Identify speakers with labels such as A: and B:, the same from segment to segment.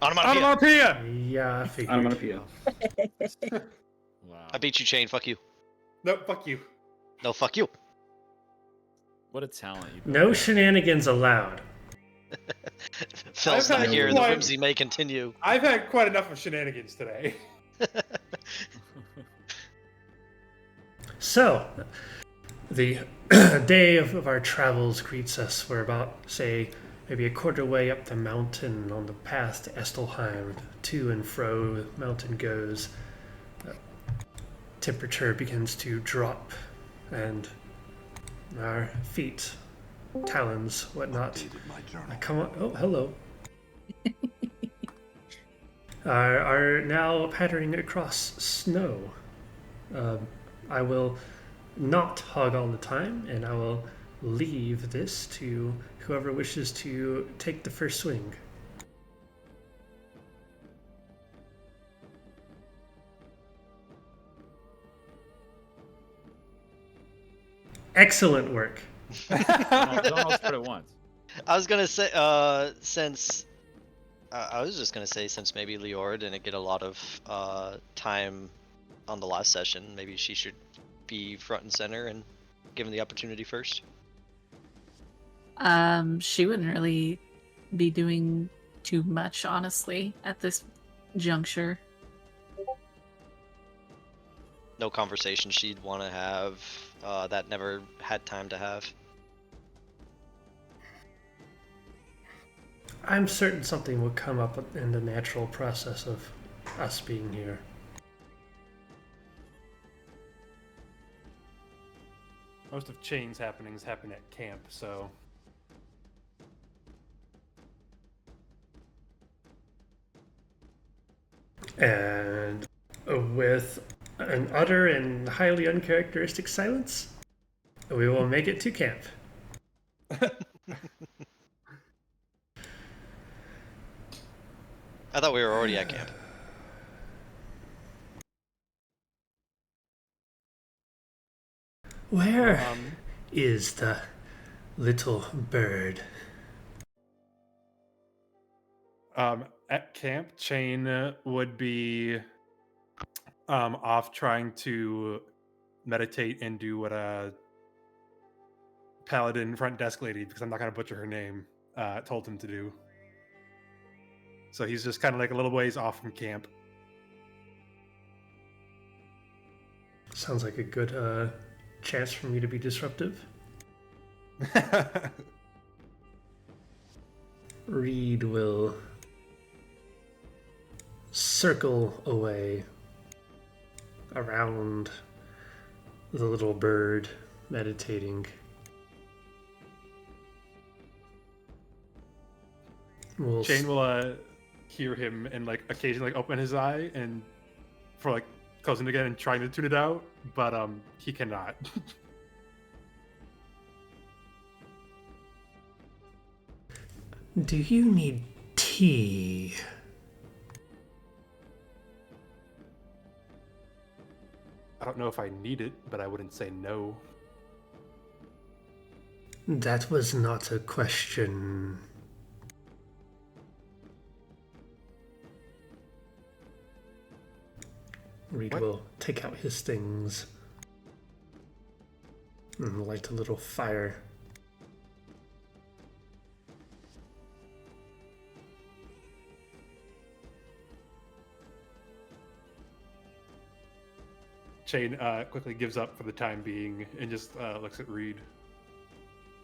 A: Onomatopoeia.
B: Onomatopoeia!
C: Yeah, I figured.
D: Onomatopoeia.
E: Wow.
A: I beat you, Chain. Fuck you.
B: No, fuck you.
A: No, fuck you.
E: What a talent you.
C: No shenanigans allowed.
A: Phil's
B: I've
A: not
B: had
A: here. The
B: quite-
A: whimsy may continue.
B: I've had quite enough of shenanigans today.
C: So, the day of our travels greets us. We're about, say, maybe a quarter way up the mountain on the path to Estelheim. To and fro, the mountain goes. Temperature begins to drop, and our feet, talons, whatnot, come on. Oh, hello. are now pattering across snow. I will not hog all the time, and I will leave this to whoever wishes to take the first swing. Excellent work.
E: Don't all start at once.
A: I was gonna say, since I was just gonna say, since maybe Lior didn't get a lot of time on the last session, maybe she should be front and center and given the opportunity first.
F: She wouldn't really be doing too much, honestly, at this juncture.
A: No conversation she'd want to have that never had time to have.
C: I'm certain something will come up in the natural process of us being here.
B: Most of Chain's happenings happen at camp, so...
C: And with an utter and highly uncharacteristic silence, we will make it to camp.
A: I thought we were already at camp.
C: Where is the little bird?
B: At camp, Chain would be off trying to meditate and do what a paladin front desk lady, because I'm not going to butcher her name, told him to do. So he's just kind of like a little ways off from camp.
C: Sounds like a good chance for me to be disruptive. Reed will circle away around the little bird meditating.
B: Chain will hear him and like occasionally open his eye and for like closing it again and trying to tune it out, but he cannot.
C: Do you need tea?
B: I don't know if I need it, but I wouldn't say no.
C: That was not a question. Reed will take out his things and light a little fire.
B: Chain quickly gives up for the time being and just looks at Reed.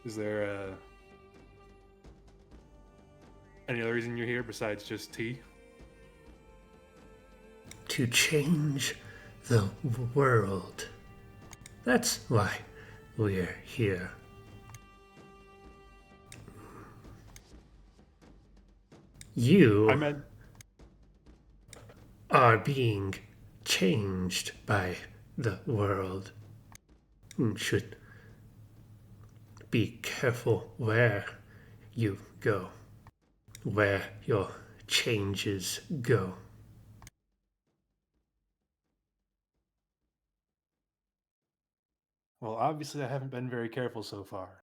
B: Is there any other reason you're here besides just tea?
C: To change the world. That's why we're here. You are being changed by the world. You should be careful where you go, where your changes go.
B: Well, obviously I haven't been very careful so far.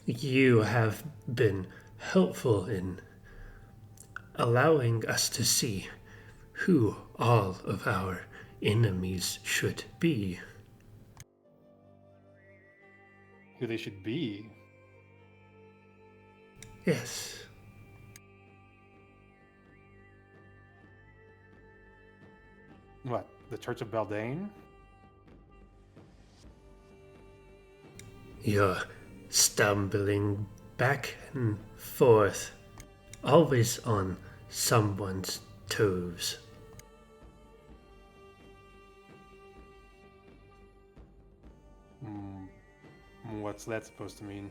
C: You have been helpful in allowing us to see who all of our enemies should be.
B: Who they should be.
C: Yes.
B: What? The Church of Beldain?
C: You're stumbling back and forth, always on someone's toes.
B: What's that supposed to mean?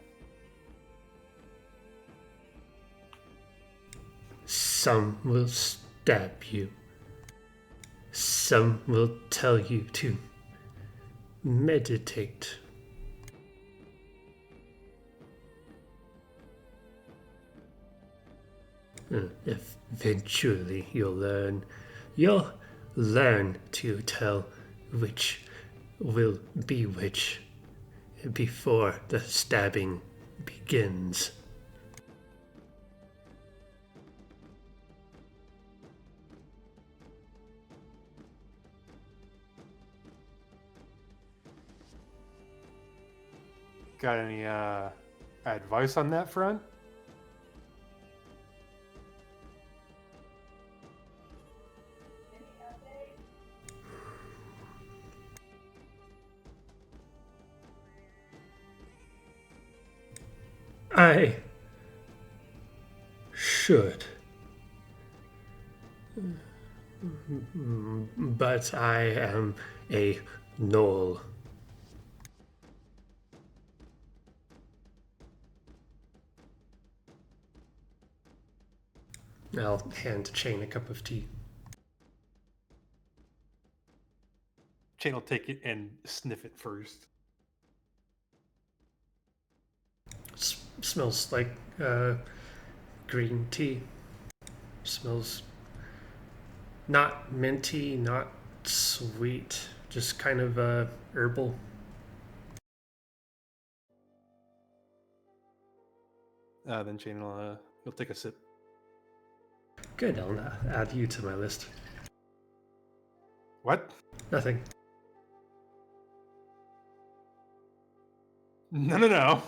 C: Some will stab you. Some will tell you to meditate. Eventually you'll learn. You'll learn to tell which will be which before the stabbing begins.
B: Got any advice on that front?
C: I should. But I am a gnoll. I'll hand Chain a cup of tea.
B: Chain will take it and sniff it first.
C: Smells like green tea. Smells not minty, not sweet, just kind of herbal.
B: Then Chain will he'll take a sip.
C: Good, I'll add you to my list.
B: What?
C: Nothing.
B: No.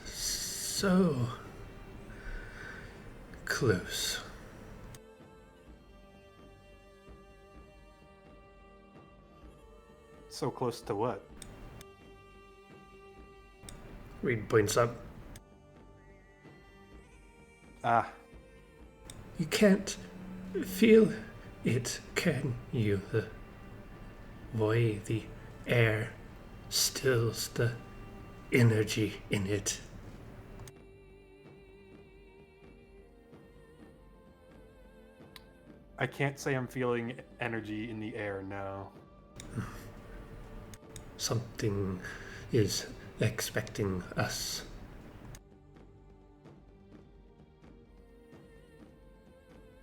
C: So close.
B: So close to what?
C: Reed points up.
B: Ah.
C: You can't feel it, can you? The way the air stills the energy in it.
B: I can't say I'm feeling energy in the air now.
C: Something is expecting us.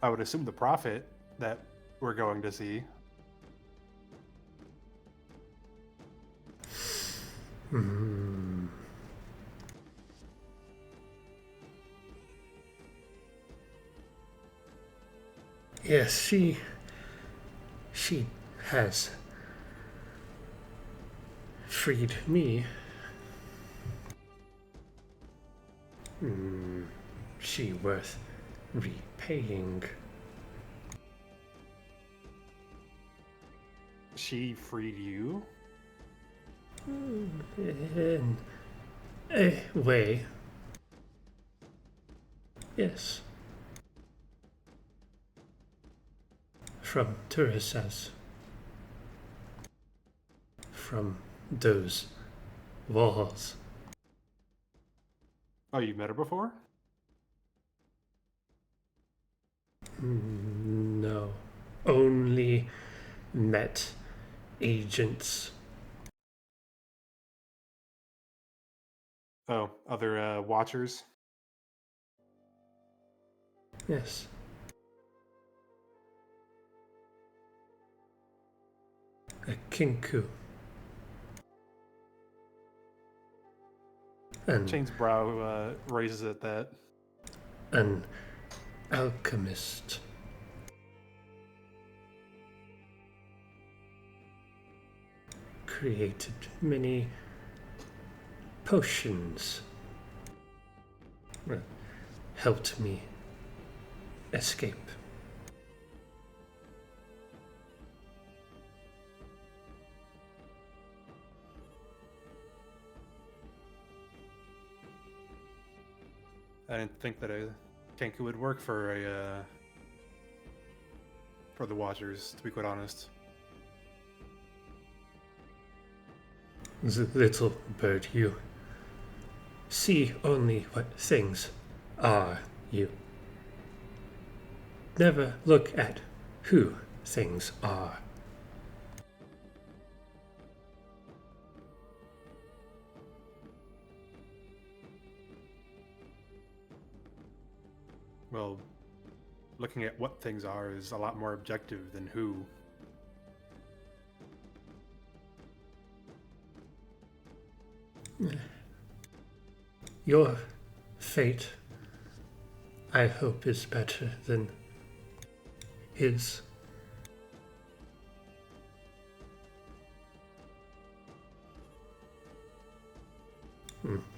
B: I would assume the prophet that we're going to see.
C: Yes, she has freed me. She worth repaying.
B: She freed you?
C: In a way. Yes. From Teresa's. From those walls.
B: Oh, you met her before?
C: No. Only met agents.
B: Oh, other watchers?
C: Yes. A kinku.
B: Chain's brow raises at that.
C: An alchemist. Created many potions. Helped me escape.
B: I didn't think that a Kenku would work for the Watchers, to be quite honest.
C: The little bird, you see only what things are you. Never look at who things are.
B: Well, looking at what things are is a lot more objective than who.
C: Your fate, I hope, is better than his.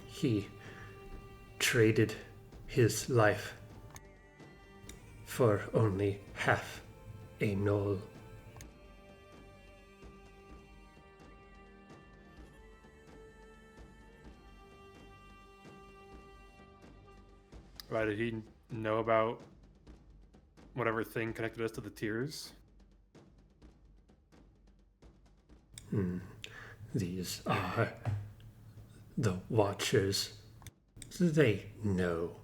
C: He traded his life for only half a knoll.
B: Why did he know about whatever thing connected us to the tears?
C: These are the Watchers. They know.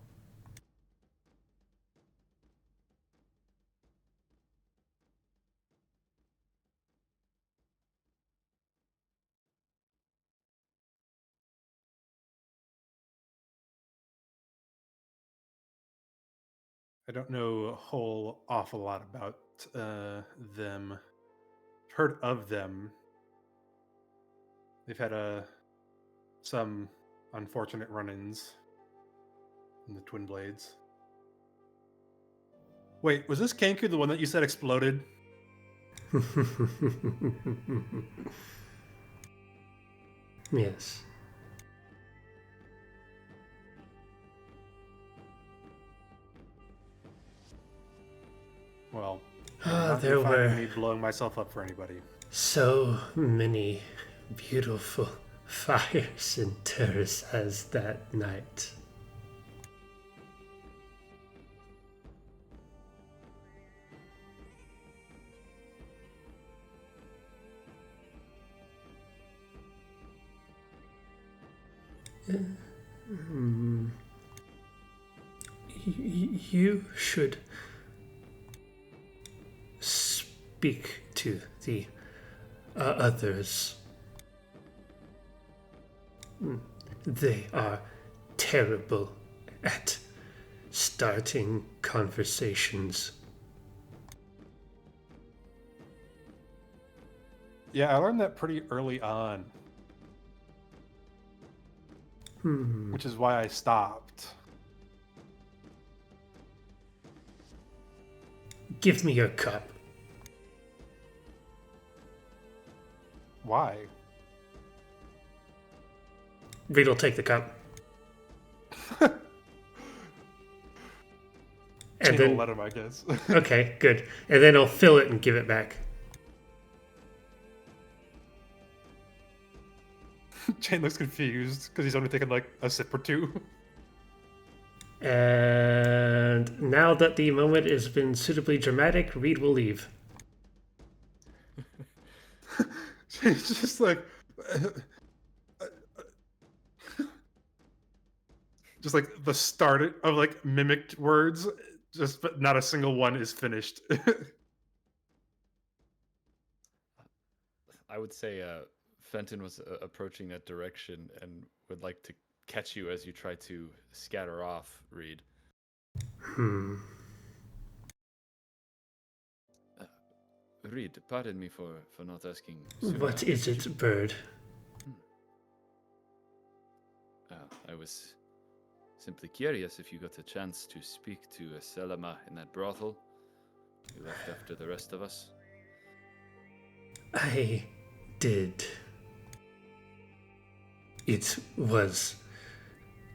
B: I don't know a whole awful lot about them. I've heard of them. They've had some unfortunate run-ins in the Twin Blades. Wait, was this Kenku the one that you said exploded?
C: Yes.
B: Well,
C: There were
B: me blowing myself up for anybody.
C: so many beautiful fires in Terraces that night. You should speak to the others. They are terrible at starting conversations.
B: Yeah, I learned that pretty early on. Which is why I stopped.
C: Give me your cup.
B: Why?
C: Reed will take the cup.
B: And
C: And then
B: will let him, I guess.
C: okay, good. And then he'll fill it and give it back.
B: Chain looks confused because he's only taken like a sip or two.
C: And now that the moment has been suitably dramatic, Reed will leave.
B: It's just like just like the start of like mimicked words, just but not a single one is finished.
E: I would say Fenton was approaching that direction and would like to catch you as you try to scatter off, Reed. Reed, pardon me for not asking.
C: What is it, bird?
E: I was simply curious if you got a chance to speak to Selma in that brothel you left after the rest of us.
C: I did. It was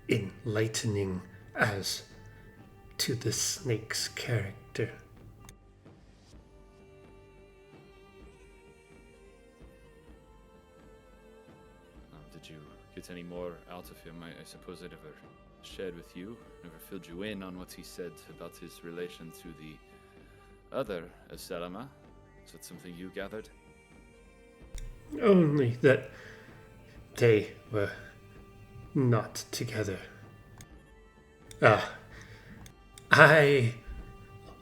C: enlightening as to the snake's character.
E: Did you get any more out of him? I suppose I never shared with you, never filled you in on what he said about his relation to the other Selma. Is that something you gathered?
C: Only that they were not together. I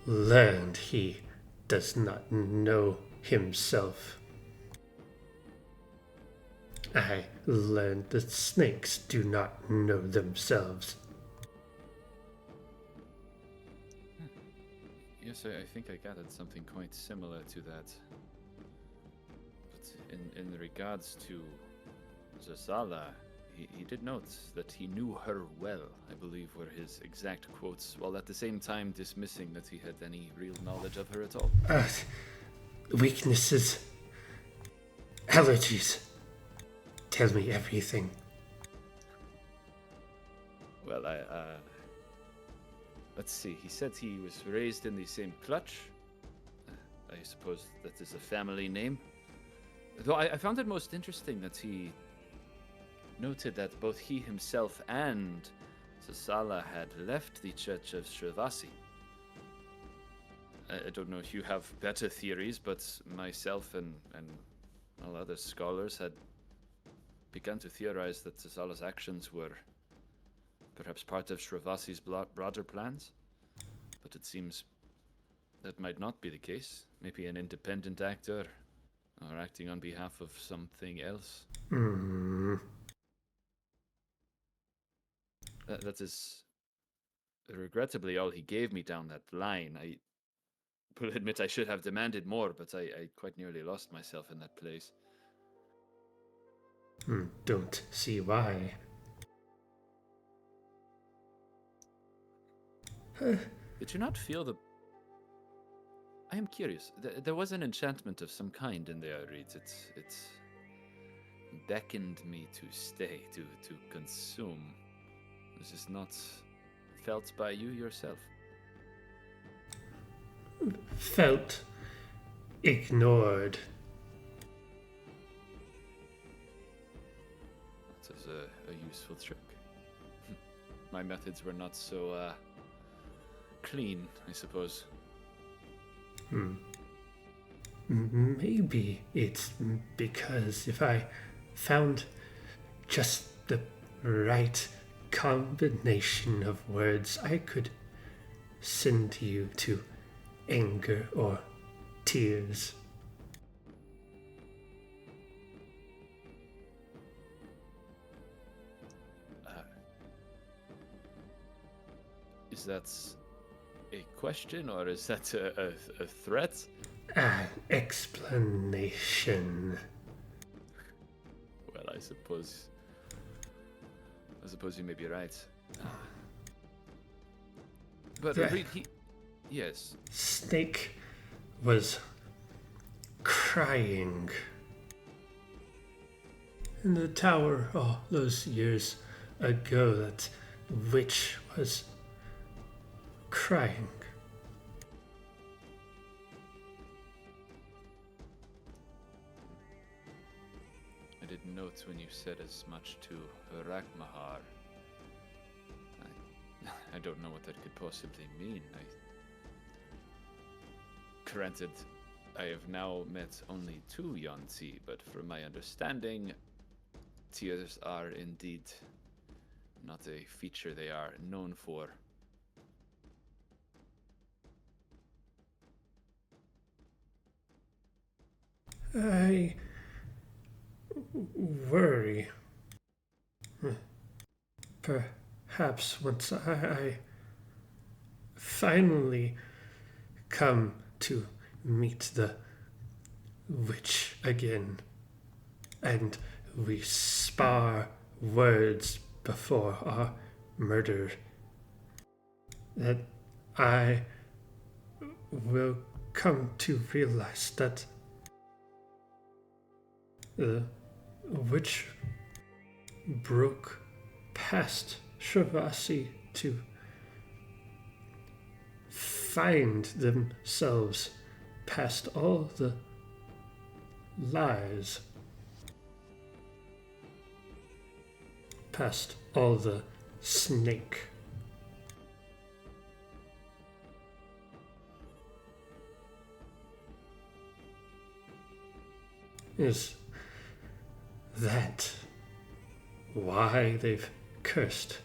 C: learned he does not know himself. I learned that snakes do not know themselves.
E: Yes, I think I gathered something quite similar to that. But in regards to Zasala, he did note that he knew her well, I believe were his exact quotes, while at the same time dismissing that he had any real knowledge of her at all.
C: Weaknesses, allergies. Tell me everything.
E: Well, let's see. He said he was raised in the same clutch. I suppose that is a family name. Though I found it most interesting that he noted that both he himself and Zasala had left the Church of Shrivasi. I don't know if you have better theories, but myself and all other scholars had begun to theorize that Zasala's actions were perhaps part of Shrivasi's broader plans. But it seems that might not be the case. Maybe an independent actor, or acting on behalf of something else. That is regrettably all he gave me down that line. I will admit I should have demanded more, but I quite nearly lost myself in that place.
C: Don't see why.
E: Did you not feel the... I am curious. There was an enchantment of some kind in there, Reed. It beckoned me to stay, to consume. This is not felt by you yourself.
C: Felt ignored.
E: That is a useful trick. My methods were not so clean, I suppose.
C: Maybe it's because if I found just the right combination of words, I could send you to anger or tears.
E: Is that a question or is that a threat?
C: An explanation.
E: Well, I suppose you may be right. But
C: Yeah.
E: Reed, yes.
C: Snake was crying in the tower all those years ago. That witch was crying.
E: I didn't note when you said as much to Rakmahar. I don't know what that could possibly mean. Granted, I have now met only 2 Yonti, but from my understanding, tears are indeed not a feature they are known for.
C: I worry. Perhaps once I finally come to meet the witch again, and we spar words before our murder, that I will come to realize that the witch broke past Shavasi to find themselves past all the lies, past all the snake. Is that why they've cursed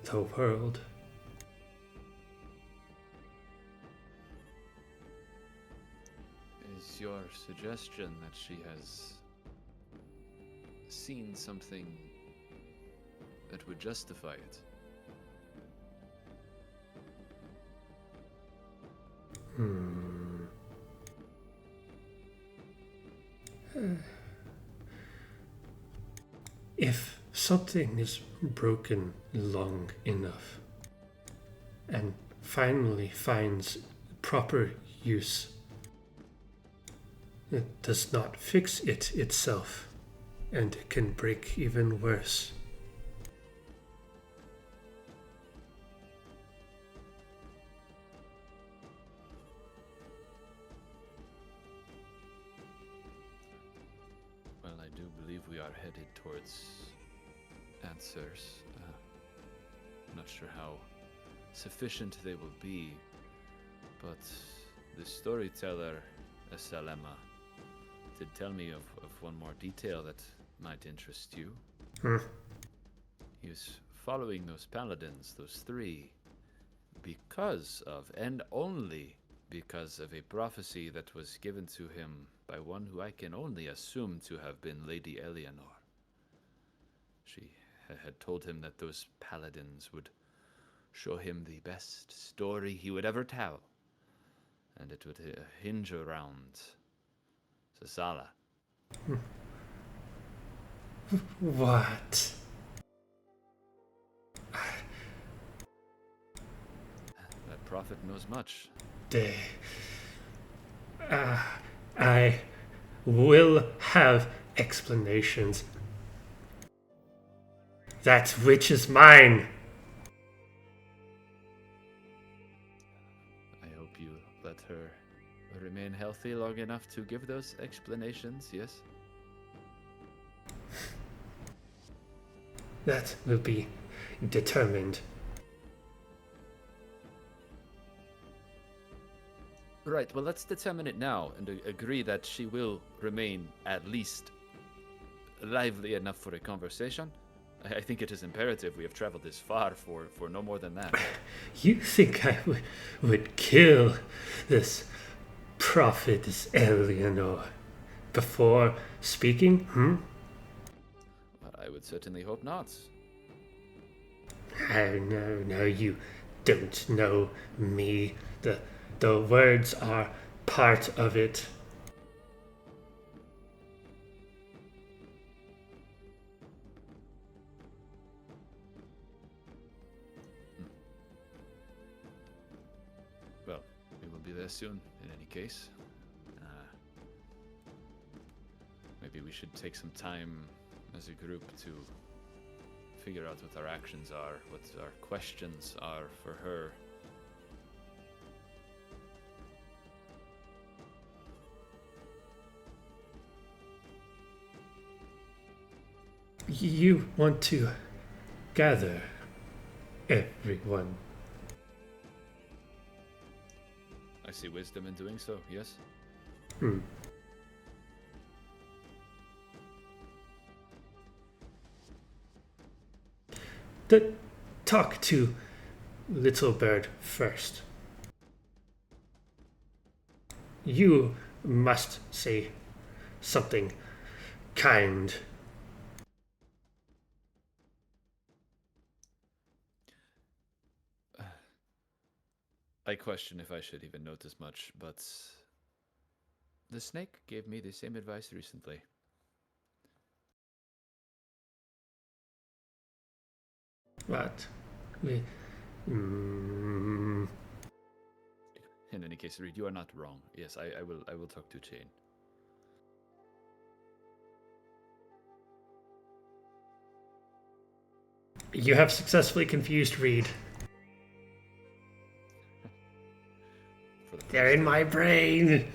C: the world?
E: Is your suggestion that she has seen something that would justify it?
C: If something is broken long enough and finally finds proper use, it does not fix it itself, and it can break even worse.
E: Well, I do believe we are headed towards answers. Not sure how sufficient they will be, but the storyteller, Esalema, did tell me of one more detail that might interest you. He was following those paladins, those three, because of, and only because of, a prophecy that was given to him by one who I can only assume to have been Lady Eleanor. She had told him that those paladins would show him the best story he would ever tell, and it would hinge around Sasala.
C: What?
E: That prophet knows much.
C: I will have explanations. That witch is mine.
E: I hope you let her remain healthy long enough to give those explanations, yes?
C: That will be determined.
E: Right, well, let's determine it now and agree that she will remain at least lively enough for a conversation. I think it is imperative. We have traveled this far for no more than that.
C: You think I would kill this prophetess Eleanor before speaking?
E: I would certainly hope not.
C: Oh, no, you don't know me. The words are part of it.
E: Well, we will be there soon, in any case. Maybe we should take some time as a group to figure out what our actions are, what our questions are for her.
C: You want to gather everyone.
E: I see wisdom in doing so, yes?
C: Talk to Little Bird first. You must say something kind.
E: I question if I should even note as much, but The snake gave me the same advice recently.
C: What? Mm,
E: In any case, Reed, you are not wrong. Yes, I will talk to Chain.
C: you have successfully confused Reed.
E: For the
C: They're in my brain.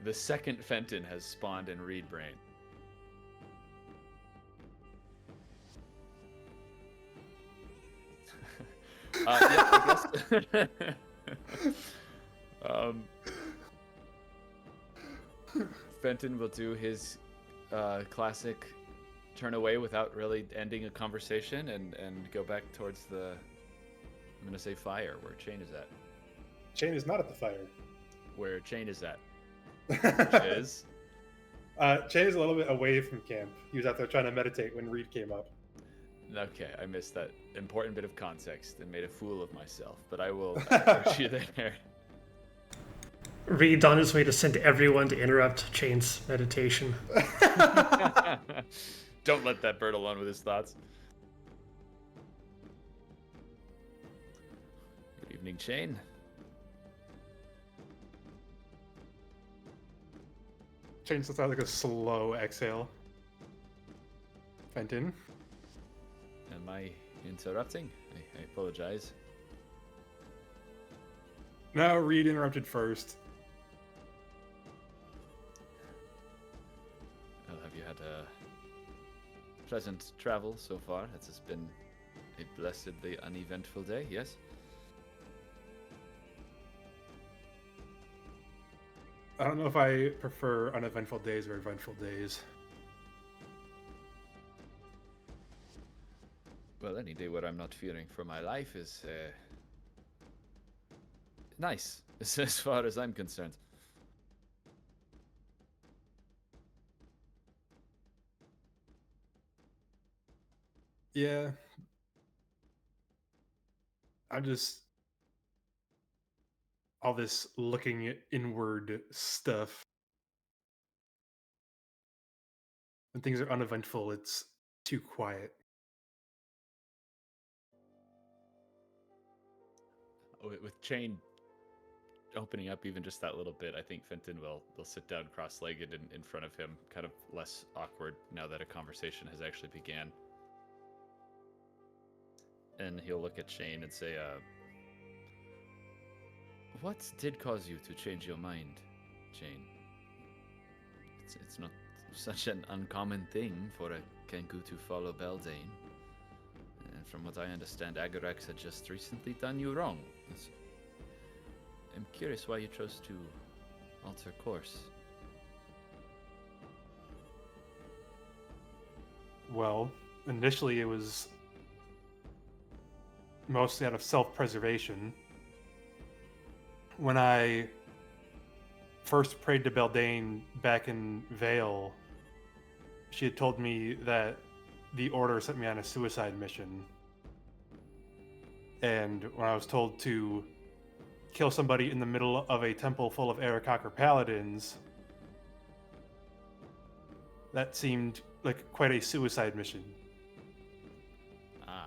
E: The second Fenton has spawned in Reed brain. Yeah, I guess. Fenton will do his classic turn away without really ending a conversation and go back towards the, I'm gonna say fire, where Chain is at.
B: Chain is not at the fire.
E: Where Chain is at. Which is?
B: Chain is a little bit away from camp. He was out there trying to meditate when Reed came up.
E: Okay, I missed that important bit of context and made a fool of myself, but I will approach you there.
C: Reed's on his way to send everyone to interrupt Chain's meditation.
E: Don't let that bird alone with his thoughts. Good evening, Chain.
B: Chain lets out like a slow exhale. Fenton.
E: Am I interrupting? I apologize.
B: No, Reed interrupted first.
E: Well, have you had a pleasant travel so far? It has been a blessedly uneventful day, yes?
B: I don't know if I prefer uneventful days or eventful days.
E: Well, any day where I'm not fearing for my life is nice, as far as I'm concerned.
B: Yeah. I'm just... all this looking inward stuff. When things are uneventful, it's too quiet.
E: With Chain opening up even just that little bit, I think Fenton will sit down cross-legged in front of him, kind of less awkward now that a conversation has actually began. And he'll look at Chain and say, what did cause you to change your mind, Chain? It's not such an uncommon thing for a Kenku to follow Beltane. And from what I understand, Agarax had just recently done you wrong. I'm curious why you chose to alter course.
B: Well, initially it was mostly out of self-preservation. When I first prayed to Beltane back in Vale, she had told me that the Order sent me on a suicide mission. And when I was told to kill somebody in the middle of a temple full of Aarakocra paladins, that seemed like quite a suicide mission.
E: Ah.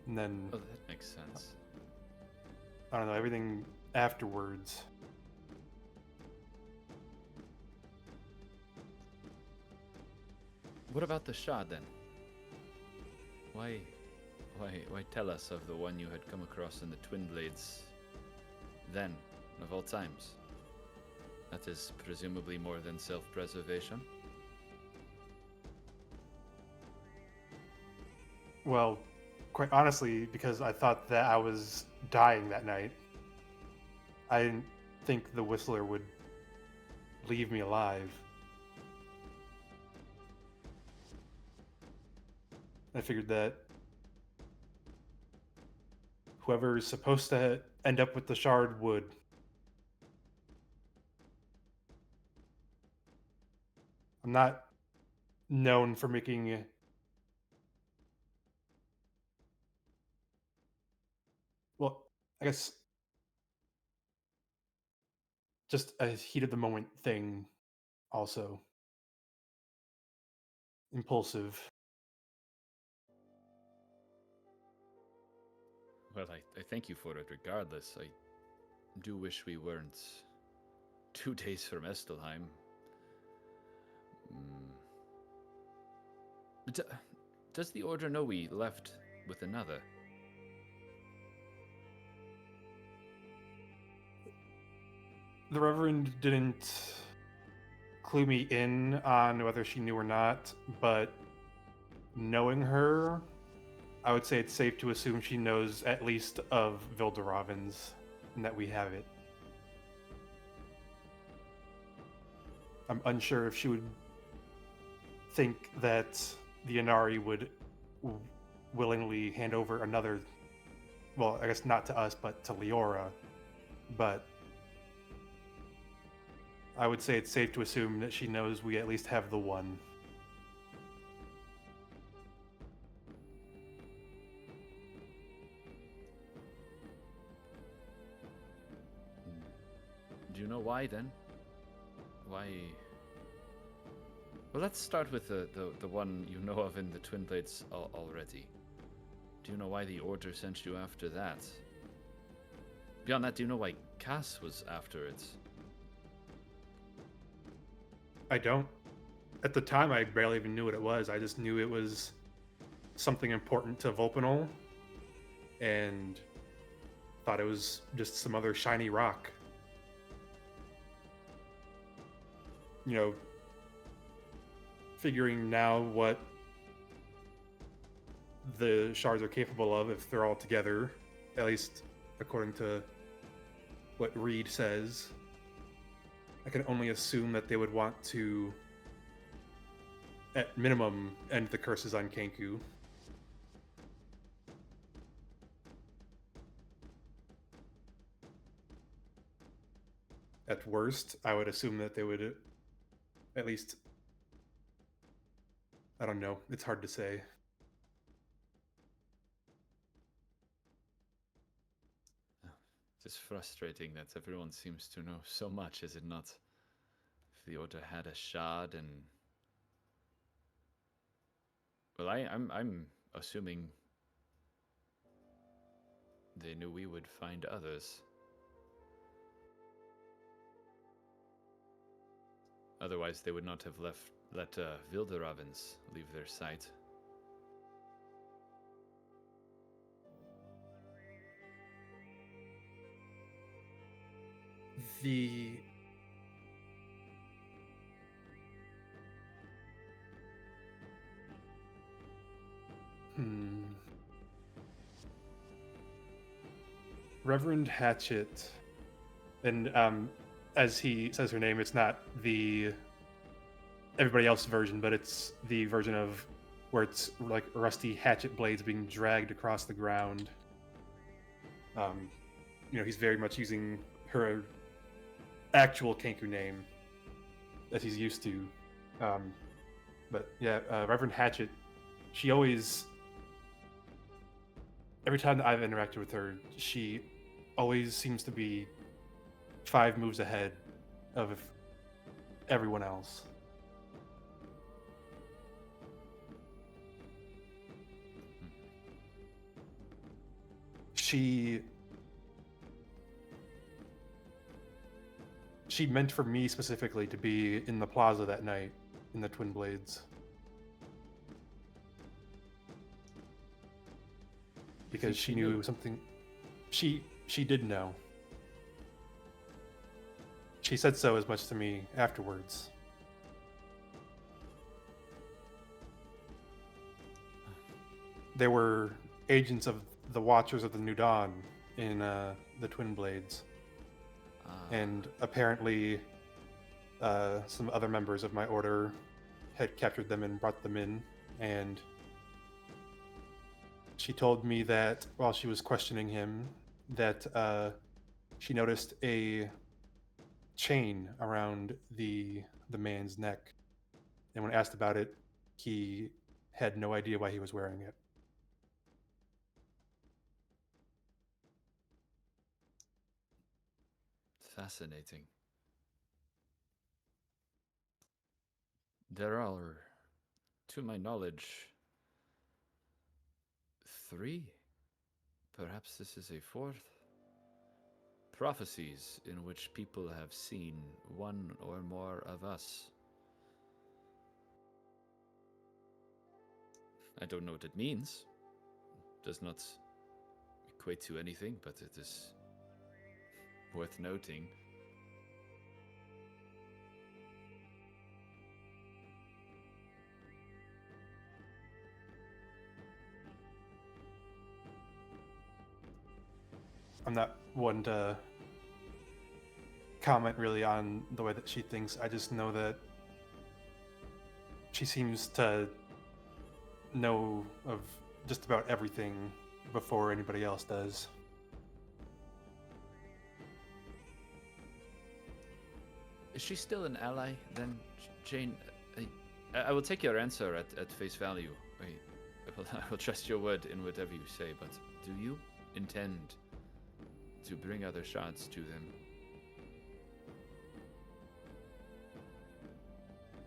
B: And then,
E: Oh, that makes sense.
B: I don't know, everything afterwards.
E: What about the Shah then? Why tell us of the one you had come across in the Twin Blades then, of all times? That is presumably more than self-preservation.
B: Well, quite honestly, because I thought that I was dying that night. I didn't think the Whistler would leave me alive. I figured that whoever's supposed to end up with the shard would. I'm not known for making well, I guess just a heat of the moment thing also. Impulsive.
E: Well, I thank you for it regardless. I do wish we weren't 2 days from Estelheim. But does the Order know we left with another?
B: The Reverend didn't clue me in on whether she knew or not, but knowing her, I would say it's safe to assume she knows at least of Vilderavens and that we have it. I'm unsure if she would think that the Inari would willingly hand over another, well, I guess not to us, but to Leora. But I would say it's safe to assume that she knows we at least have the one.
E: Do you know why then? Why? Well, let's start with the one you know of in the Twin Blades already. Do you know why the Order sent you after that? Beyond that, do you know why Cass was after it?
B: I don't. At the time, I barely even knew what it was. I just knew it was something important to Vulpinol and thought it was just some other shiny rock. You know, figuring now what the shards are capable of if they're all together, at least according to what Reed says, I can only assume that they would want to, at minimum, end the curses on Kenku. At worst, I would assume that they would at least, I don't know, it's hard to say.
E: It's frustrating that everyone seems to know so much, is it not? If the Order had a shard and... Well, I'm assuming they knew we would find others. Otherwise, they would not have let Vilderavens leave their sight.
B: The Reverend Hatchet, and as he says her name, it's not the everybody else's version, but it's the version of where it's like rusty hatchet blades being dragged across the ground. You know, he's very much using her actual Kenku name that he's used to. But yeah, Reverend Hatchet, she always, every time that I've interacted with her, she always seems to be 5 moves ahead of everyone else. She meant for me specifically to be in the plaza that night in the Twin Blades. Because she knew something. She did know. She said so as much to me afterwards. There were agents of the Watchers of the New Dawn in the Twin Blades. And apparently some other members of my order had captured them and brought them in. And she told me that while she was questioning him, that she noticed a chain around the man's neck. And when asked about it, he had no idea why he was wearing it.
E: Fascinating. There are, to my knowledge, 3. Perhaps this is a 4th. Prophecies in which people have seen one or more of us. I don't know what it means. Does not equate to anything, but it is worth noting.
B: I'm not one to comment really on the way that she thinks. I just know that she seems to know of just about everything before anybody else does.
E: Is she still an ally then, Jane? I will take your answer at face value. I will trust your word in whatever you say, but do you intend to bring other shards to them?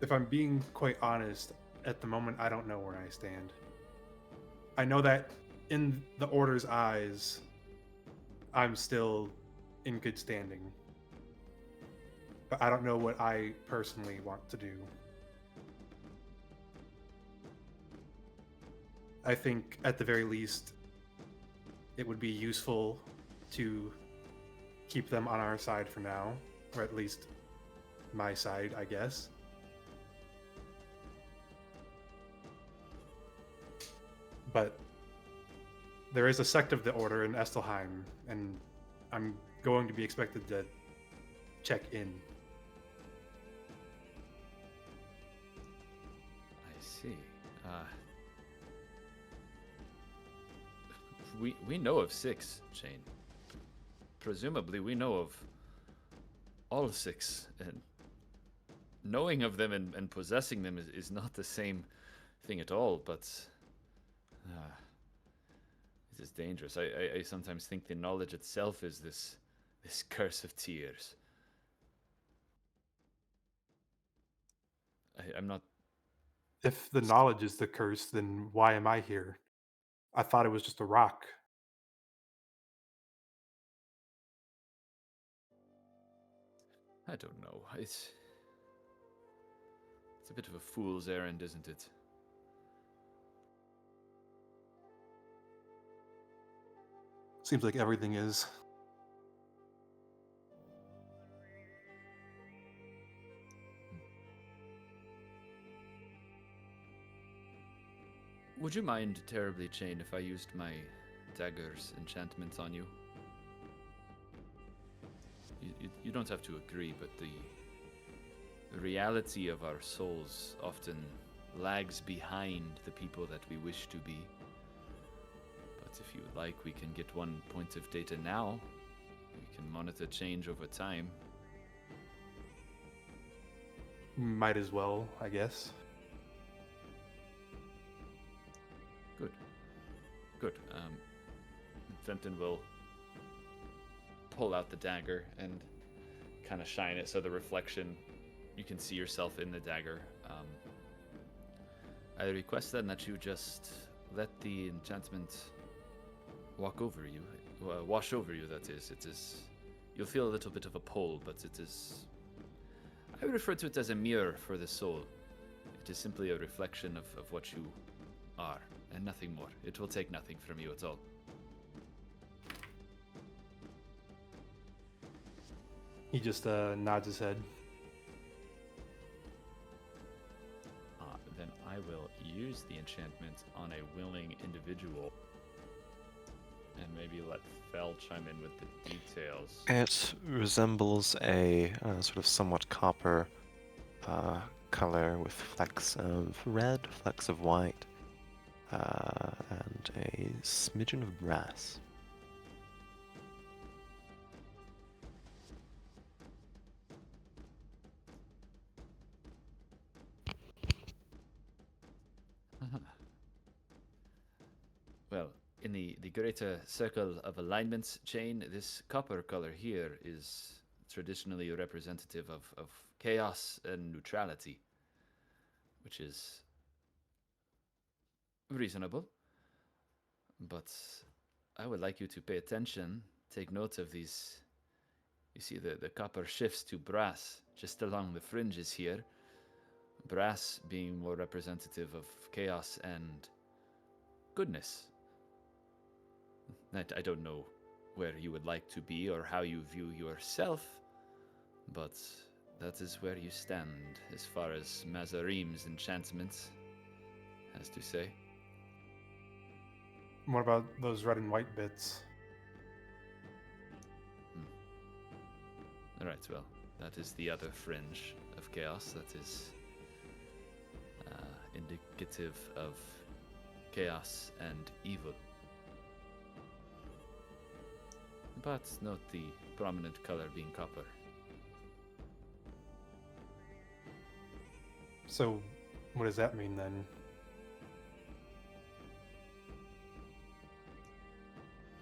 B: If I'm being quite honest, at the moment I don't know where I stand. I know that in the Order's eyes, I'm still in good standing. But I don't know what I personally want to do. I think, at the very least, it would be useful to keep them on our side for now, or at least my side, I guess. But there is a sect of the Order in Estelheim, and I'm going to be expected to check in.
E: I see. We know of 6, Jane. Presumably we know of all 6, and knowing of them and possessing them is not the same thing at all, but it is dangerous. I sometimes think the knowledge itself is this curse of tears. I'm not...
B: If the knowledge is the curse, then why am I here? I thought it was just a rock.
E: I don't know. It's a bit of a fool's errand, isn't it?
B: Seems like everything is.
E: Would you mind terribly, Jane, if I used my dagger's enchantment on you? You don't have to agree, but the reality of our souls often lags behind the people that we wish to be. But if you would like, we can get one point of data now. We can monitor change over time.
B: Might as well, I guess.
E: Good. Fenton will pull out the dagger and kind of shine it so the reflection, you can see yourself in the dagger. I request then that you just let the enchantment wash over you, that is. It is... You'll feel a little bit of a pull, but it is... I refer to it as a mirror for the soul. It is simply a reflection of what you are, and nothing more. It will take nothing from you at all.
B: He just nods his head.
E: Then I will use the enchantment on a willing individual. And maybe let Fel chime in with the details.
D: It resembles a sort of somewhat copper color with flecks of red, flecks of white, and a smidgen of brass.
E: Well, in the greater circle of alignments chain, this copper color here is traditionally representative of chaos and neutrality, which is reasonable. But I would like you to pay attention, take note of these. You see, the copper shifts to brass just along the fringes here. Brass being more representative of chaos and goodness. I don't know where you would like to be or how you view yourself, but that is where you stand as far as Mazarim's enchantment has to say.
B: What about those red and white bits?
E: Alright, well, that is the other fringe of chaos. That is indicative of chaos and evil. But note the prominent color being copper.
B: So, what does that mean then?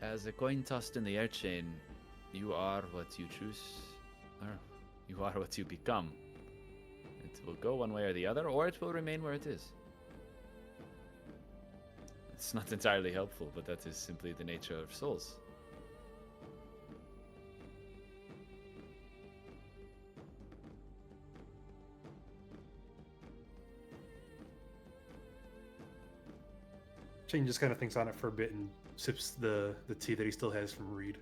E: As a coin tossed in the air chain, you are what you choose, or you are what you become. It will go one way or the other, or it will remain where it is. It's not entirely helpful, but that is simply the nature of souls.
B: Shane just kind of thinks on it for a bit and sips the tea that he still has from Reed.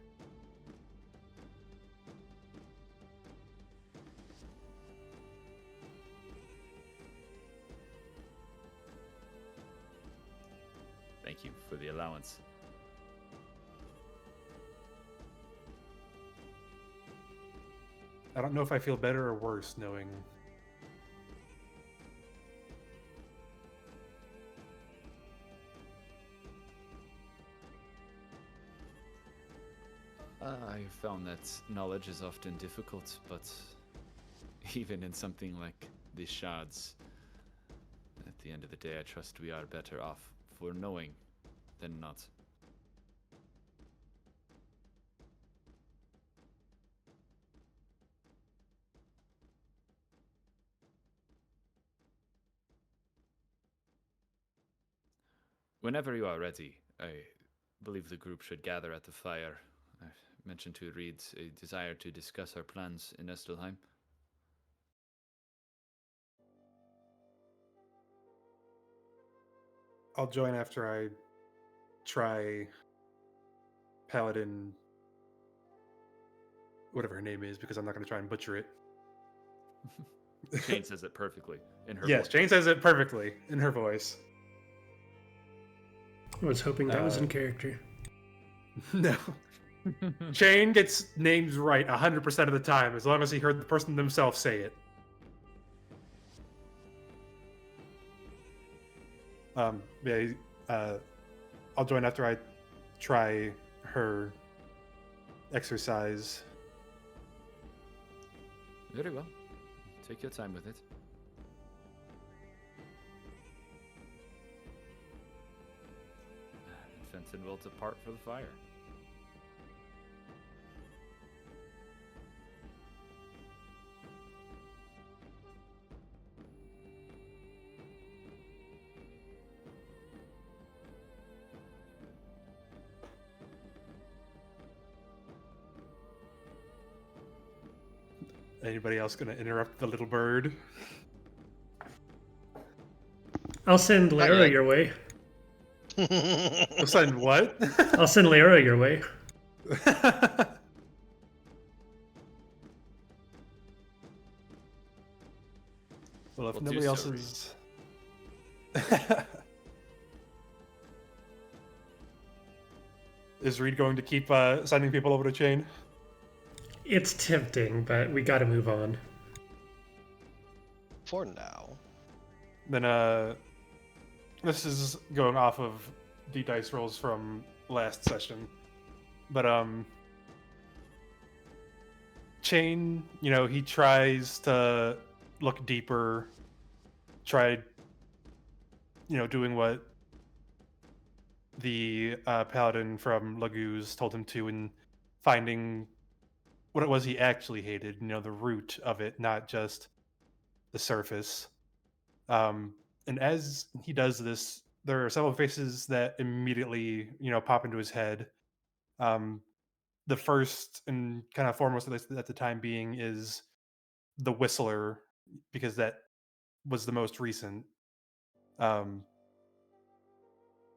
E: Thank you for the allowance.
B: I don't know if I feel better or worse knowing.
E: I found that knowledge is often difficult, but even in something like the shards, at the end of the day, I trust we are better off for knowing than not. Whenever you are ready, I believe the group should gather at the fire. I mentioned to Reed a desire to discuss our plans in Estelheim.
B: I'll join after I try Paladin, whatever her name is, because I'm not going to try and butcher it.
E: Jane says it perfectly in her
B: Yes,
E: voice.
B: Jane says it perfectly in her voice.
C: I was hoping that was in character.
B: No. Shane gets names right 100% of the time, as long as he heard the person themselves say it. I'll join after I try her exercise.
E: Very well. Take your time with it. And Fenton will depart for the fire.
B: Anybody else going to interrupt the little bird?
C: I'll send
A: Not
C: Lara
A: yet.
C: your way.
B: We'll send what?
C: I'll send Lara your way.
B: Well, if
E: We'll do
B: nobody else
E: so.
B: is... Is Reed going to keep sending people over to Chain?
C: It's tempting, but we gotta move on.
A: For now.
B: Then this is going off of the dice rolls from last session. But Chain, he tries to look deeper, tried doing what the paladin from Laguz told him to, and finding what it was he actually hated, the root of it, not just the surface. And as he does this, there are several faces that immediately, pop into his head. The first and kind of foremost, at least at the time being, is the Whistler, because that was the most recent. The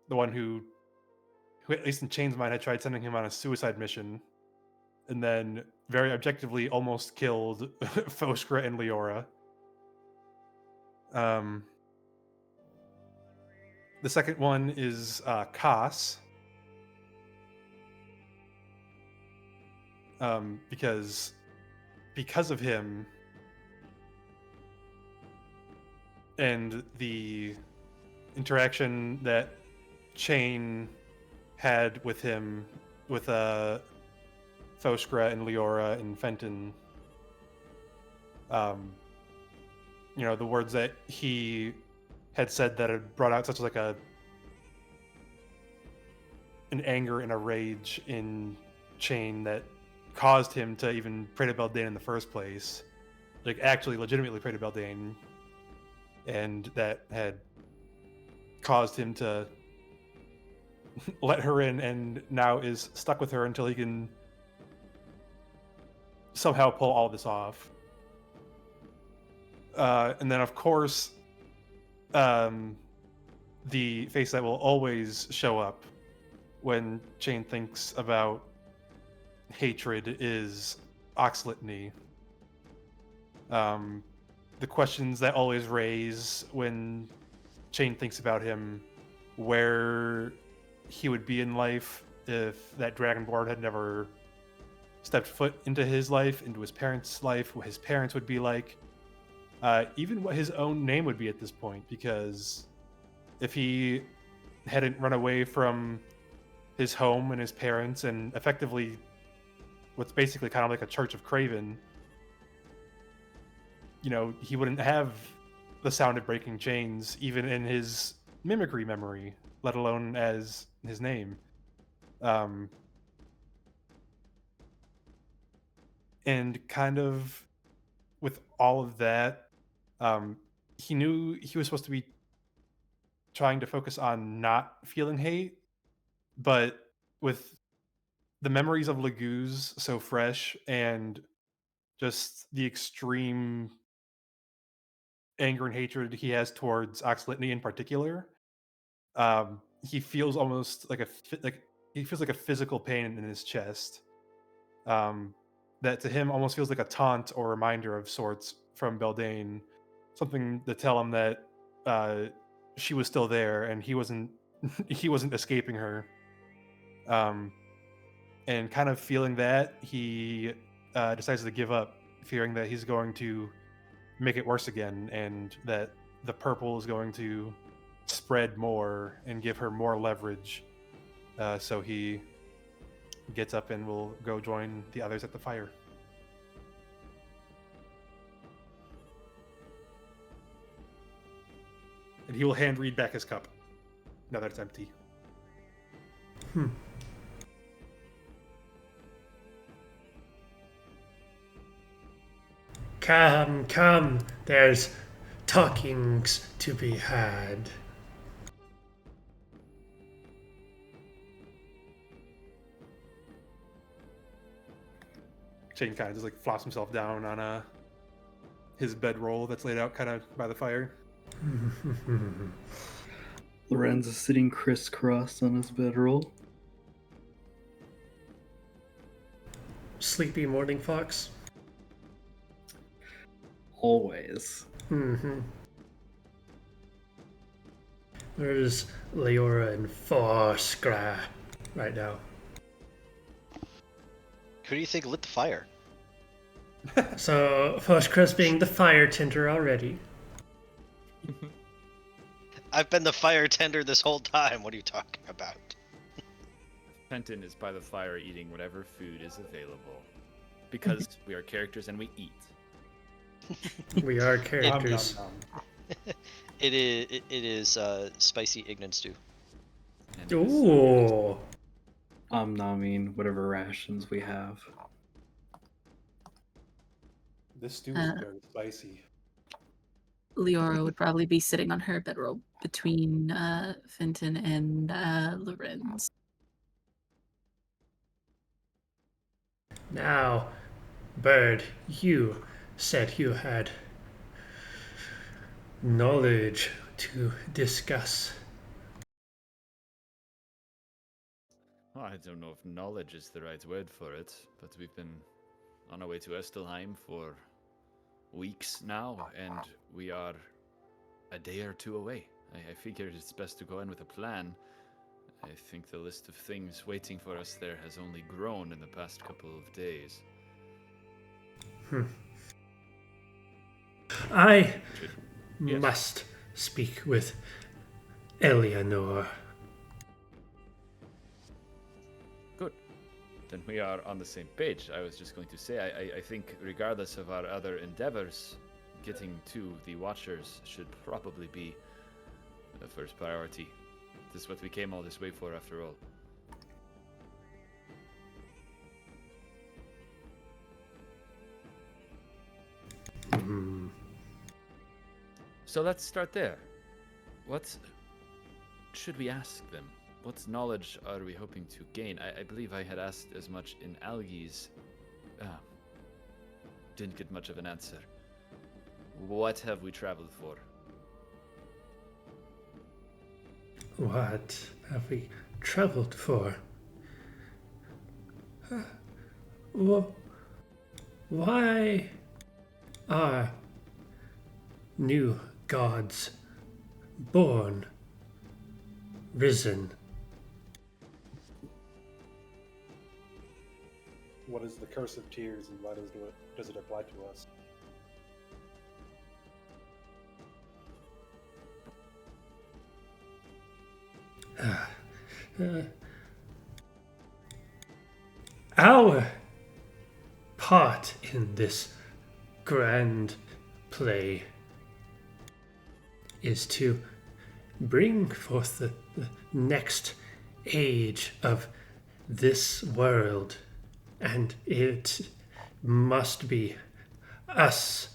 B: one who at least in Chain's mind, had tried sending him on a suicide mission, and then very objectively almost killed Foskra and Leora. The second one is Koss, because of him and the interaction that Chain had with him, with Foskra and Leora and Fenton. The words that he had said that had brought out such like an anger and a rage in Chain that caused him to even pray to Beltane in the first place, like actually legitimately pray to Beltane, and that had caused him to let her in, and now is stuck with her until he can somehow pull all this off. And then, of course, the face that will always show up when Chain thinks about hatred is Oxlitny. The questions that always raise when Chain thinks about him, where he would be in life if that Dragonborn had never stepped foot into his life, into his parents' life, what his parents would be like, even what his own name would be at this point, because if he hadn't run away from his home and his parents and effectively what's basically kind of like a Church of Craven, he wouldn't have the sound of breaking chains even in his mimicry memory, let alone as his name. And kind of with all of that, he knew he was supposed to be trying to focus on not feeling hate, but with the memories of Laguz so fresh and just the extreme anger and hatred he has towards Oxlitny in particular, he feels almost like he feels like a physical pain in his chest. That to him almost feels like a taunt or reminder of sorts from Beltane, something to tell him that she was still there and he wasn't he wasn't escaping her. And kind of feeling that, he decides to give up, fearing that he's going to make it worse again, and that the purple is going to spread more and give her more leverage. So he gets up and will go join the others at the fire. And he will hand read back his cup now that it's empty.
C: Come, there's talkings to be had.
B: Chain kind of just like flops himself down on his bedroll that's laid out kind of by the fire.
G: Lorenz is sitting crisscrossed on his bedroll.
C: Sleepy morning fox.
G: Always.
C: There's Leora and Foskra right now.
A: Who do you think lit the fire?
C: So Foskra's being the fire tender already.
A: I've been the fire tender this whole time. What are you talking about?
E: Fenton is by the fire eating whatever food is available. Because we are characters and we eat.
C: We are characters.
A: It is spicy Ignan stew.
E: And it is-
C: Ooh.
G: I mean, whatever rations we have.
B: This stew is very spicy.
F: Leora would probably be sitting on her bedroll between Fenton and Lorenz.
C: Now, Bird, you said you had knowledge to discuss.
E: Well, I don't know if knowledge is the right word for it, but we've been on our way to Estelheim for weeks now, and we are a day or two away. I figured it's best to go in with a plan. I think the list of things waiting for us there has only grown in the past couple of days.
C: I
E: Yes.
C: must speak with Eleanor.
E: Good. Then we are on the same page. I was just going to say, I think regardless of our other endeavors, getting to the Watchers should probably be the first priority. This is what we came all this way for, after all. So let's start there. What should we ask them? What knowledge are we hoping to gain? I believe I had asked as much in Algi's. Didn't get much of an answer. What have we traveled for?
C: What have we traveled for? Why are new gods born, risen?
B: What is the curse of tears, and why does it apply to us?
C: Our part in this grand play is to bring forth the next age of this world, and it must be us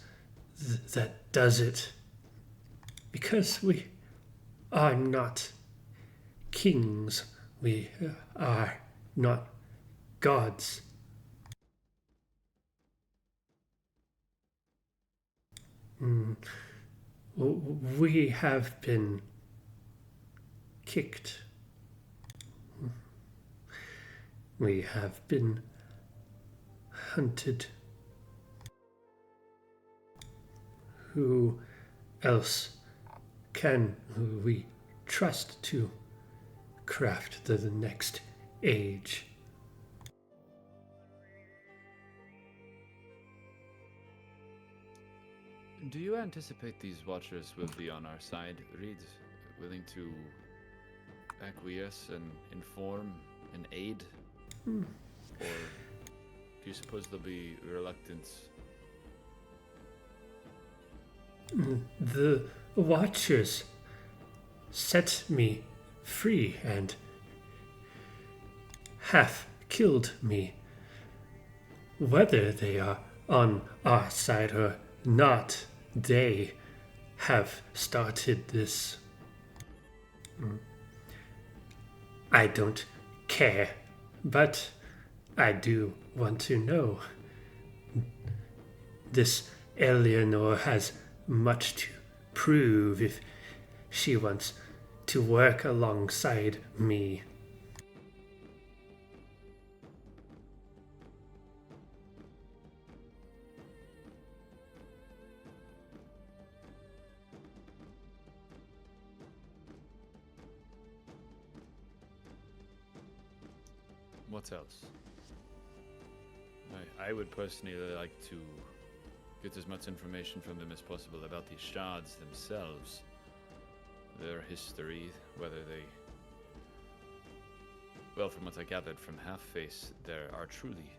C: that does it, because we are not kings, we are not gods. We have been kicked. We have been hunted. Who else can we trust to craft the next age?
E: Do you anticipate these Watchers will be on our side, Reed? Willing to acquiesce and inform and aid? Or do you suppose they'll be reluctant?
C: The Watchers set me free and half killed me. Whether they are on our side or not, they have started this. I don't care, but I do want to know. This Eleanor has much to prove if she wants to work alongside me.
E: What else? I would personally like to get as much information from them as possible about the shards themselves, their history, whether they... Well, from what I gathered from Half-Face, there are truly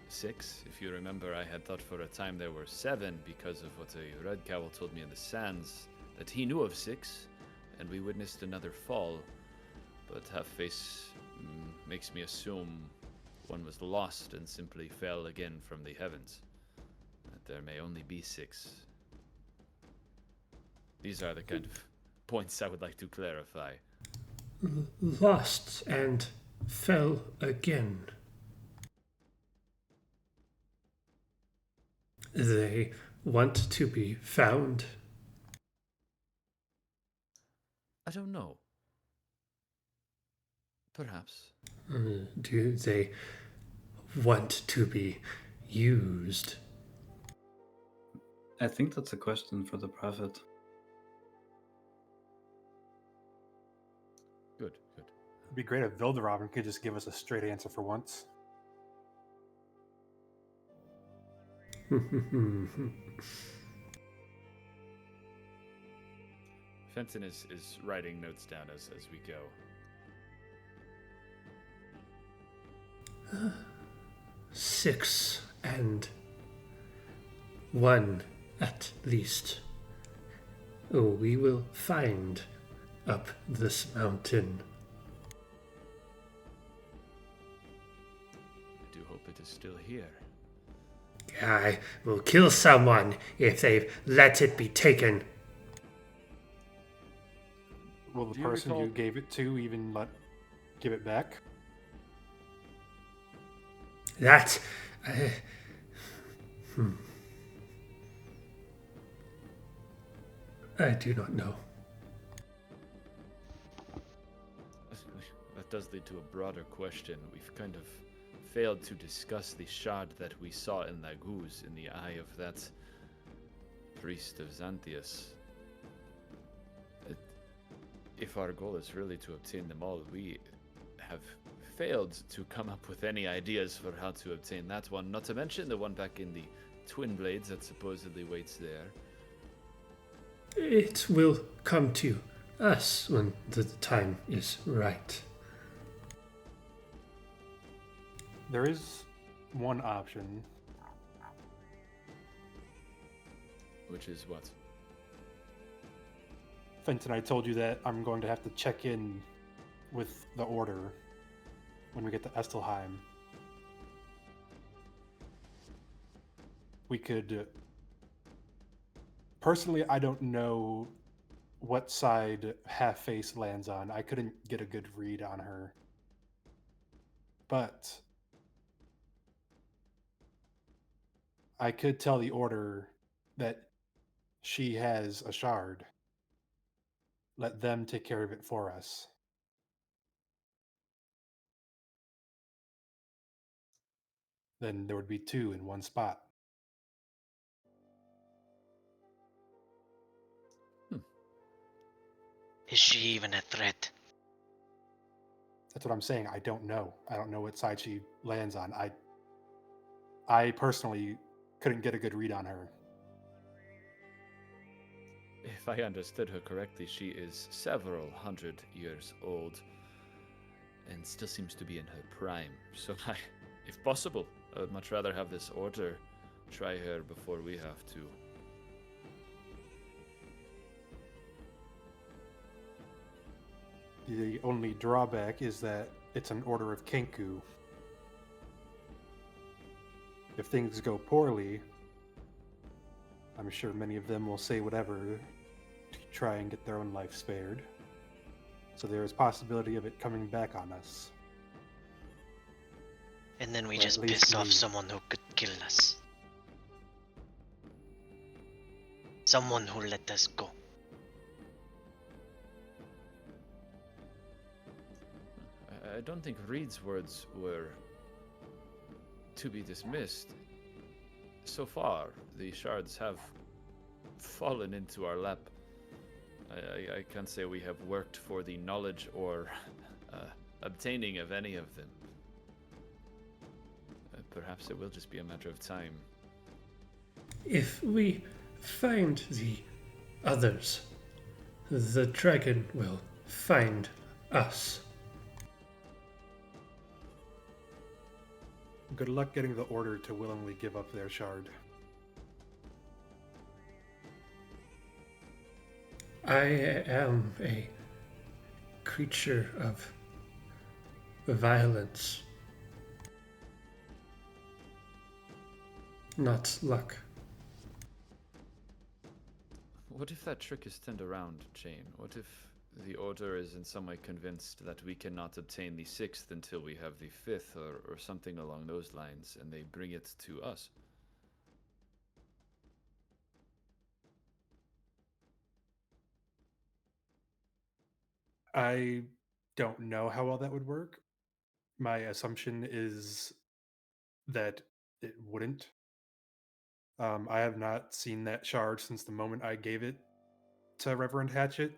E: 6. If you remember, I had thought for a time there were 7 because of what a Red Cowl told me in the sands, that he knew of 6, and we witnessed another fall, but Half-Face makes me assume one was lost and simply fell again from the heavens. that there may only be 6. These are the kind of points I would like to clarify.
C: Lost and fell again. They want to be found.
E: I don't know. Perhaps.
C: Do they want to be used?
G: I think that's a question for the prophet.
E: Good.
B: It'd be great if Vilderobin could just give us a straight answer for once.
E: Fenton is writing notes down as we go.
C: 6 and 1 at least. Oh, we will find up this mountain.
E: I do hope it is still here.
C: I will kill someone if they let it be taken.
B: Will the
E: Do you
B: person you
E: recall-
B: gave it to even give it back?
C: That. I do not know.
E: That does lead to a broader question. We've kind of failed to discuss the shard that we saw in Laguz in the eye of that priest of Xanthias. If our goal is really to obtain them all, we have failed to come up with any ideas for how to obtain that one, not to mention the one back in the Twin Blades that supposedly waits there.
C: It will come to us when the time is right.
B: There is one option.
E: Which is what?
B: Fenton, I told you that I'm going to have to check in with the Order when we get to Estelheim. We could... Personally, I don't know what side Half-Face lands on. I couldn't get a good read on her. But I could tell the Order that she has a shard. Let them take care of it for us. Then there would be 2 in one spot.
A: Is she even a threat?
B: That's what I'm saying. I don't know. I don't know what side she lands on. I personally couldn't get a good read on her.
E: If I understood her correctly, she is several hundred years old and still seems to be in her prime. So, if possible, I would much rather have this Order try her before we have to.
B: The only drawback is that it's an Order of Kenku. If things go poorly, I'm sure many of them will say whatever to try and get their own life spared. So there is possibility of it coming back on us.
A: And then we
B: Or at
A: just
B: least
A: piss off
B: me.
A: someone who could kill us. Someone who let us go.
E: I don't think Reed's words were to be dismissed. So far, the shards have fallen into our lap. I can't say we have worked for the knowledge or obtaining of any of them. Perhaps it will just be a matter of time.
C: If we find the others, the dragon will find us.
B: Good luck getting the Order to willingly give up their shard.
C: I am a creature of violence, not luck.
E: What if that trick is turned around, Jane? What if the Order is in some way convinced that we cannot obtain the 6th until we have the 5th, or something along those lines, and they bring it to us?
B: I don't know how well that would work. My assumption is that it wouldn't. I have not seen that shard since the moment I gave it to Reverend Hatchet,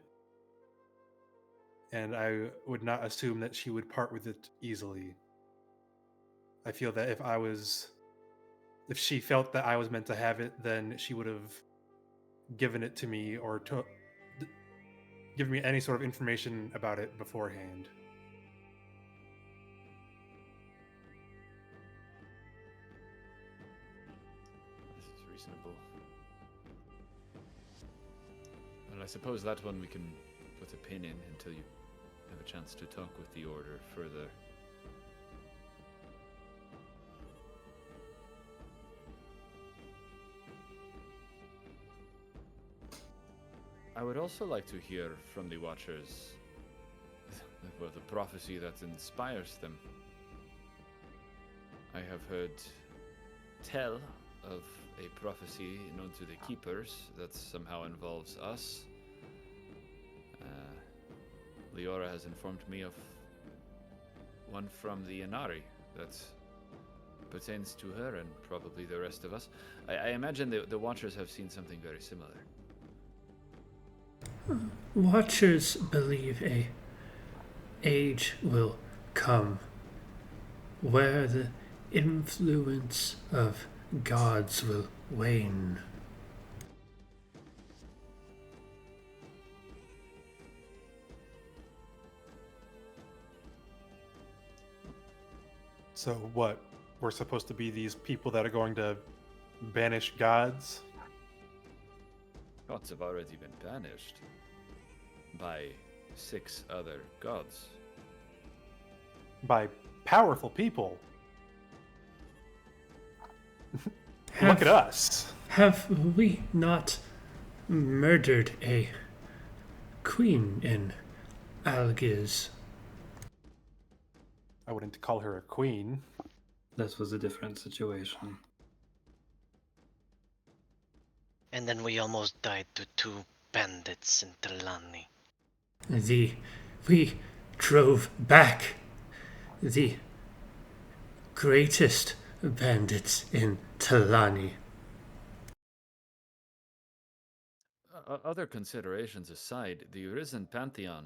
B: and I would not assume that she would part with it easily. I feel that if she felt that I was meant to have it, then she would have given it to me or given me any sort of information about it beforehand.
E: This is reasonable. Well, I suppose that one we can put a pin in until you have a chance to talk with the Order further. I would also like to hear from the Watchers well, the prophecy that inspires them. I have heard tell of a prophecy known to the Keepers that somehow involves us. Leora has informed me of one from the Inari that pertains to her and probably the rest of us. I imagine the Watchers have seen something very similar.
C: Watchers believe a age will come where the influence of gods will wane.
B: So what? We're supposed to be these people that are going to banish gods?
E: Gods have already been banished by 6 other gods.
B: By powerful people. Look at us.
C: Have we not murdered a queen in Algiz?
B: I wouldn't call her a queen.
G: This was a different situation.
A: And then we almost died to 2 bandits in Trelani.
C: We drove back the greatest bandits in Talani.
E: Other considerations aside, the Arisen Pantheon,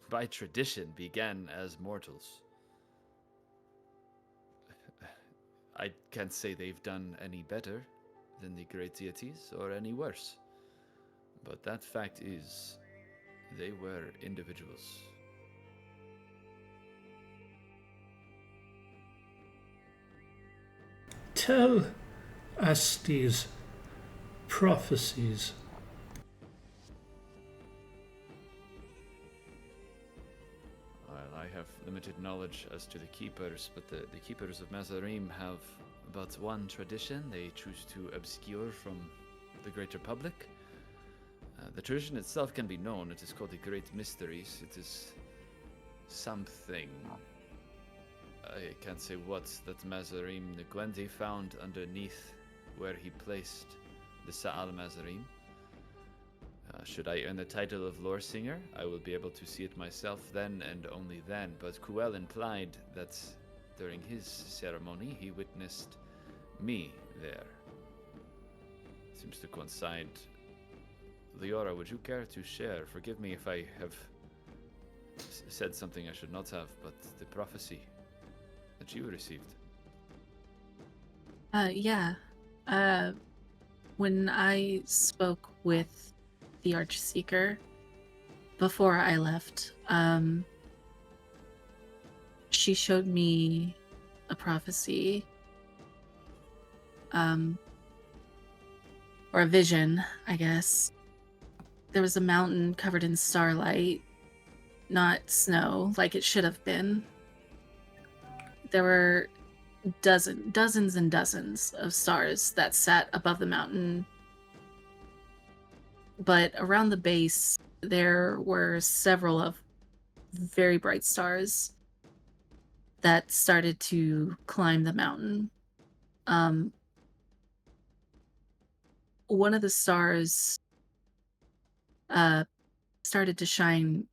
E: by tradition, began as mortals. I can't say they've done any better than the great deities, or any worse. But that fact is, they were individuals.
C: Tell us these prophecies.
E: Well, I have limited knowledge as to the Keepers, but the Keepers of Mazarim have but one tradition they choose to obscure from the greater public. The tradition itself can be known. It is called the Great Mysteries. It is something, I can't say what, that Mazarim Ngwendi found underneath where he placed the Sa'al Mazarim. Should I earn the title of Lore Singer, I will be able to see it myself then and only then, but Kuel implied that during his ceremony he witnessed me there. Seems to coincide. Leora, would you care to share? Forgive me if I have said something I should not have, but the prophecy that you received.
F: Yeah. When I spoke with the Archseeker before I left, she showed me a prophecy, or a vision, I guess. There was a mountain covered in starlight, not snow like it should have been. There were dozens and dozens of stars that sat above the mountain, but around the base, there were several of very bright stars that started to climb the mountain. One of the stars started to shine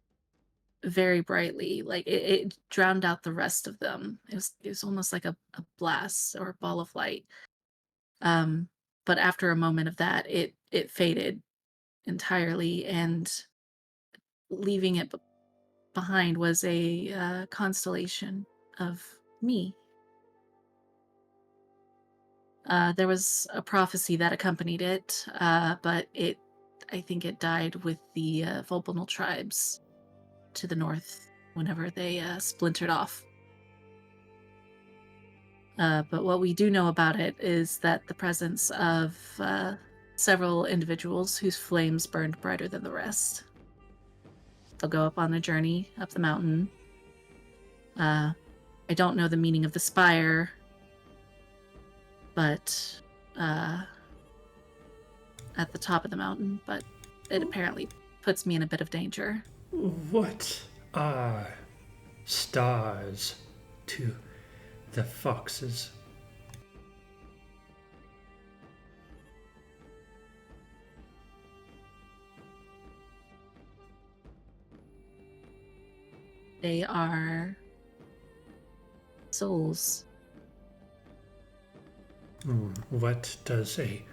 F: very brightly, like it drowned out the rest of them. It was almost like a blast or a ball of light. But after a moment of that, it faded entirely, and leaving it behind was a constellation of me. There was a prophecy that accompanied it, but I think it died with the Volpinal tribes to the north whenever they splintered off. But what we do know about it is that the presence of several individuals whose flames burned brighter than the rest. They'll go up on a journey up the mountain. I don't know the meaning of the spire, but at the top of the mountain, but it apparently puts me in a bit of danger.
C: What are stars to the foxes?
F: They are souls.
C: What does a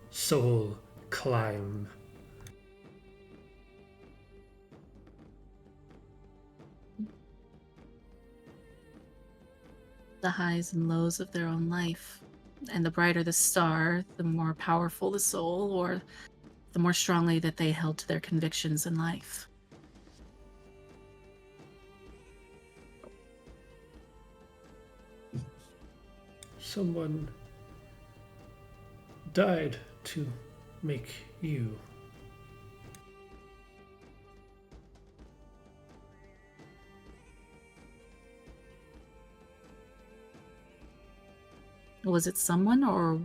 C: soul climb?
F: The highs and lows of their own life. And the brighter the star, the more powerful the soul, or the more strongly that they held to their convictions in life.
C: Someone died to make you.
F: Was it someone, or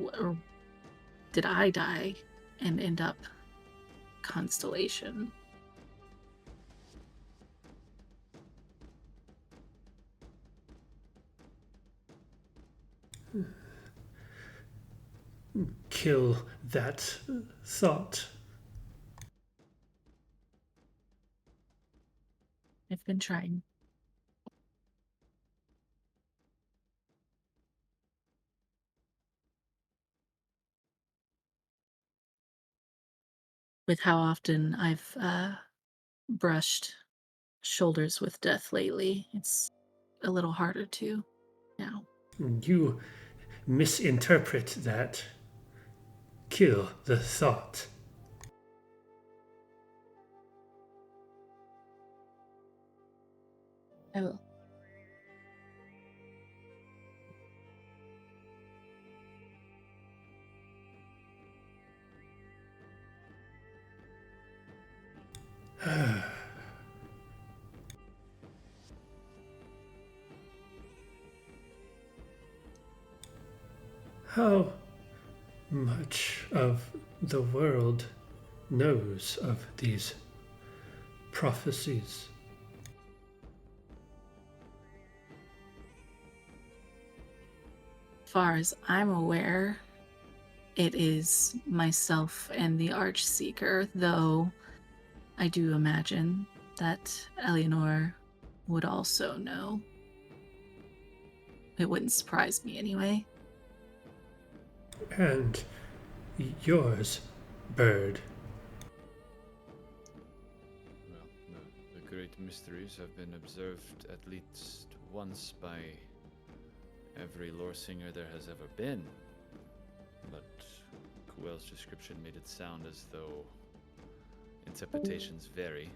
F: did I die and end up constellation?
C: Kill that thought.
F: I've been trying. With how often I've brushed shoulders with death lately, it's a little harder to now.
C: You misinterpret that. Kill the thought.
F: I will.
C: How much of the world knows of these prophecies?
F: As far as I'm aware, it is myself and the Archseeker, though I do imagine that Eleanor would also know. It wouldn't surprise me anyway.
C: And yours, bird.
E: Well, the great mysteries have been observed at least once by every lore singer there has ever been. But Kuel's description made it sound as though interpretations vary.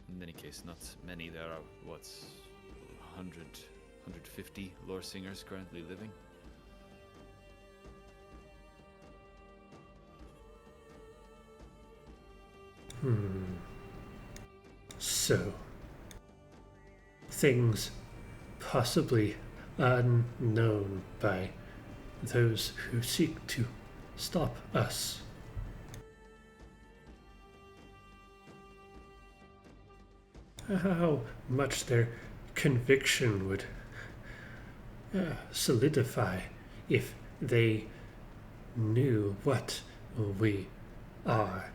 E: In any case, not many. There are, 150 lore singers currently living?
C: So, things possibly unknown by those who seek to stop us. how much their conviction would solidify if they knew what we are.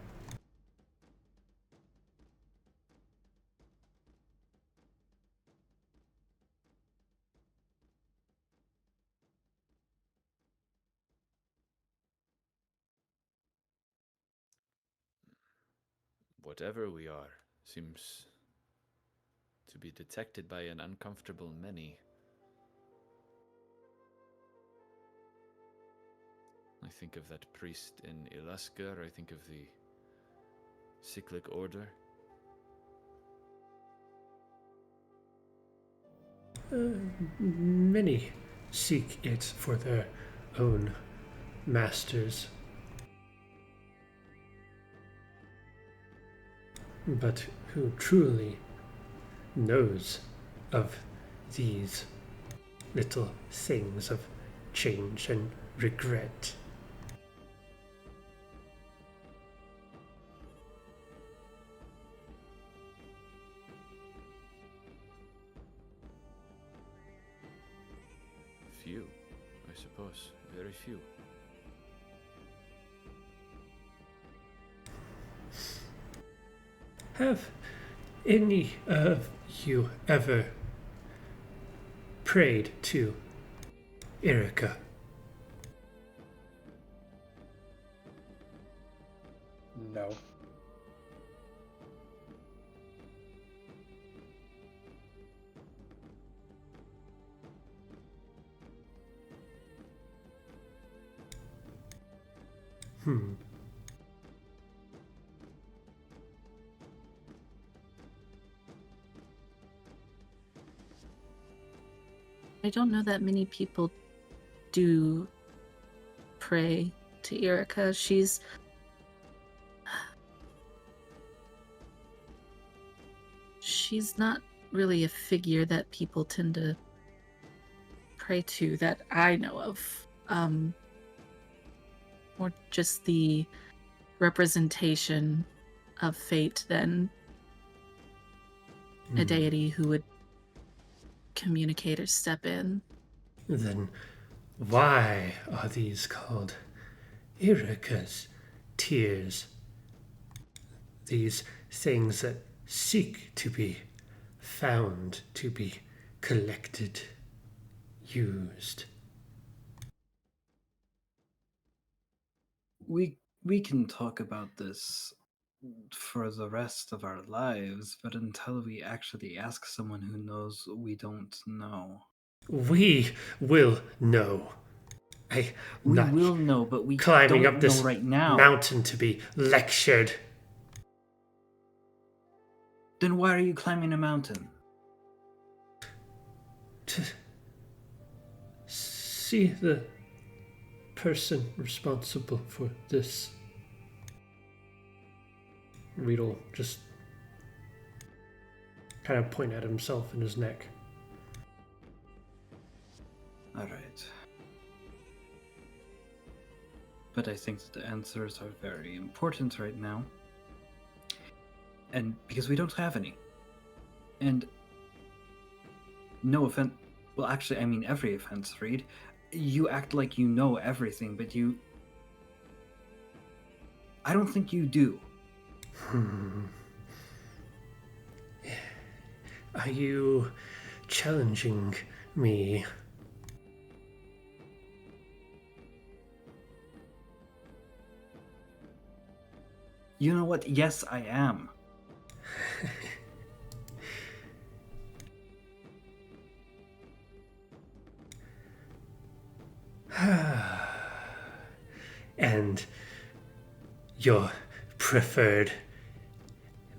E: Whatever we are seems to be detected by an uncomfortable many. I think of that priest in Ilaskar, I think of the cyclic order.
C: Many seek it for their own masters. But who truly knows of these little things of change and regret?
E: Few, I suppose. Very few.
C: Have any of you ever prayed to Erica?
B: No.
F: I don't know that many people do pray to Erica. She's not really a figure that people tend to pray to that I know of. More just the representation of fate than a deity who would communicate or step in.
C: Then why are these called Erica's tears? These things that seek to be found, to be collected, used.
G: We can talk about this for the rest of our lives, but until we actually ask someone who knows, we don't know.
C: We will know.
G: We
C: Not
G: will know, but we
C: climbing
G: don't
C: up this
G: know right now.
C: mountain to be lectured.
G: Then why are you climbing a mountain?
C: To see the person responsible for this. Riedel just kind of point at himself in his neck.
G: All right. But I think that the answers are very important right now. And because we don't have any. And no offense, well, actually, I mean every offense, Reed. You act like you know everything, but I don't think you do.
C: Are you challenging me?
G: You know what? Yes, I am.
C: And your preferred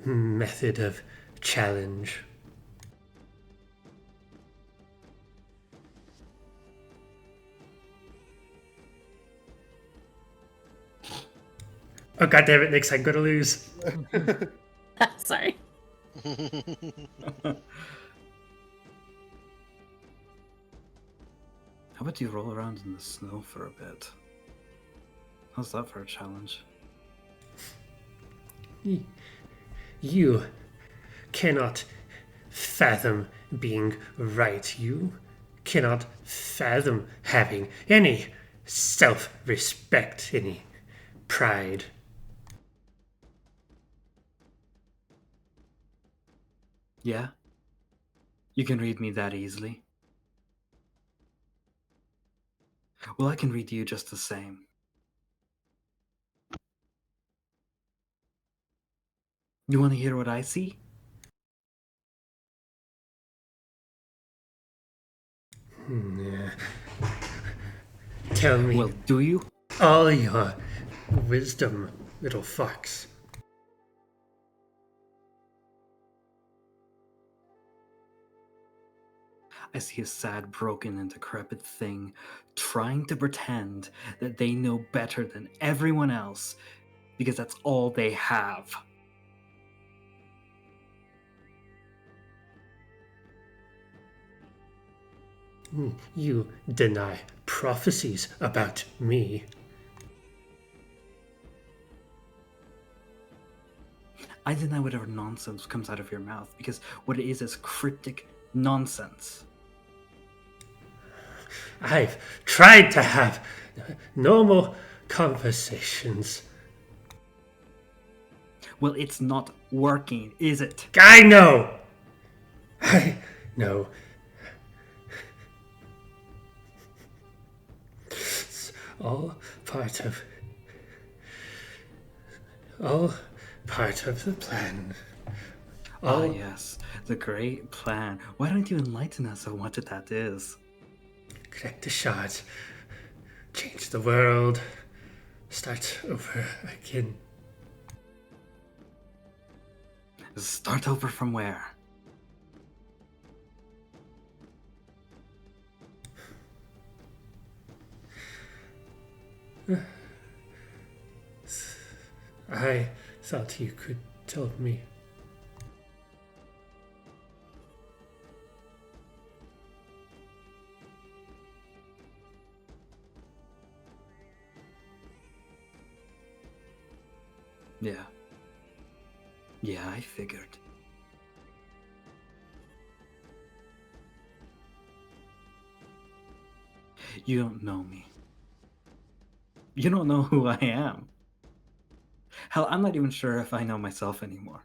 C: method of challenge? Oh, God damn it, Nix, I'm gonna lose.
F: Sorry.
G: How about you roll around in the snow for a bit? How's that for a challenge?
C: You cannot fathom being right. You cannot fathom having any self-respect, any pride.
G: Yeah? You can read me that easily? Well, I can read you just the same. You want to hear what I see?
C: Tell me
G: Well, do you?
C: all your wisdom, little fox.
G: I see a sad, broken, and decrepit thing trying to pretend that they know better than everyone else because that's all they have.
C: You deny prophecies about me.
G: I deny whatever nonsense comes out of your mouth because what it is cryptic nonsense.
C: I've tried to have normal conversations.
G: Well, it's not working, is it?
C: I know! I know. It's all part of the plan.
G: Ah, yes, the great plan. Why don't you enlighten us on what that is?
C: Collect the shards. Change the world. Start over again.
G: Start over from where?
C: I thought you could tell me.
G: Yeah. Yeah, I figured. You don't know me. You don't know who I am. Hell, I'm not even sure if I know myself anymore.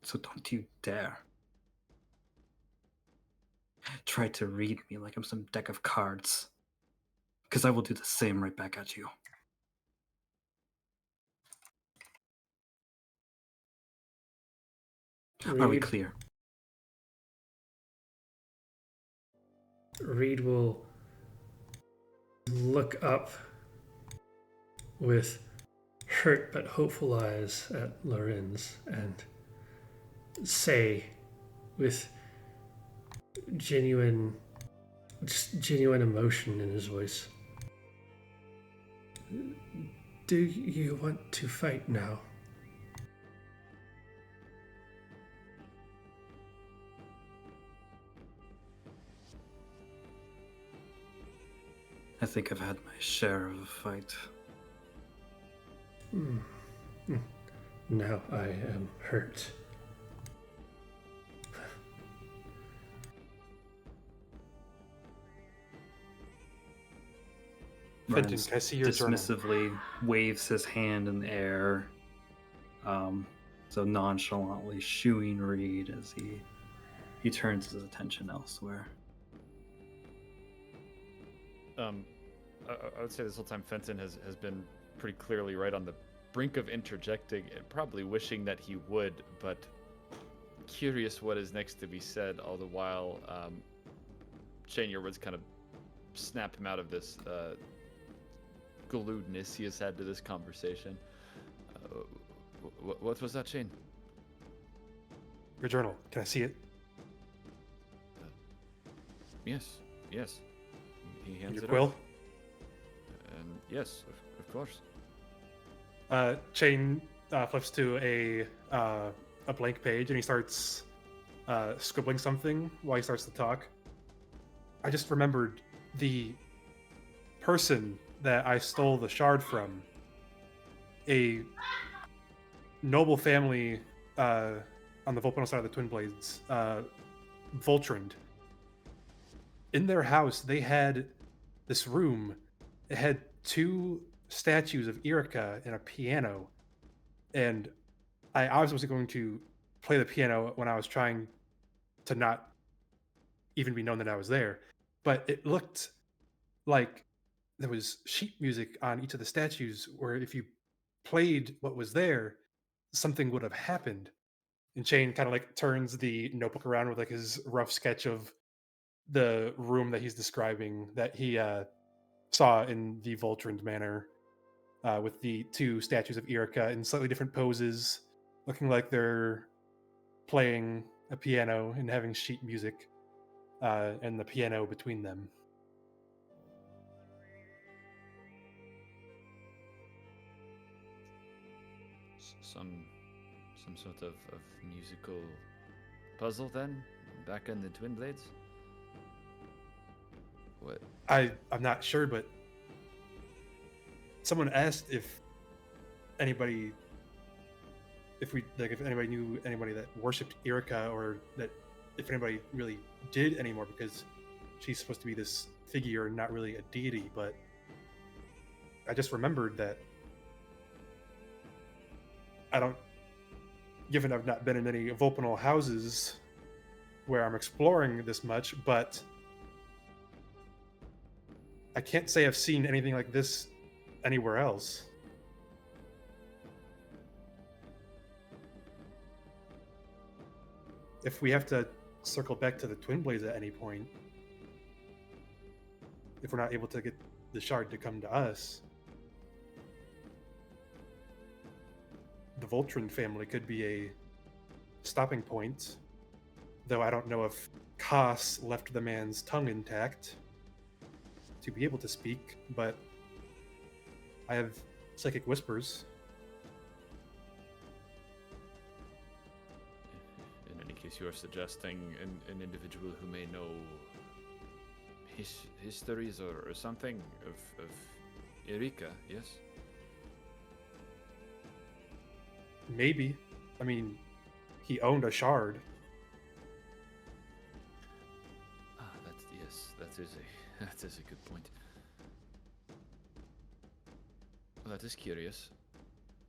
G: So don't you dare try to read me like I'm some deck of cards. Because I will do the same right back at you. Are we clear?
C: Reed will look up with hurt but hopeful eyes at Lorenz and say with genuine emotion in his voice, do you want to fight now?
G: I think I've had my share of a fight.
C: Now I am hurt.
B: Fenton,
G: Lorenz
B: can I see your journal?
G: dismissively waves his hand in the air, so nonchalantly shooing Reed as he turns his attention elsewhere.
E: I would say this whole time Fenton has been pretty clearly right on the brink of interjecting and probably wishing that he would, but curious what is next to be said, all the while Shane, your words kind of snap him out of this gluedness he has had to this conversation. What was that, Shane?
B: Your journal. Can I see it?
E: Yes. He hands
B: Your
E: it
B: quill?
E: over. And yes, of course.
B: Chain flips to a blank page and he starts scribbling something while he starts to talk. I just remembered the person that I stole the shard from a noble family on the Volpano side of the Twin Blades, Voltrand. In their house, they had this room. It had 2 statues of Erica and a piano. And I obviously was going to play the piano when I was trying to not even be known that I was there. But it looked like there was sheet music on each of the statues where if you played what was there, something would have happened. And Shane kind of like turns the notebook around with like his rough sketch of the room that he's describing that he saw in the Voltrand Manor with the 2 statues of Erica in slightly different poses, looking like they're playing a piano and having sheet music and the piano between them.
E: Some sort of musical puzzle then, back in the Twin Blades? What?
B: I'm not sure, but someone asked if anybody knew anybody that worshipped Erica, or that if anybody really did anymore, because she's supposed to be this figure and not really a deity. But I just remembered that given I've not been in any Volpanal houses where I'm exploring this much, but I can't say I've seen anything like this anywhere else. If we have to circle back to the Twin Blades at any point, if we're not able to get the shard to come to us, the Voltron family could be a stopping point, though I don't know if Koss left the man's tongue intact to be able to speak, but I have psychic whispers.
E: In any case, you are suggesting an individual who may know histories or something of Erika, yes?
B: Maybe. I mean, he owned a shard.
E: That is a good point. Well, that is curious.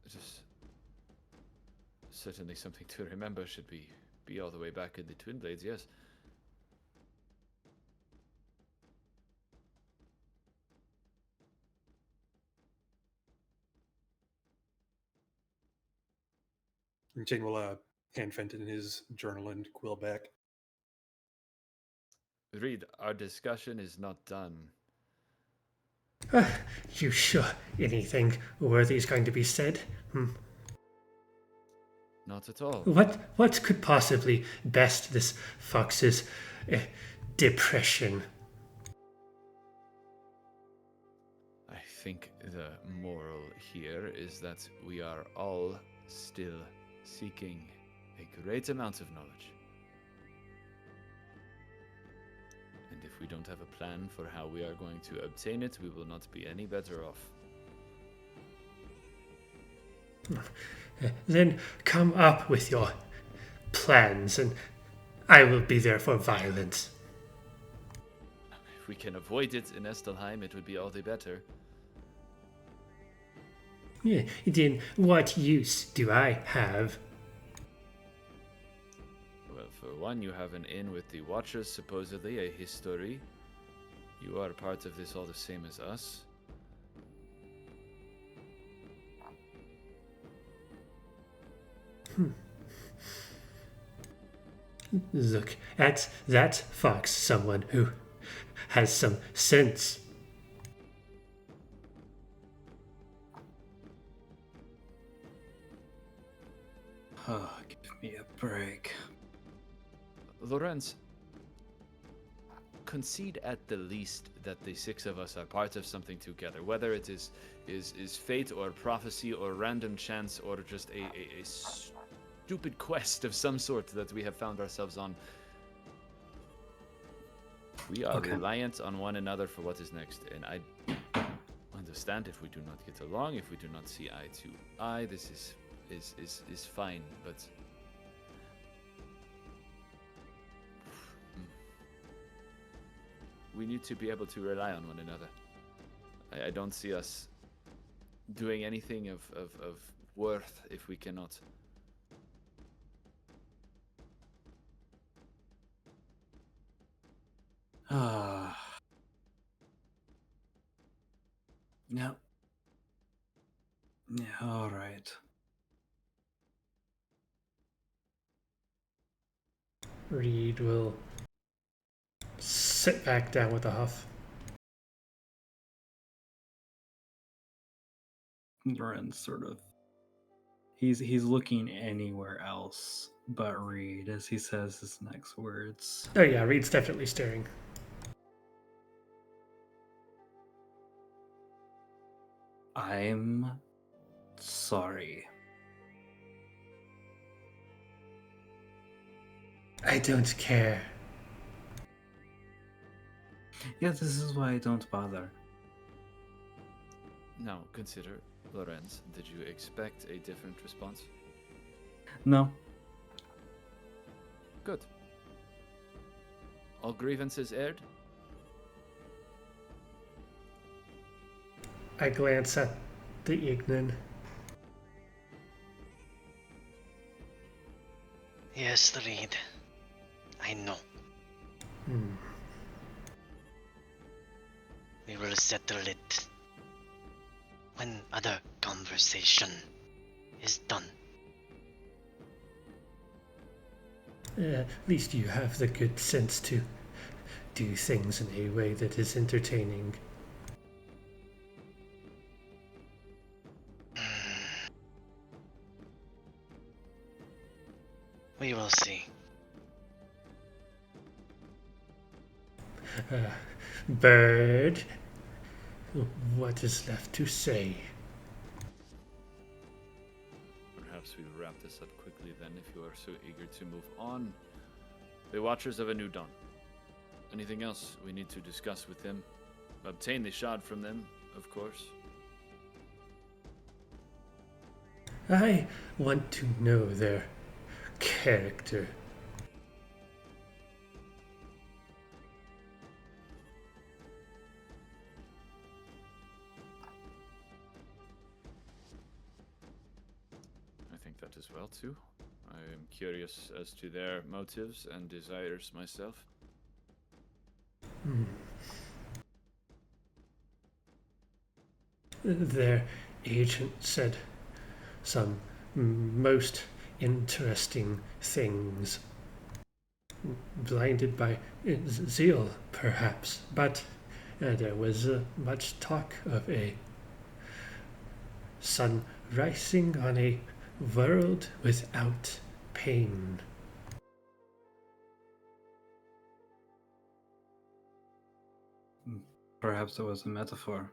E: It is certainly something to remember. Should we be all the way back in the Twin Blades? Yes.
B: And Jane will hand Fenton his journal and quill back.
E: Reed, our discussion is not done.
C: You sure anything worthy is going to be said?
E: Not at all.
C: What could possibly best this fox's depression?
E: I think the moral here is that we are all still seeking a great amount of knowledge. And if we don't have a plan for how we are going to obtain it, we will not be any better off.
C: Then come up with your plans, and I will be there for violence.
E: If we can avoid it in Estelheim, it would be all the better.
C: Then what use do I have?
E: Well, for one, you have an inn with the Watchers, supposedly a history. You are part of this all the same as us.
C: Look at that fox, someone who has some sense.
G: Oh, give me a break.
E: Lorenz, concede at the least that the 6 of us are part of something together, whether it is fate or prophecy or random chance or just a stupid quest of some sort that we have found ourselves on. We are reliant on one another for what is next, and understand if we do not get along, if we do not see eye to eye. This is fine, but we need to be able to rely on one another. I don't see us doing anything of worth if we cannot.
G: Ah. Yeah. Yeah, all right.
C: Reed will sit back down with a huff.
G: Lorenz sort of he's looking anywhere else but Reed as he says his next words.
C: Oh yeah, Reed's definitely staring.
G: I'm sorry.
C: I don't care.
G: Yeah, this is why I don't bother.
E: Now, consider, Lorenz, did you expect a different response?
G: No.
E: Good. All grievances aired?
C: I glance at the Ignan.
A: Yes, Reed. I know. We will settle it when other conversation is done.
C: At least you have the good sense to do things in a way that is entertaining.
A: We will see.
C: Bird, what is left to say?
E: Perhaps we wrap this up quickly then, if you are so eager to move on. The Watchers of a New Dawn. Anything else we need to discuss with them? Obtain the shard from them, of course.
C: I want to know their character.
E: I think that as well, too. I am curious as to their motives and desires myself.
C: Their agent said some most interesting things. Blinded by zeal, perhaps, but there was much talk of a sun rising on a world without pain.
G: Perhaps it was a metaphor.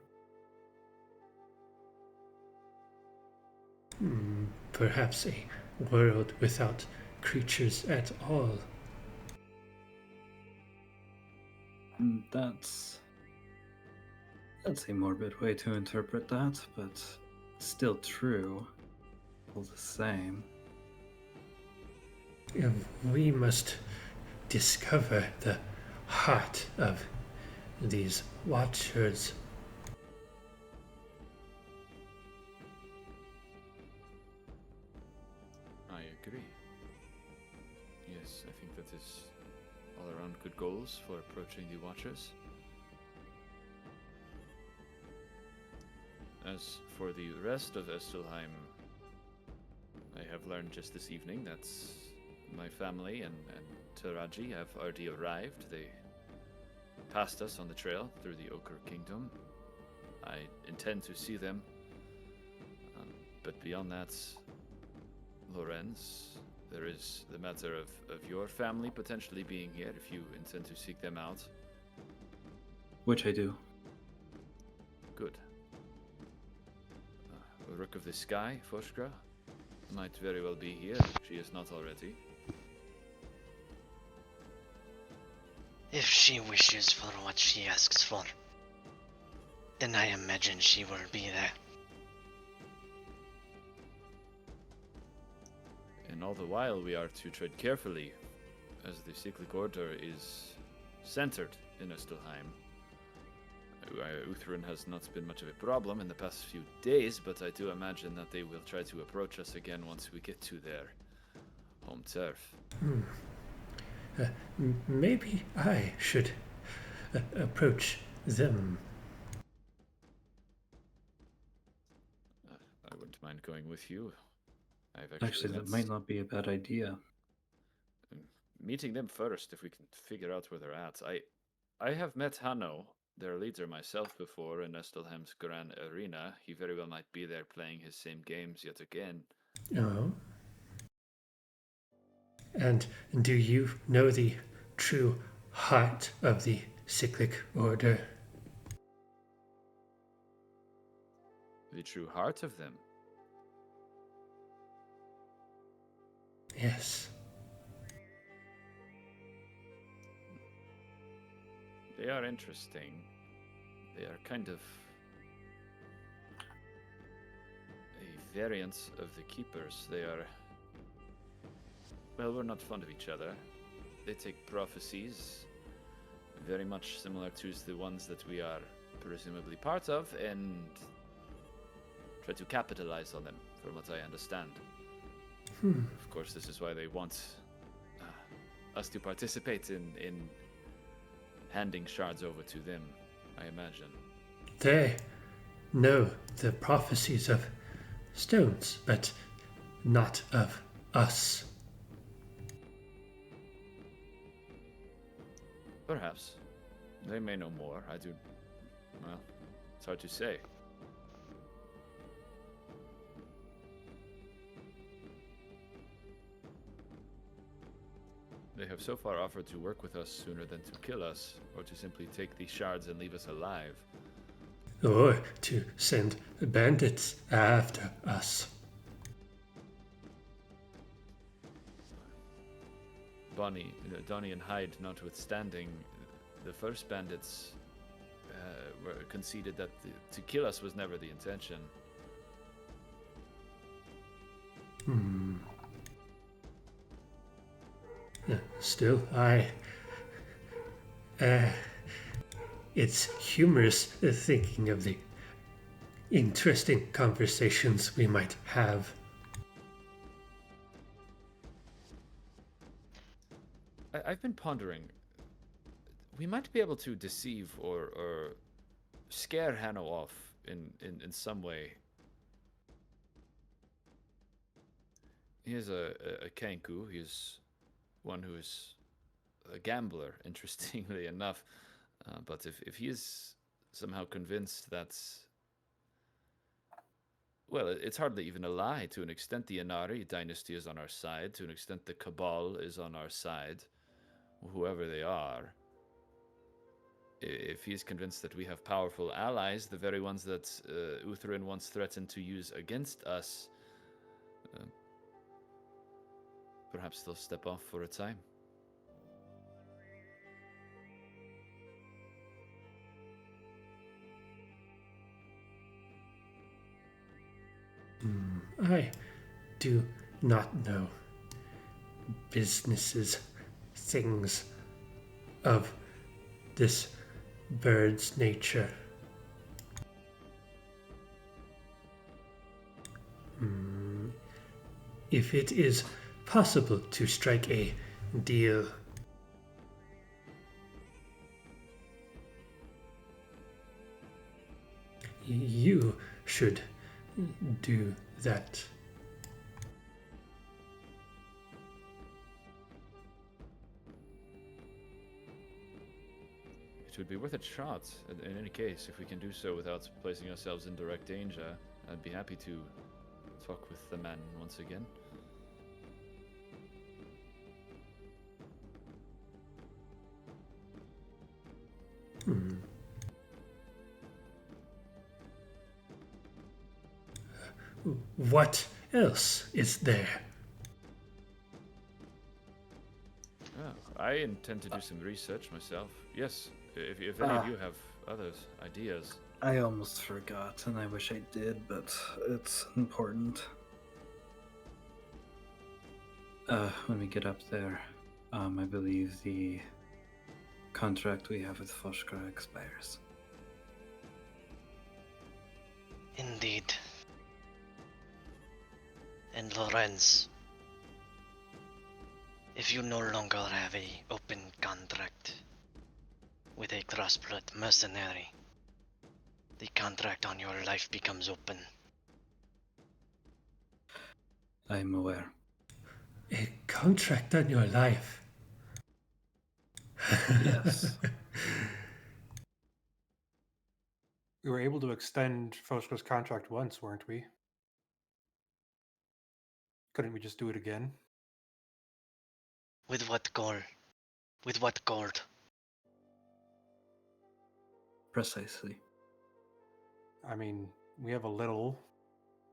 C: Perhaps a world without creatures at all.
G: That's a morbid way to interpret that, but still true. All the same.
C: We must discover the heart of these watchers.
E: I agree. Yes, I think that is all around good goals for approaching the Watchers. As for the rest of Estelheim, I have learned just this evening that my family and Taraji have already arrived. They passed us on the trail through the Ochre Kingdom. I intend to see them. But beyond that, Lorenz, there is the matter of your family potentially being here if you intend to seek them out.
G: Which I do.
E: Good. Rook of the Sky, Foshgra, might very well be here if she is not already.
A: If she wishes for what she asks for, And I imagine she will be there.
E: And all the while, we are to tread carefully, as the cyclic order is centered in Estelheim. Uthrin has not been much of a problem in the past few days, but I do imagine that they will try to approach us again once we get to their home turf.
C: Maybe I should approach them.
E: I wouldn't mind going with you. I've
G: Actually, that might not be a bad idea.
E: meeting them first if we can figure out where they're at. I have met Hanno, their leader, myself before in Estelheim's Grand Arena. He very well might be there playing his same games yet again.
C: Oh. And do you know the true heart of the cyclic order?
E: The true heart of them.
C: Yes.
E: They are interesting. They are kind of a variant of the Keepers. They are... Well, we're not fond of each other. They take prophecies, very much similar to the ones that we are presumably part of, and try to capitalize on them, from what I understand. Of course, this is why they want us to participate in handing shards over to them, I imagine.
C: They know the prophecies of stones, but not of us.
E: Perhaps. They may know more. I do... Well, it's hard to say. They have so far offered to work with us sooner than to kill us, or to simply take the shards and leave us alive.
C: Or to send bandits after us.
E: Donnie and Hyde notwithstanding, the first bandits were conceded that to kill us was never the intention.
C: Still, it's humorous thinking of the interesting conversations we might have.
E: I've been pondering, we might be able to deceive or scare Hanno off in some way. He is a Kenku. He's one who is a gambler, interestingly enough. But if he is somehow convinced that... Well, it's hardly even a lie. To an extent, the Inari dynasty is on our side. To an extent, the Cabal is on our side. Whoever they are. If he's convinced that we have powerful allies, the very ones that Uthrin once threatened to use against us, perhaps they'll step off for a time.
C: I do not know. Businesses, things of this bird's nature. If it is possible to strike a deal, you should do that.
E: It would be worth a shot, in any case, if we can do so without placing ourselves in direct danger. I'd be happy to talk with the man once again.
C: What else is there?
E: Oh, I intend to do some research myself. Yes, if any of you have others, ideas.
G: I almost forgot, and I wish I did, but it's important. When we get up there, I believe the contract we have with Foshkar expires.
A: Indeed. And Lorenz, if you no longer have a open contract with a crossblood mercenary, the contract on your life becomes open.
G: I'm aware.
C: A contract on your life.
G: Yes.
B: We were able to extend Fosco's contract once, weren't we? Couldn't we just do it again?
A: With what goal? With what gold?
G: Precisely.
B: I mean, we have a little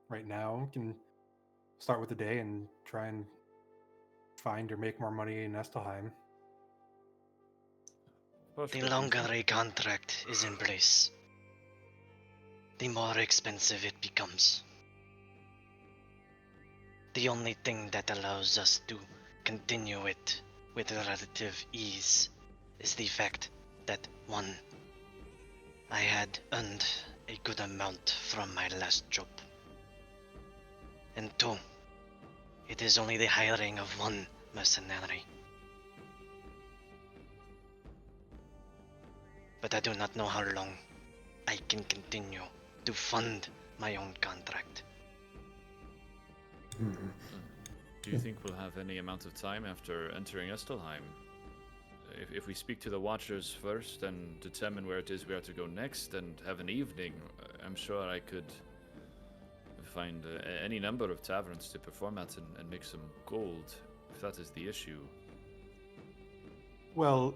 B: right now. We can start with the day and try and find or make more money in Estelheim.
A: The longer a contract is in place, the more expensive it becomes. The only thing that allows us to continue it with relative ease is the fact that 1. I had earned a good amount from my last job. And 2. It is only the hiring of one mercenary. But I do not know how long I can continue to fund my own contract.
E: Do you think we'll have any amount of time after entering Estelheim? If we speak to the Watchers first and determine where it is we are to go next and have an evening, I'm sure I could find any number of taverns to perform at and make some gold, if that is the issue.
B: Well,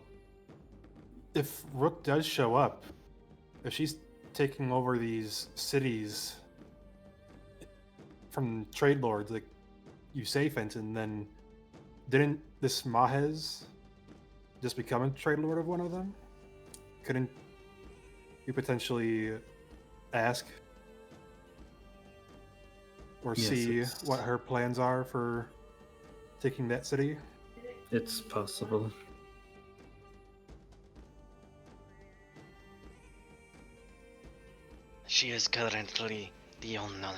B: if Rook does show up, if she's taking over these cities from trade lords like you say, Fenton, then didn't this Mahez just become a trade lord of one of them? Couldn't you potentially ask or
G: Yes,
B: see
G: it's-
B: what her plans are for taking that city?
G: It's possible.
A: She is currently the owner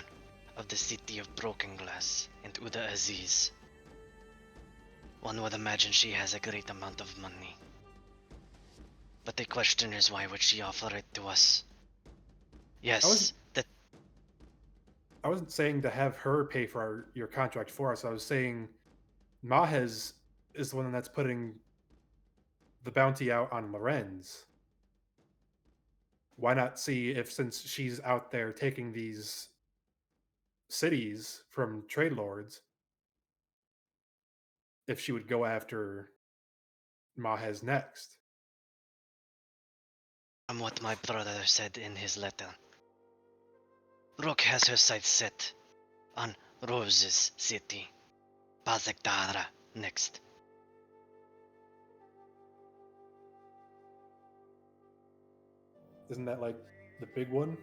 A: of the city of Broken Glass and Uda Aziz. One would imagine she has a great amount of money. But the question is, why would she offer it to us? Yes, that
B: I wasn't saying to have her pay for your contract for us. I was saying Mahez is the one that's putting the bounty out on Lorenz. Why not see if, since she's out there taking these cities from trade lords, if she would go after Mahez next?
A: from what my brother said in his letter, Rook has her sights set on Rose's city, Pazektara, next.
B: Isn't that like the big one?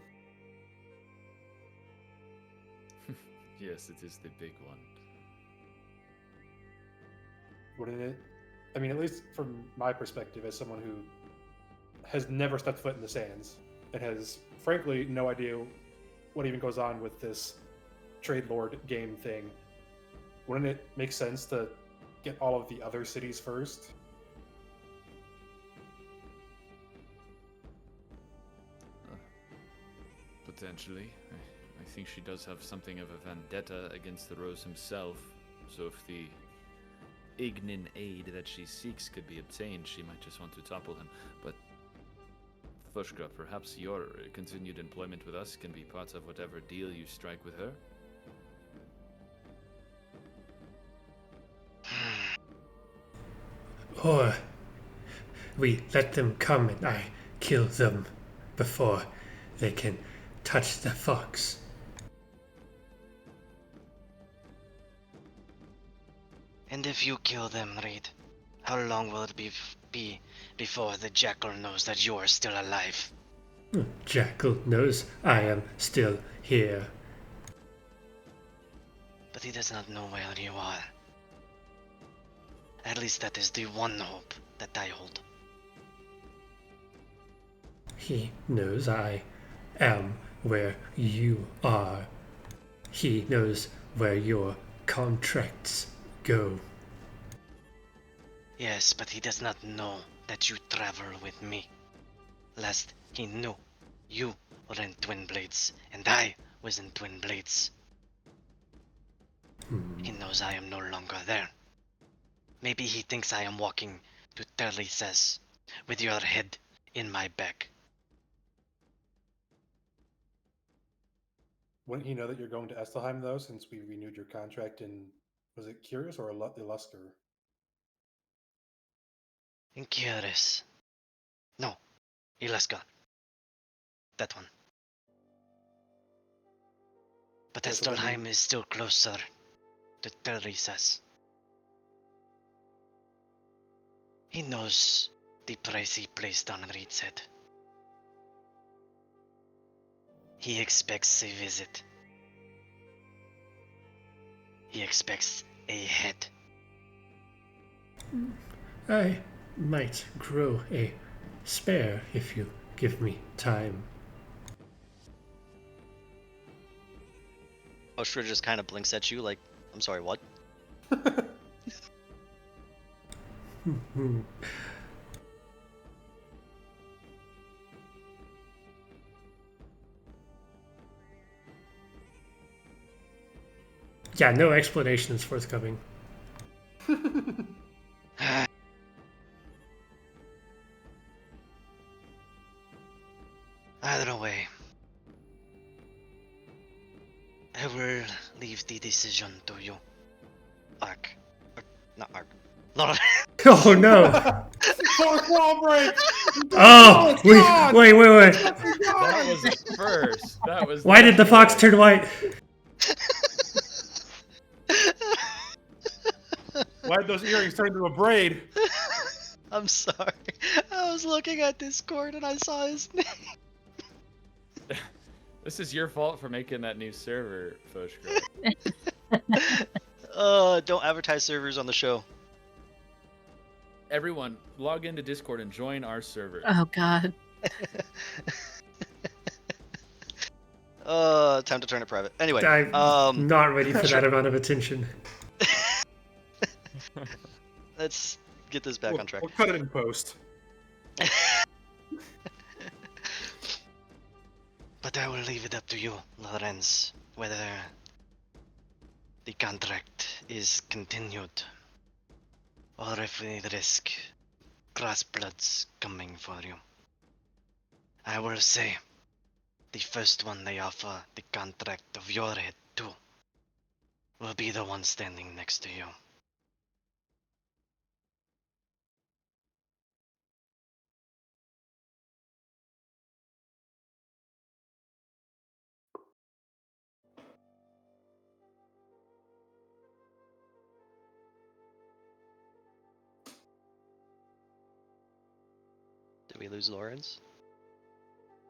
E: Yes, it is the big one.
B: Wouldn't it? I mean, at least from my perspective, as someone who has never stepped foot in the sands and has, frankly, no idea what even goes on with this trade lord game thing, wouldn't it make sense to get all of the other cities first?
E: Potentially. I think she does have something of a vendetta against the Rose himself, so if the Ignin aid that she seeks could be obtained, she might just want to topple him. But Fushka, perhaps your continued employment with us can be part of whatever deal you strike with her?
C: Or we let them come and I kill them before they can touch the fox.
A: And if you kill them, Reed, how long will it be before the jackal knows that you are still alive?
C: Jackal knows I am still here.
H: But he does not know where you are. At least that is the one hope that I hold.
C: He knows I am where you are. He knows where your contracts go.
H: Yes, but he does not know that you travel with me. Last he knew, you were in Twin Blades, and I was in Twin Blades. He knows I am no longer there. Maybe he thinks I am walking to Terlises with your head in my back.
B: Wouldn't he know that you're going to Estelheim, though, since we renewed your contract in, was it Curious or Illusker?
H: In Curious. No, Ilaska. That one. But
B: Yes, so that
H: Estelheim is still closer to Terlises. He knows the price he placed on Reed's head. He expects a visit. He expects a head.
C: I might grow a spare if you give me time.
A: Oshra just kind of blinks at you like, I'm sorry, what?
C: Yeah, no explanation is forthcoming.
H: Either way, I will leave the decision to you. Ark. Not Ark. Lord.
C: Oh no!
B: Fourth wall break!
C: Oh,
B: God!
C: wait.
E: That was a first. That was.
C: Why did the fox turn white?
B: Why'd those earrings turn into a braid?
A: I'm sorry. I was looking at Discord and I saw his name.
E: This is your fault for making that new server, Foshgro.
A: Don't advertise servers on the show.
E: Everyone, log into Discord and join our server.
F: Oh God.
A: Time to turn it private. Anyway,
C: I'm not ready for that amount of attention.
A: let's get this back on track.
B: We'll cut it in post.
H: But I will leave it up to you, Lorenz, whether the contract is continued or if we risk crossbloods coming for you. I will say, the first one they offer the contract of your head to will be the one standing next to you.
A: Did we lose Lawrence?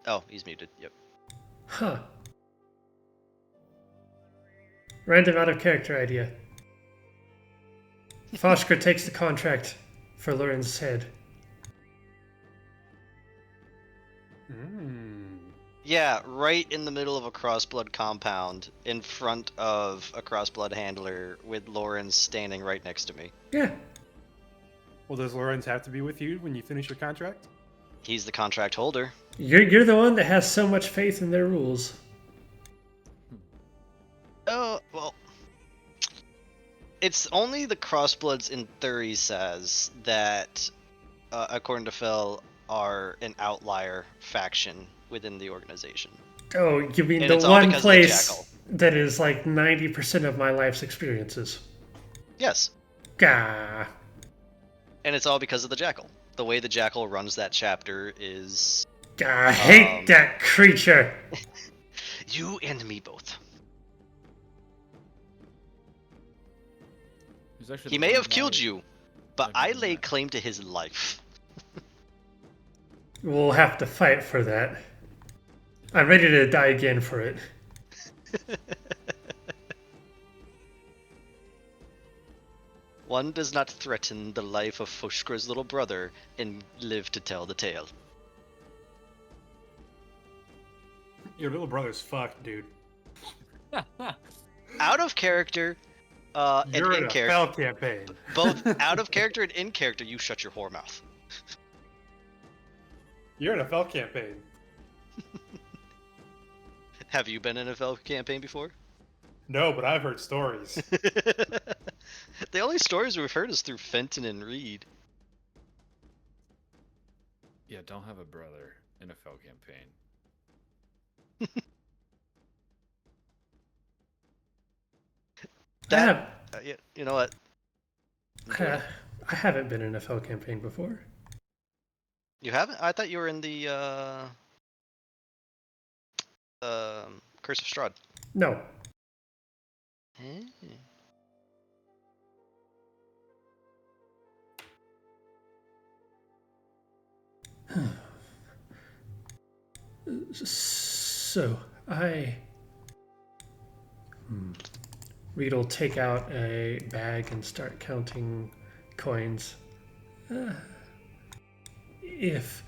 A: Oh, he's muted. Yep.
C: Huh. Random out of character idea. Foshka takes the contract for Loren's head.
A: Yeah, right in the middle of a crossblood compound, in front of a crossblood handler, with Lawrence standing right next to me.
C: Yeah.
B: Well, does Lorenz have to be with you when you finish your contract?
A: He's the contract holder.
C: You're the one that has so much faith in their rules.
A: Oh, well. It's only the crossbloods in Thury says that, according to Phil, are an outlier faction within the organization.
C: Oh, you mean
A: And
C: the
A: it's all
C: one
A: because of the
C: place
A: jackal.
C: that is like 90% of my life's experiences?
A: Yes.
C: Gah.
A: And it's all because of the jackal. The way the jackal runs that chapter is...
C: I hate that creature.
H: You and me both.
A: He may have killed you, but I lay claim to his life.
C: We'll have to fight for that. I'm ready to die again for it.
A: One does not threaten the life of Fushgra's little brother and live to tell the tale.
B: Your little brother's fucked, dude.
A: Out of character, and
B: You're in
A: in
B: a
A: character,
B: fell campaign.
A: both out of character and in character, you shut your whore mouth.
B: You're in a fell campaign.
A: Have you been in a fell campaign before?
B: No, but I've heard stories.
A: The only stories we've heard is through Fenton and Reed.
E: Yeah, don't have a brother in a fell campaign.
C: I, have,
A: You know what?
C: I haven't been in a fell campaign before.
A: You haven't? I thought you were in the Curse of Strahd.
C: No.
A: Eh.
C: So, Reed will take out a bag and start counting coins. If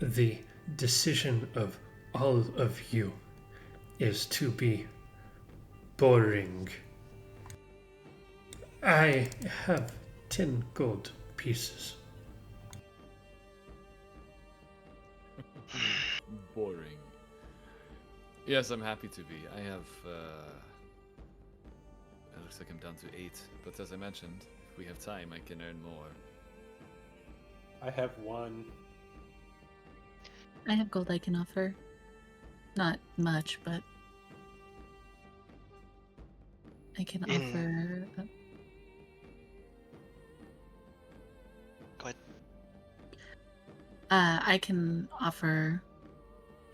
C: the decision of all of you is to be boring, I have 10 gold pieces.
E: Boring. Yes, I'm happy to be. I have. It looks like I'm down to 8, but as I mentioned, if we have time, I can earn more.
B: I have one.
F: I have gold I can offer. Not much, but I can offer.
A: Go ahead.
F: I can offer.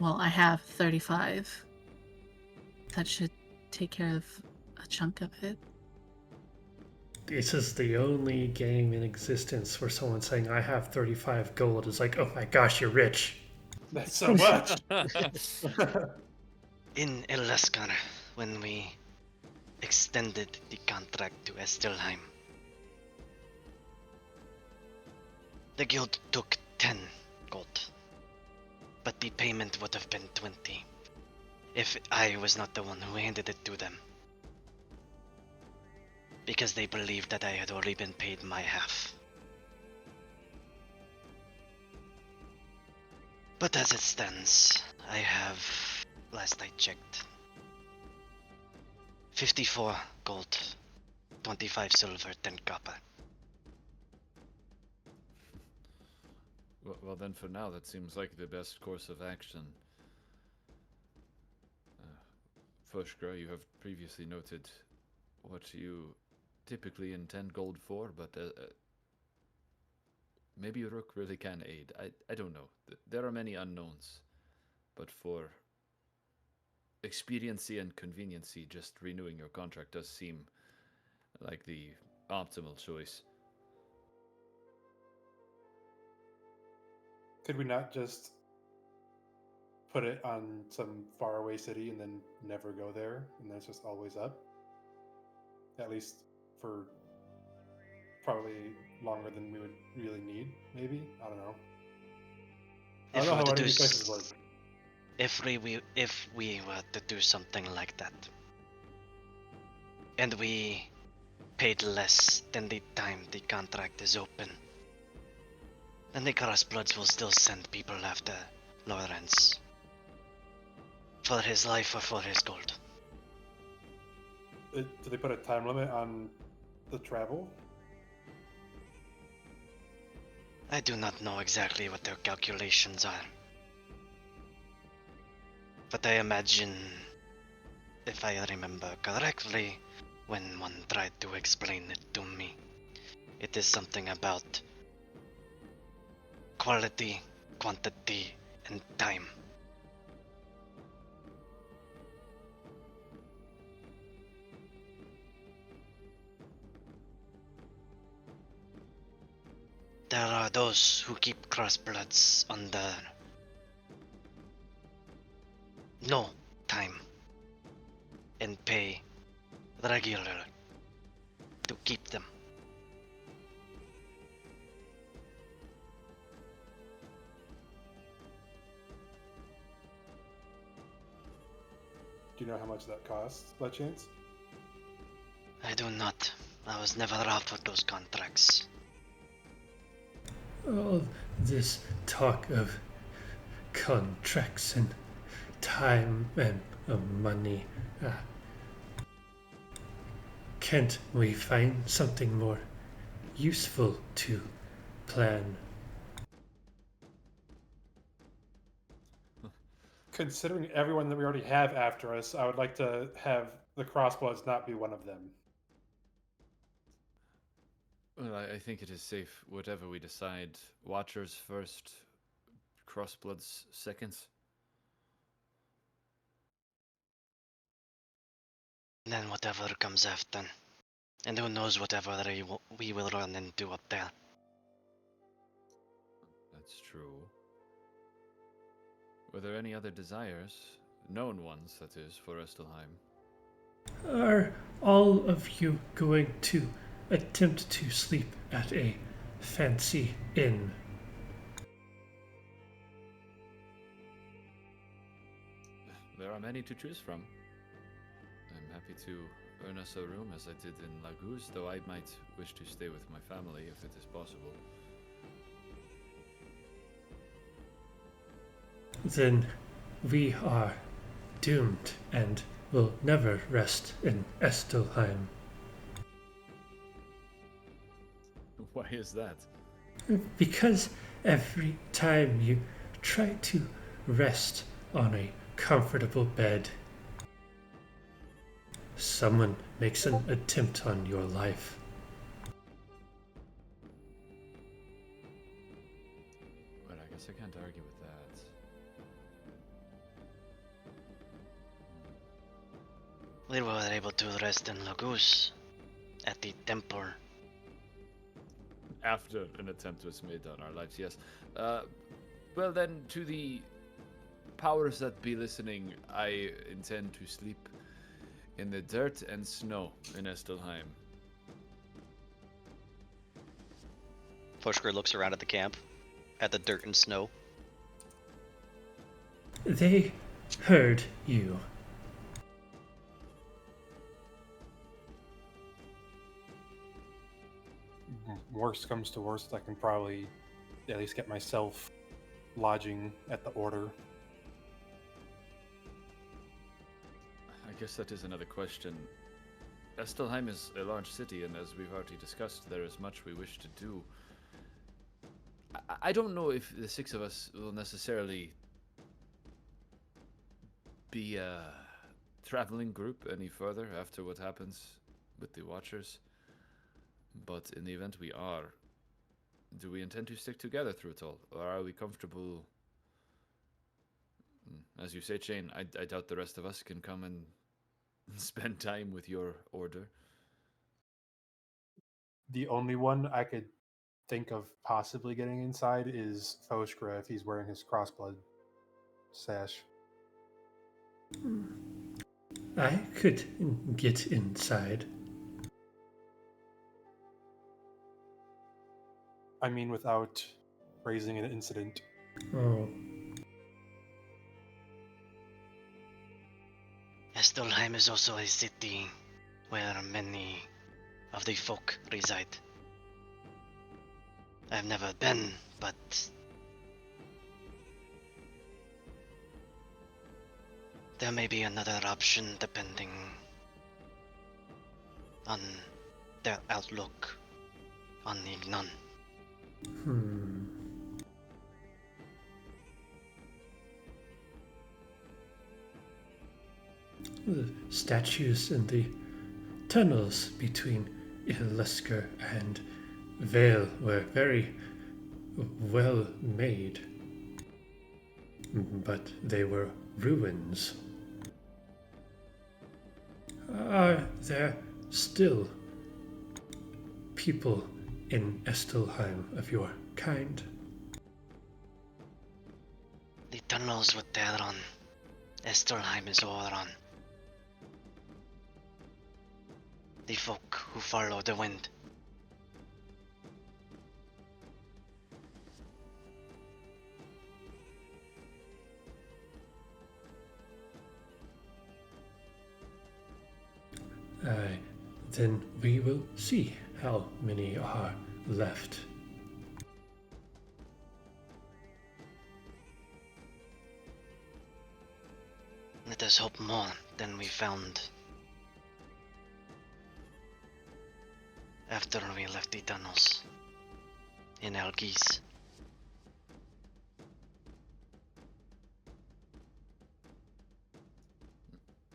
F: Well, I have 35. That should take care of a chunk of it.
C: This is the only game in existence where someone saying, I have 35 gold is like, oh my gosh, you're rich.
B: That's so much.
H: In Eleskar, when we extended the contract to Estelheim, the guild took 10 gold, but the payment would have been 20 if I was not the one who handed it to them, because they believed that I had already been paid my half. But as it stands, I have, last I checked, 54 gold, 25 silver, 10 copper.
E: Well, then for now, that seems like the best course of action. Fushgra, you have previously noted what you typically intend gold for, but maybe Rook really can aid. I don't know. There are many unknowns, but for expediency and conveniency, just renewing your contract does seem like the optimal choice.
B: Could we not just put it on some faraway city and then never go there, and then it's just always up? At least for probably longer than we would really need, maybe? I don't know. I don't know how any of these places work.
H: If we were to do something like that, and we paid less than the time the contract is open, then the Crossbloods will still send people after Lawrence for his life or for his gold.
B: Do they put a time limit on the travel?
H: I do not know exactly what their calculations are, but I imagine, if I remember correctly, when one tried to explain it to me, it is something about quality, quantity, and time. There are those who keep crossbloods under no time and pay regular to keep them.
B: Do you know how much that costs, by chance?
H: I do not. I was never offered those contracts.
C: All this talk of contracts and time and money. Can't we find something more useful to plan?
B: Considering everyone that we already have after us, I would like to have the Crossbloods not be one of them.
E: Well, I think it is safe, whatever we decide. Watchers first, Crossbloods second.
H: Then whatever comes after. And who knows whatever we will run into up there.
E: That's true. Were there any other desires? Known ones, that is, for Estelheim?
C: Are all of you going to attempt to sleep at a fancy inn?
E: There are many to choose from. I'm happy to earn us a room as I did in Laguz, though I might wish to stay with my family if it is possible.
C: Then we are doomed and will never rest in Estelheim.
E: Why is that?
C: Because every time you try to rest on a comfortable bed, someone makes an attempt on your life.
E: Well, I guess I can't argue with that.
H: We were able to rest in Laguz at the temple.
E: After an attempt was made on our lives, yes. Well then, to the powers that be listening, I intend to sleep in the dirt and snow in Estelheim.
A: Pushker looks around at the camp, at the dirt and snow.
C: They heard you.
B: Worst comes to worst, I can probably at least get myself lodging at the Order.
E: I guess that is another question. Estelheim is a large city, and as we've already discussed, there is much we wish to do. I don't know if the six of us will necessarily be a traveling group any further after what happens with the Watchers. But in the event we are, do we intend to stick together through it all? Or are we comfortable? As you say, Shane, I doubt the rest of us can come and spend time with your order.
B: The only one I could think of possibly getting inside is Foshkra if he's wearing his Crossblood sash.
C: I could get inside.
B: I mean, without raising an incident.
C: Oh,
H: Estelheim is also a city where many of the folk reside. I've never been, but there may be another option depending on their outlook on Ignon.
C: The statues in the tunnels between Illusker and Vale were very well made, but they were ruins. Are there still people in Estelheim of your kind?
H: The tunnels were there on Estelheim is overrun. The folk who follow the wind.
C: Then we will see how many are left.
H: Let us hope more than we found after we left the tunnels in Algis.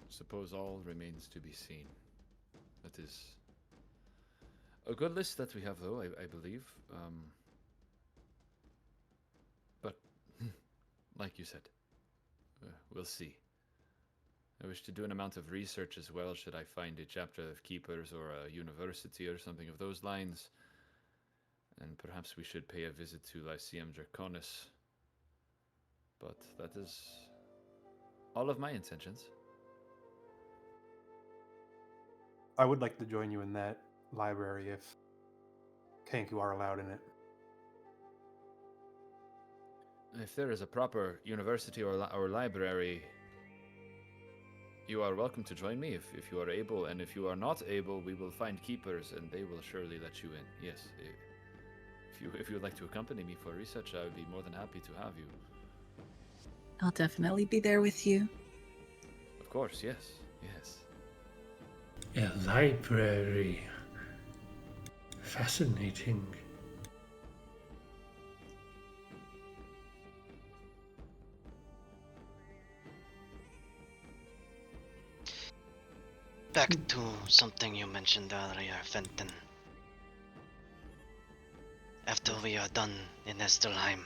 E: Suppose all remains to be seen. That is a good list that we have, though, I believe. But, like you said, we'll see. I wish to do an amount of research as well, should I find a chapter of Keepers or a university or something of those lines. And perhaps we should pay a visit to Lyceum Draconis. But that is all of my intentions.
B: I would like to join you in that library if Kenku are allowed in it.
E: If there is a proper university or library, you are welcome to join me if you are able, and if you are not able, we will find keepers and they will surely let you in. Yes, if you would like to accompany me for research, I would be more than happy to have you.
F: I'll definitely be there with you.
E: Of course, yes, yes.
C: A library. Fascinating.
H: Back to something you mentioned earlier, Fenton. After we are done in Estelheim,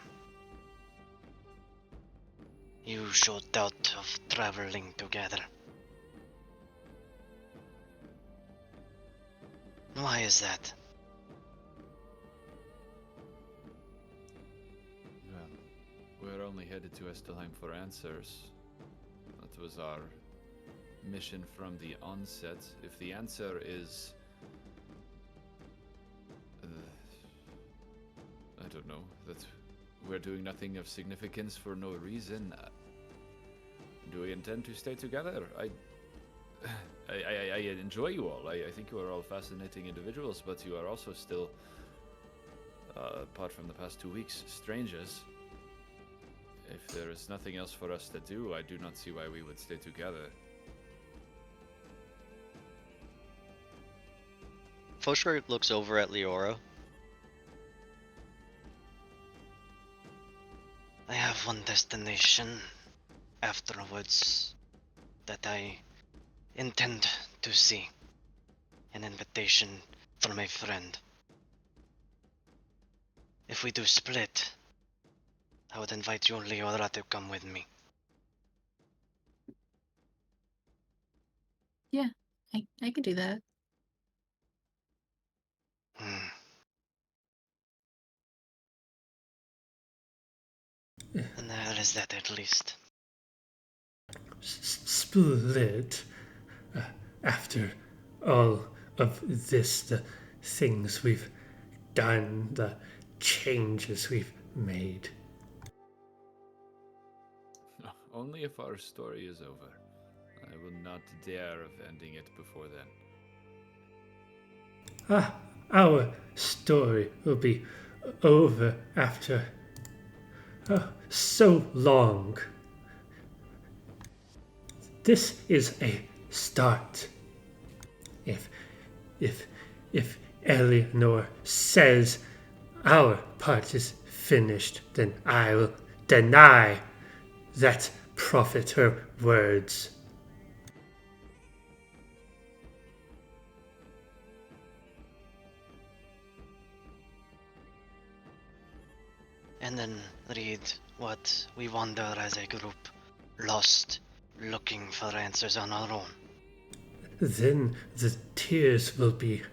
H: you showed doubt of traveling together. Why is that?
E: Well, we're only headed to Estelheim for answers. That was our mission from the onset. If the answer is I don't know, that we're doing nothing of significance for no reason, do we intend to stay together? I enjoy you all. I think you are all fascinating individuals, but you are also still, apart from the past 2 weeks, strangers. If there is nothing else for us to do, I do not see why we would stay together.
A: Foshwar looks over at Leora.
H: I have one destination afterwards that I intend to see. An invitation from a friend. If we do split, I would invite you, Leora, to come with me.
F: Yeah, I can do that.
H: Hmm. And there is that at least.
C: Split. After all of this, the things we've done, the changes we've made.
E: Only if our story is over. I will not dare of ending it before then.
C: Our story will be over after so long. This is a start. If Eleanor says our part is finished, then I will deny that prophet her words.
H: And then read what we wander as a group, lost, looking for answers on our own.
C: Then the tears will be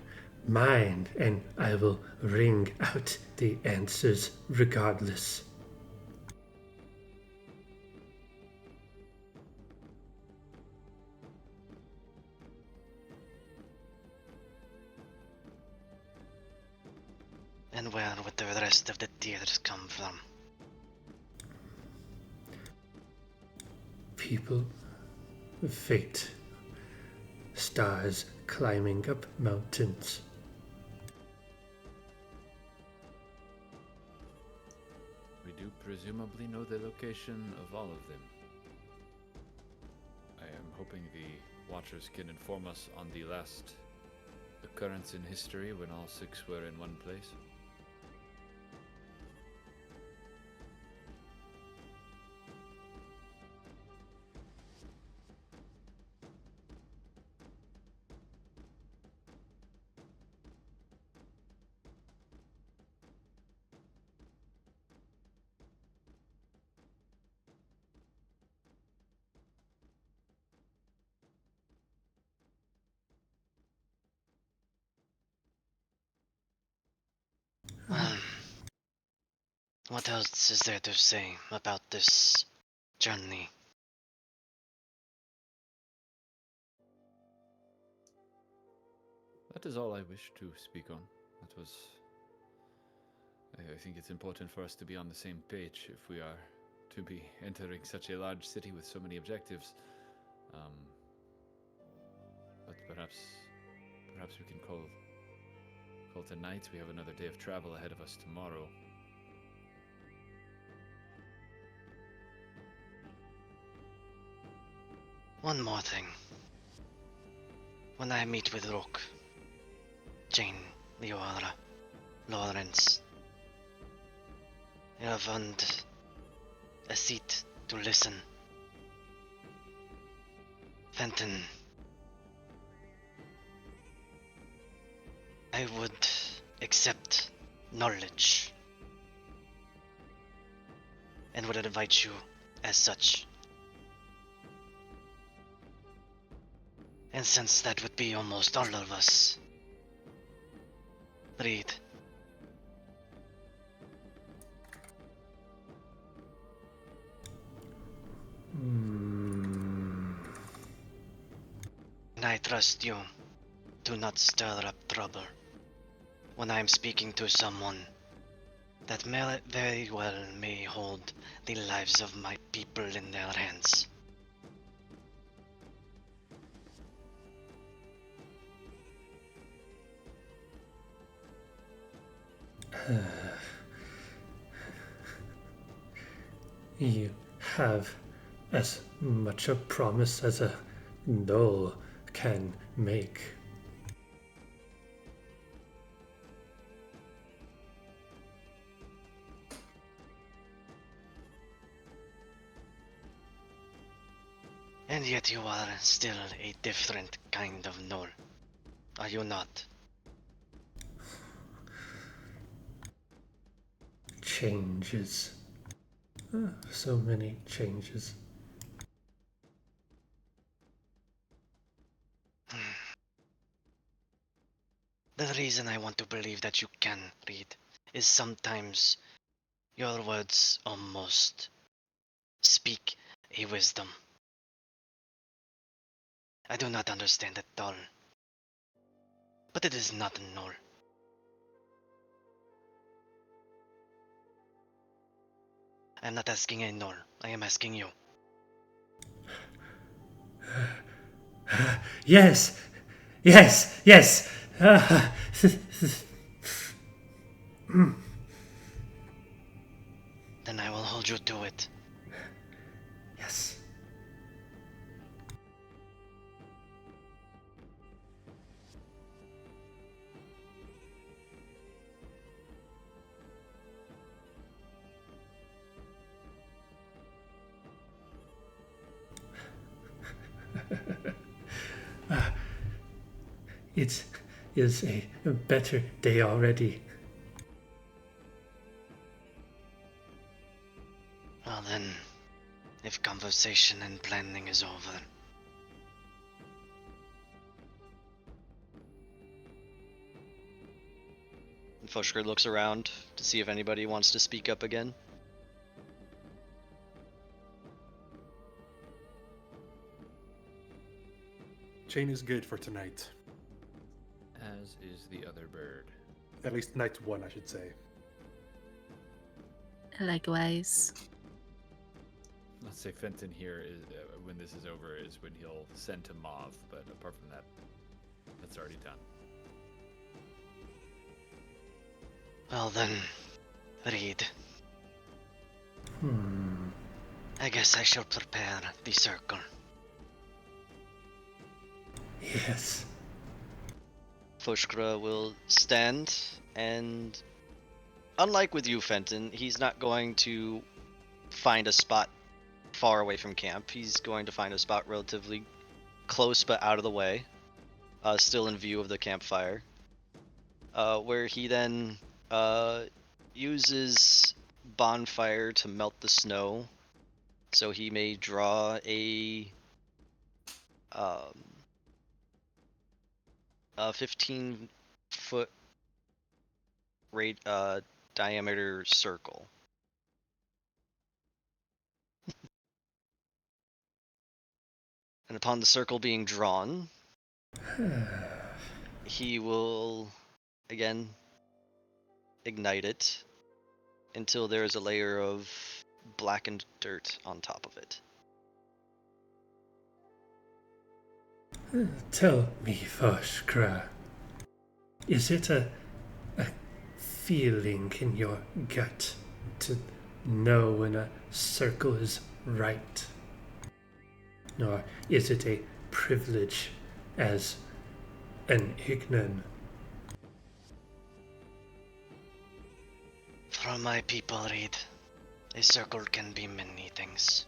C: mine, and I will wring out the answers regardless.
H: And where would the rest of the tears come from?
C: People, fate, stars climbing up mountains.
E: We do presumably know the location of all of them. I am hoping the Watchers can inform us on the last occurrence in history when all 6 were in one place.
H: Well, what else is there to say about this journey?
E: That is all I wish to speak on. That was... I think it's important for us to be on the same page if we are to be entering such a large city with so many objectives. But perhaps we can call tonight. We have another day of travel ahead of us tomorrow.
H: One more thing. When I meet with Rook, Jane, Leora, Lawrence, I have earned a seat to listen. Fenton, I would accept knowledge and would invite you as such. And since that would be almost all of us, Reed, and I trust you do not stir up trouble when I am speaking to someone that very well may hold the lives of my people in their hands.
C: You have as much a promise as a knoll can make.
H: And yet you are still a different kind of knoll, are you not?
C: Changes. So many changes.
H: The reason I want to believe that you can read is sometimes your words almost speak a wisdom. I do not understand it all, but it is not a knoll. I am not asking a knoll, I am asking you.
C: Yes! Yes! Yes!
H: Then I will hold you to it.
C: Yes. It is a better day already.
H: Well then, if conversation and planning is over,
A: Fushker looks around to see if anybody wants to speak up again.
B: Chain is good for tonight.
E: As is the other bird.
B: at least night 1, I should say.
F: Likewise.
E: Let's say Fenton here is when this is over is when he'll send to Mauve, but apart from that, that's already done.
H: Well then, Reed.
C: Hmm.
H: I guess I shall prepare the circle.
C: Yes.
A: Foshkra will stand, and unlike with you, Fenton, he's not going to find a spot far away from camp. He's going to find a spot relatively close but out of the way, still in view of the campfire, where he then uses bonfire to melt the snow, so he may draw a 15-foot diameter circle. And upon the circle being drawn, he will again ignite it until there is a layer of blackened dirt on top of it.
C: Tell me, Foshkra, is it a feeling in your gut to know when a circle is right? Or is it a privilege as an Ignan?
H: From my people, Reed, a circle can be many things.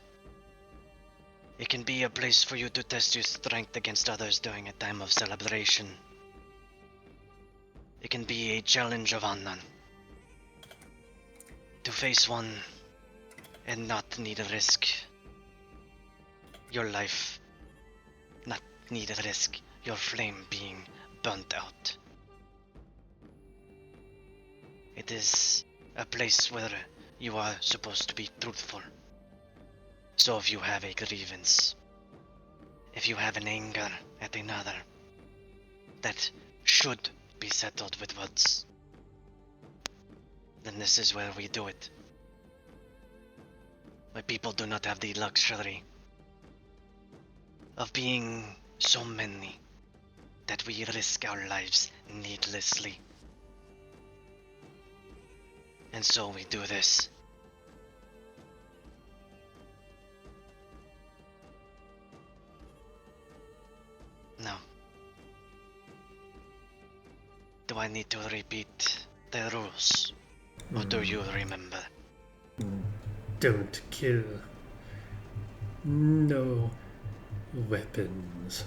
H: It can be a place for you to test your strength against others during a time of celebration. It can be a challenge of Annan. To face one and not need a risk your life, not need a risk your flame being burnt out. It is a place where you are supposed to be truthful. So if you have a grievance, if you have an anger at another, that should be settled with words, then this is where we do it. My people do not have the luxury of being so many that we risk our lives needlessly. And so we do this. Now, do I need to repeat the rules? Or do you remember?
C: Don't kill. No weapons.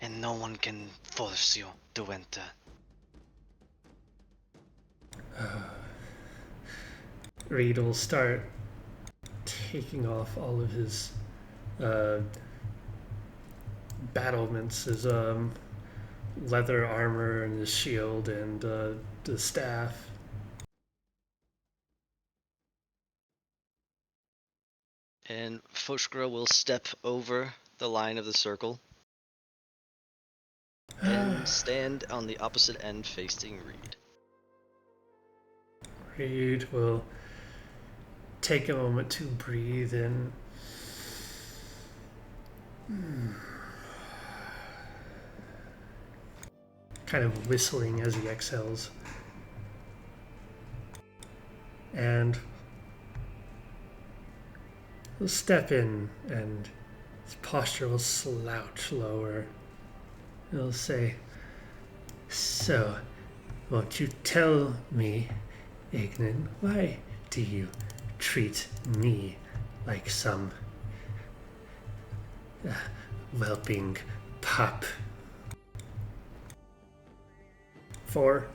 H: And no one can force you to enter.
C: Reed will start taking off all of his battlements, his leather armor and his shield and the staff.
A: And Foshkra will step over the line of the circle and stand on the opposite end facing Reed.
C: Reed will take a moment to breathe in. Kind of whistling as he exhales. And he'll step in and his posture will slouch lower. He'll say, "So, won't you tell me, Ignan, why do you treat me like some whelping pup?" 4.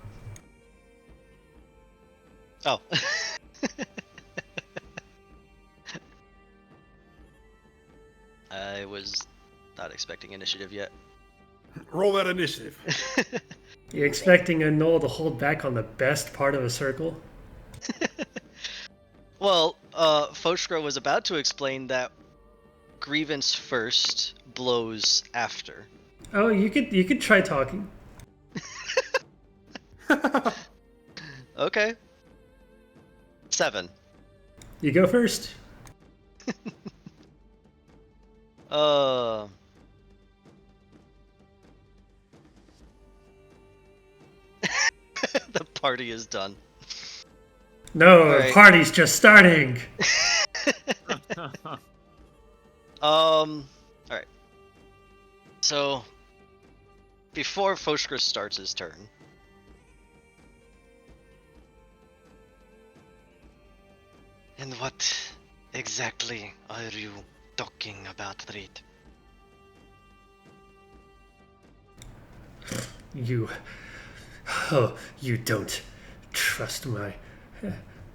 A: Oh. I was not expecting initiative yet.
B: Roll that initiative.
C: You expecting a Knoll to hold back on the best part of a circle?
A: Well, Foshkra was about to explain that grievance first, blows after.
C: Oh, you could try talking.
A: Okay. 7.
C: You go first.
A: Uh. The party is done.
C: No,
A: All
C: the
A: right.
C: party's just starting.
A: All right. So, before Foshkris starts his turn,
H: And what exactly are you talking about, Reed?
C: You, oh, you don't trust my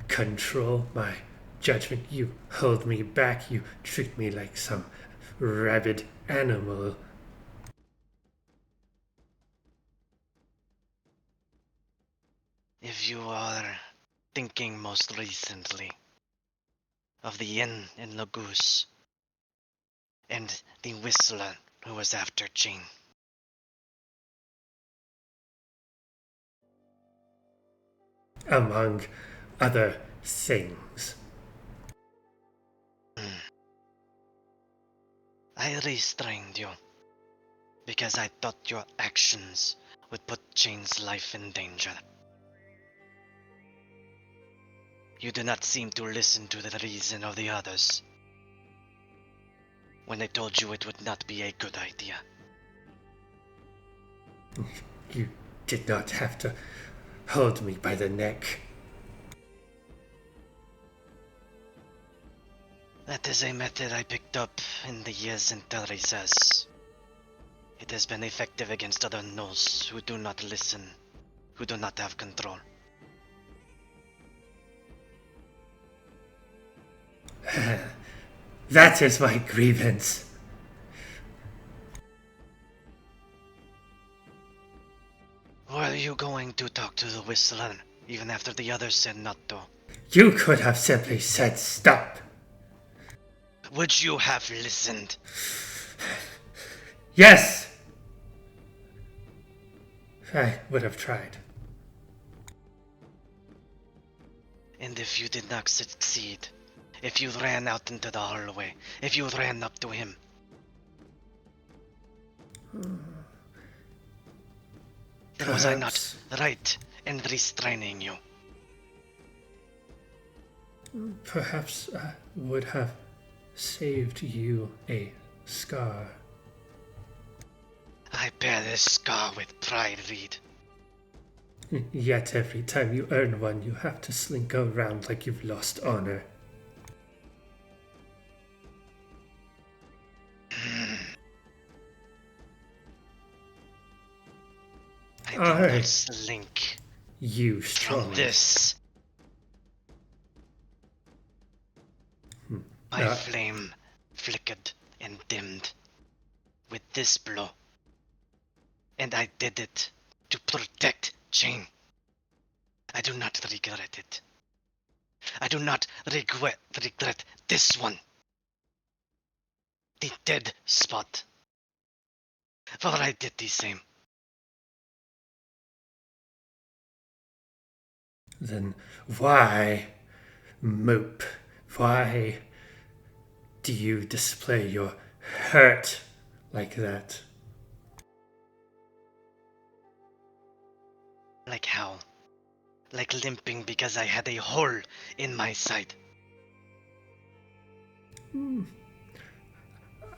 C: control, my judgment. You hold me back. You treat me like some rabid animal.
H: If you are thinking most recently of the inn in Lagoose and the whistler who was after Jean.
C: Among other things.
H: I restrained you because I thought your actions would put Jane's life in danger. You do not seem to listen to the reason of the others when they told you it would not be a good idea.
C: You did not have to hold me by the neck.
H: That is a method I picked up in the years in Terraces. It has been effective against other gnolls who do not listen, who do not have control.
C: That is my grievance.
H: Were you going to talk to the Whistler, even after the others said not to?
C: You could have simply said stop.
H: Would you have listened?
C: Yes! I would have tried.
H: And if you did not succeed, if you ran out into the hallway, if you ran up to him, then was I not right in restraining you?
C: Perhaps I would have saved you a scar.
H: I bear this scar with pride, Reed.
C: Yet every time you earn one, you have to slink around like you've lost honor.
H: I did
C: Aye.
H: not slink
C: You
H: from
C: strong.
H: this. My
C: Uh,
H: flame flickered and dimmed with this blow. And I did it to protect Jane. I do not regret it. I do not regret this one. The dead spot. For I did the same.
C: Then why, mope, why do you display your hurt like that?
H: Like how? Like limping because I had a hole in my side.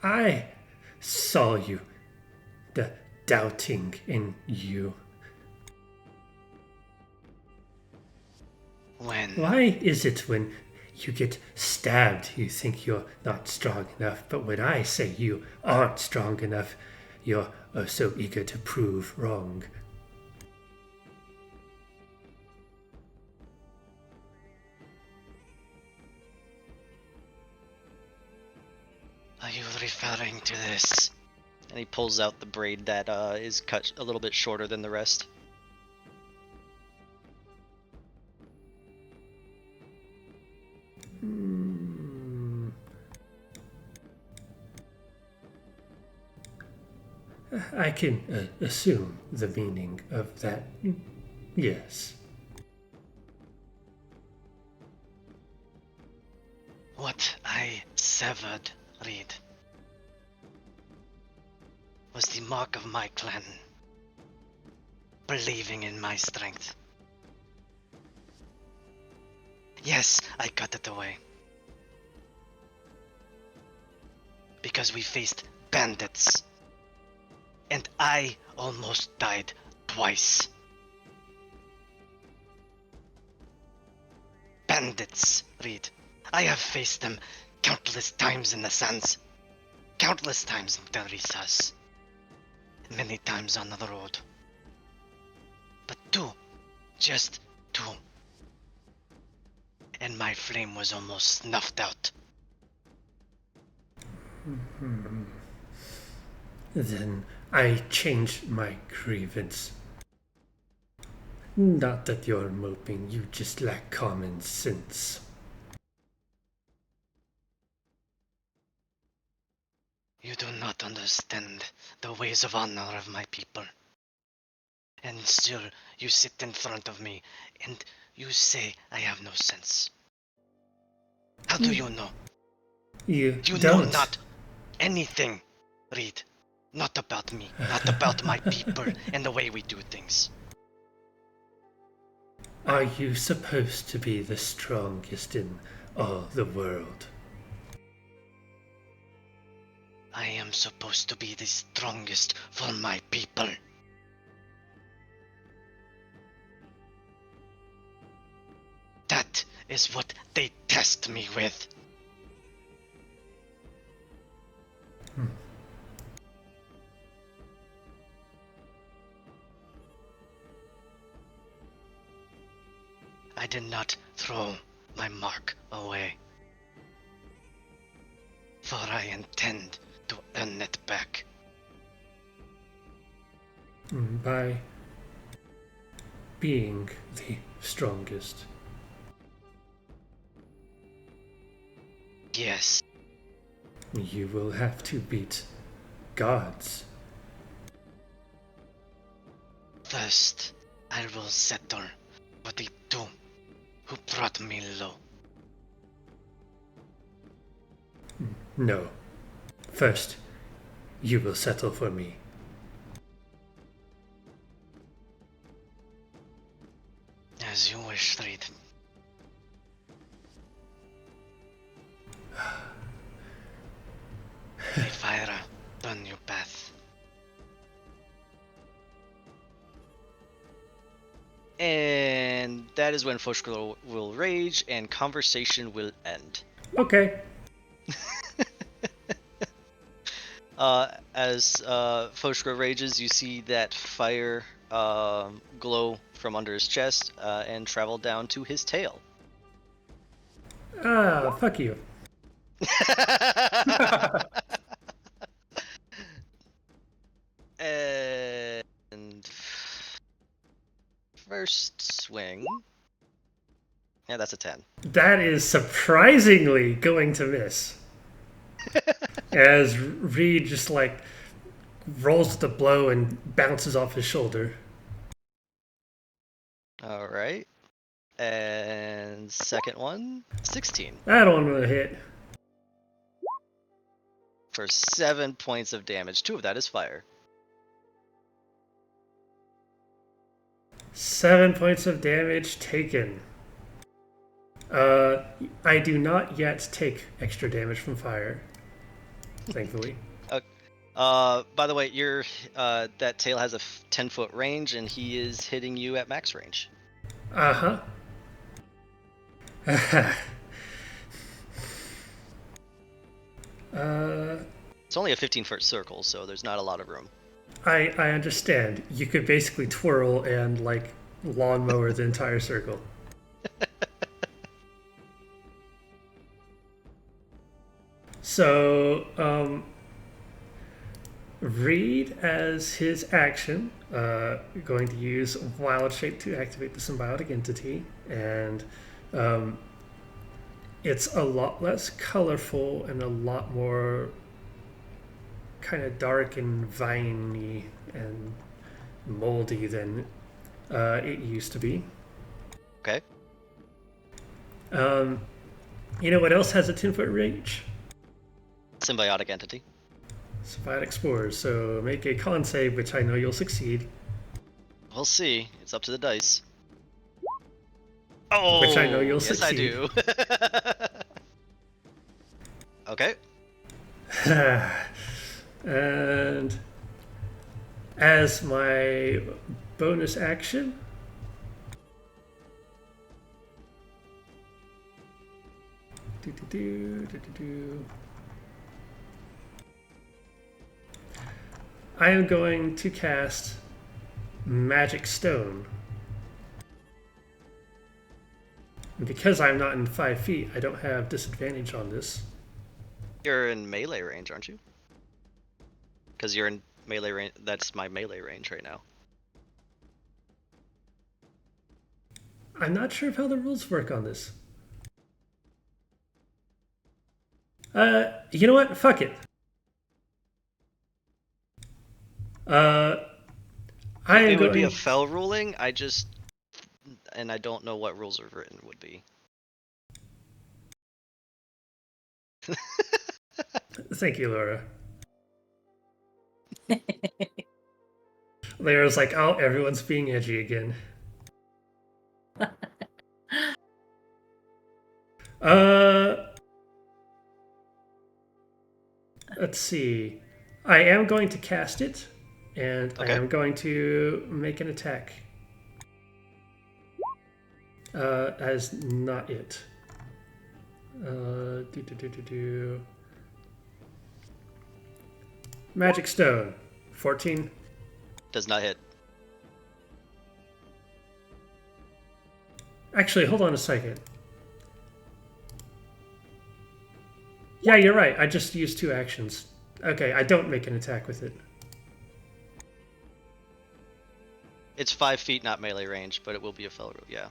C: I saw you, the doubting in you.
H: When?
C: Why is it when you get stabbed you think you're not strong enough, but when I say you aren't strong enough, you're so eager to prove wrong?
H: Are you referring to this?
A: and he pulls out the braid that is cut a little bit shorter than the rest.
C: I can assume the meaning of that. Yes.
H: What I severed, Reed, was the mark of my clan, believing in my strength. Yes, I cut it away. Because we faced bandits. And I almost died twice. Bandits, Reed. I have faced them countless times in the sands. Countless times in Terisas. Many times on the road. But two. Just two. And my flame was almost snuffed out.
C: Then I changed my grievance. Not that you're moping, you just lack common sense.
H: You do not understand the ways of honor of my people. And still you sit in front of me and you say I have no sense. How do you know?
C: You
H: You
C: don't.
H: know not anything, Reed. Not about me, not about my people and the way we do things.
C: Are you supposed to be the strongest in all the world?
H: I am supposed to be the strongest for my people. That is what they test me with. I did not throw my mark away, for I intend to earn it back.
C: By being the strongest.
H: Yes,
C: You will have to beat gods.
H: first I will settle for the two who brought me low.
C: No. First, you will settle for me.
H: As you wish, Reed. May fire burn your path.
A: And that is when Foshkro will rage and conversation will end.
C: Okay.
A: As Foshkro rages, you see that fire glow from under his chest and travel down to his tail.
C: Ah, fuck you.
A: And first swing. Yeah, that's a 10.
C: That is surprisingly going to miss. As Reed just like rolls the blow and bounces off his shoulder.
A: All right. And second one, 16
C: That one will hit.
A: for 7 points of damage. 2 of that is fire.
C: 7 points of damage taken. I do not yet take extra damage from fire. Thankfully.
A: By the way, your that tail has a 10-foot range, and he is hitting you at max range.
C: Uh-huh.
A: It's only a 15-foot circle, so there's not a lot of room.
C: I understand. You could basically twirl and like lawnmower the entire circle. So, Reed, as his action, going to use Wild Shape to activate the symbiotic entity, and it's a lot less colorful and a lot more kind of dark and viney and moldy than it used to be.
A: Okay.
C: You know what else has a 10-foot range?
A: Symbiotic entity.
C: Symbiotic spores. So make a con save, which I know you'll succeed.
A: We'll see. It's up to the dice. Oh,
C: Which I know you'll
A: yes,
C: succeed.
A: I do. Okay.
C: And as my bonus action, I am going to cast Magic Stone. And because I'm not in 5 feet, I don't have disadvantage on this.
A: You're in melee range, aren't you? Because you're in melee range. That's my melee range right now.
C: I'm not sure of how the rules work on this. You know what? Fuck it.
A: It would be a fell ruling. I don't know what rules are written would be.
C: Thank you, Laura. Laura's like, oh, everyone's being edgy again. Let's see. I am going to cast it, and
A: Okay.
C: I am going to make an attack. As not it. Magic Stone. 14.
A: Does not hit.
C: Actually, hold on a second. Yeah, you're right. I just used 2 actions. Okay, I don't make an attack with it.
A: It's 5 feet, not melee range, but it will be a fell rule. Yeah.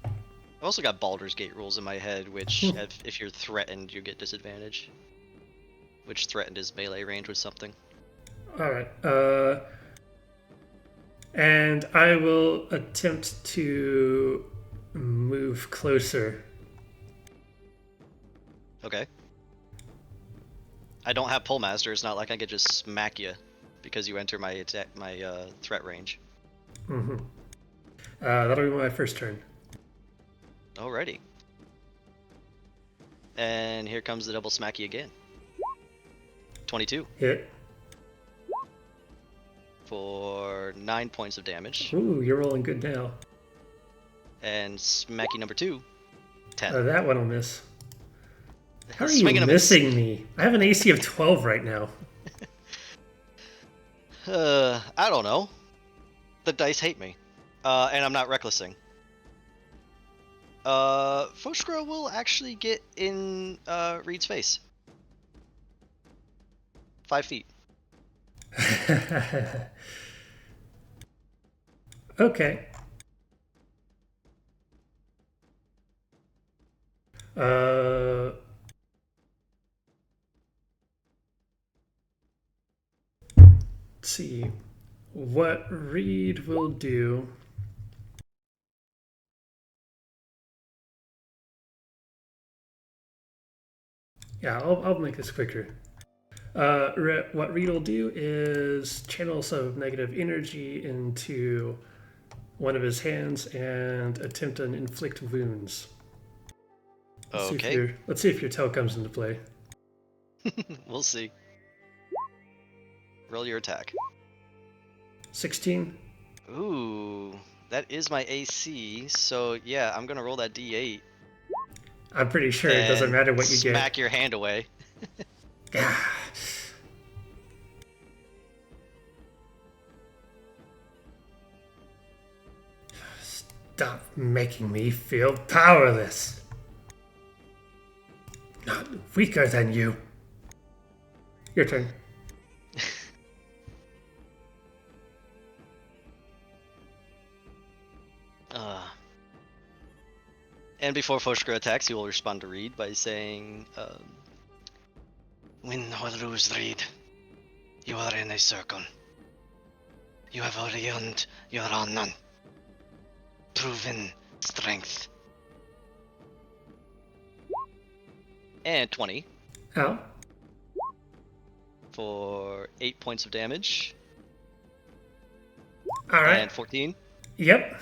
A: I've also got Baldur's Gate rules in my head, which if you're threatened, you get disadvantage. Which threatened is melee range with something.
C: Alright, and I will attempt to move closer.
A: Okay. I don't have Pull Master. It's not like I could just smack you because you enter my threat range.
C: Mm-hmm. That'll be my first turn.
A: Alrighty. And here comes the double smacky again. 22
C: Hit.
A: for 9 points of damage.
C: Ooh, you're rolling good now.
A: And smacky number 2, 10.
C: That one will miss. How are
A: Swing
C: you
A: and a miss.
C: missing me? I have an AC of 12 right now.
A: I don't know. The dice hate me. And I'm not recklessing. Foshkra will actually get in Reed's face. 5 feet.
C: Okay. Let's see. What Reed will do. Yeah, I'll make this quicker. What Reed will do is channel some negative energy into one of his hands and attempt to inflict wounds.
A: Okay.
C: Let's see if your tail comes into play.
A: We'll see. Roll your attack.
C: 16.
A: Ooh, that is my AC. So yeah, I'm gonna roll that D8.
C: I'm pretty sure it doesn't matter what you get.
A: Smack your hand away.
C: Stop making me feel powerless. Not weaker than you. Your turn.
A: And before Foshkra attacks, he will respond to Reed by saying,
H: Win or lose, Reed, you are in a circle. You have already earned your honor. Proven strength.
A: And 20
C: Oh,
A: for 8 points of damage.
C: all right.
A: And 14
C: Yep.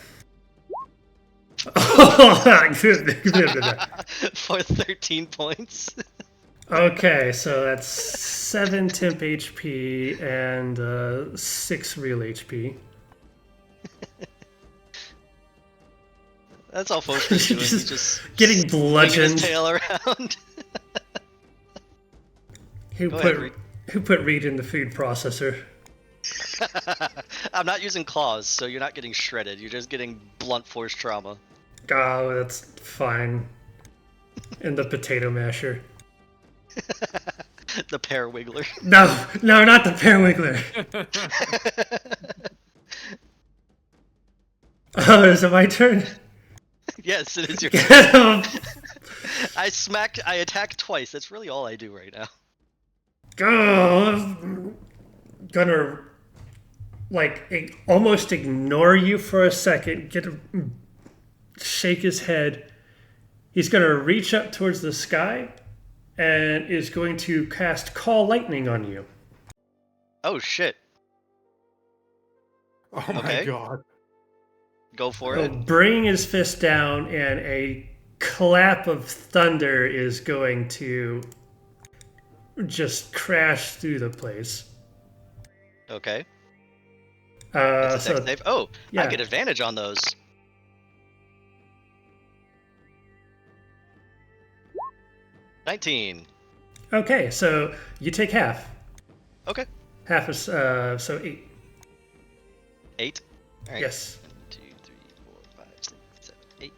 A: for 13 points.
C: Okay, so that's 7 temp HP and 6 real HP.
A: That's all Foster's doing. He's just
C: getting
A: swinging
C: bludgeoned.
A: his tail around.
C: Who
A: Go ahead,
C: put
A: Reed.
C: who put Reed in the food processor?
A: I'm not using claws, so you're not getting shredded. You're just getting blunt force trauma.
C: Oh, that's fine. And the potato masher.
A: The pear wiggler.
C: No, not the pear wiggler. Oh, is it my turn?
A: Yes, it is your
C: Get
A: turn.
C: him!
A: I attack twice. That's really all I do right now.
C: Go. Gonna almost ignore you for a second. Shake his head. He's gonna reach up towards the sky, and is going to cast Call Lightning on you.
A: Oh shit.
B: Oh my
A: Okay.
B: god.
A: Go for
C: He'll
A: it.
C: bring his fist down, and a clap of thunder is going to just crash through the place.
A: Okay. It's a
C: So
A: dex save. Oh,
C: yeah.
A: I get advantage on those. $19.
C: Okay, so you take half.
A: Okay.
C: Half is so 8.
A: 8. All right.
C: Yes.
A: 1, 2, 3, 4, 5, 6, 7, 8.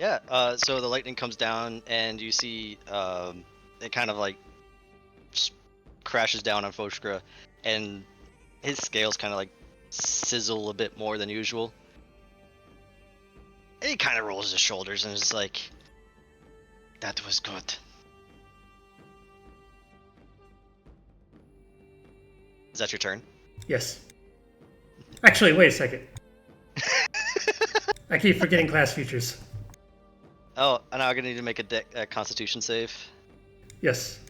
A: Yeah. So the lightning comes down, and you see it kind of like crashes down on Foshkra, and his scales kind of like sizzle a bit more than usual. And he kind of rolls his shoulders and is like,
H: That was good.
A: "Is that your turn?"
C: Yes. Actually, wait a second. I keep forgetting class features.
A: Oh, and I'm gonna need to make a Constitution save.
C: Yes.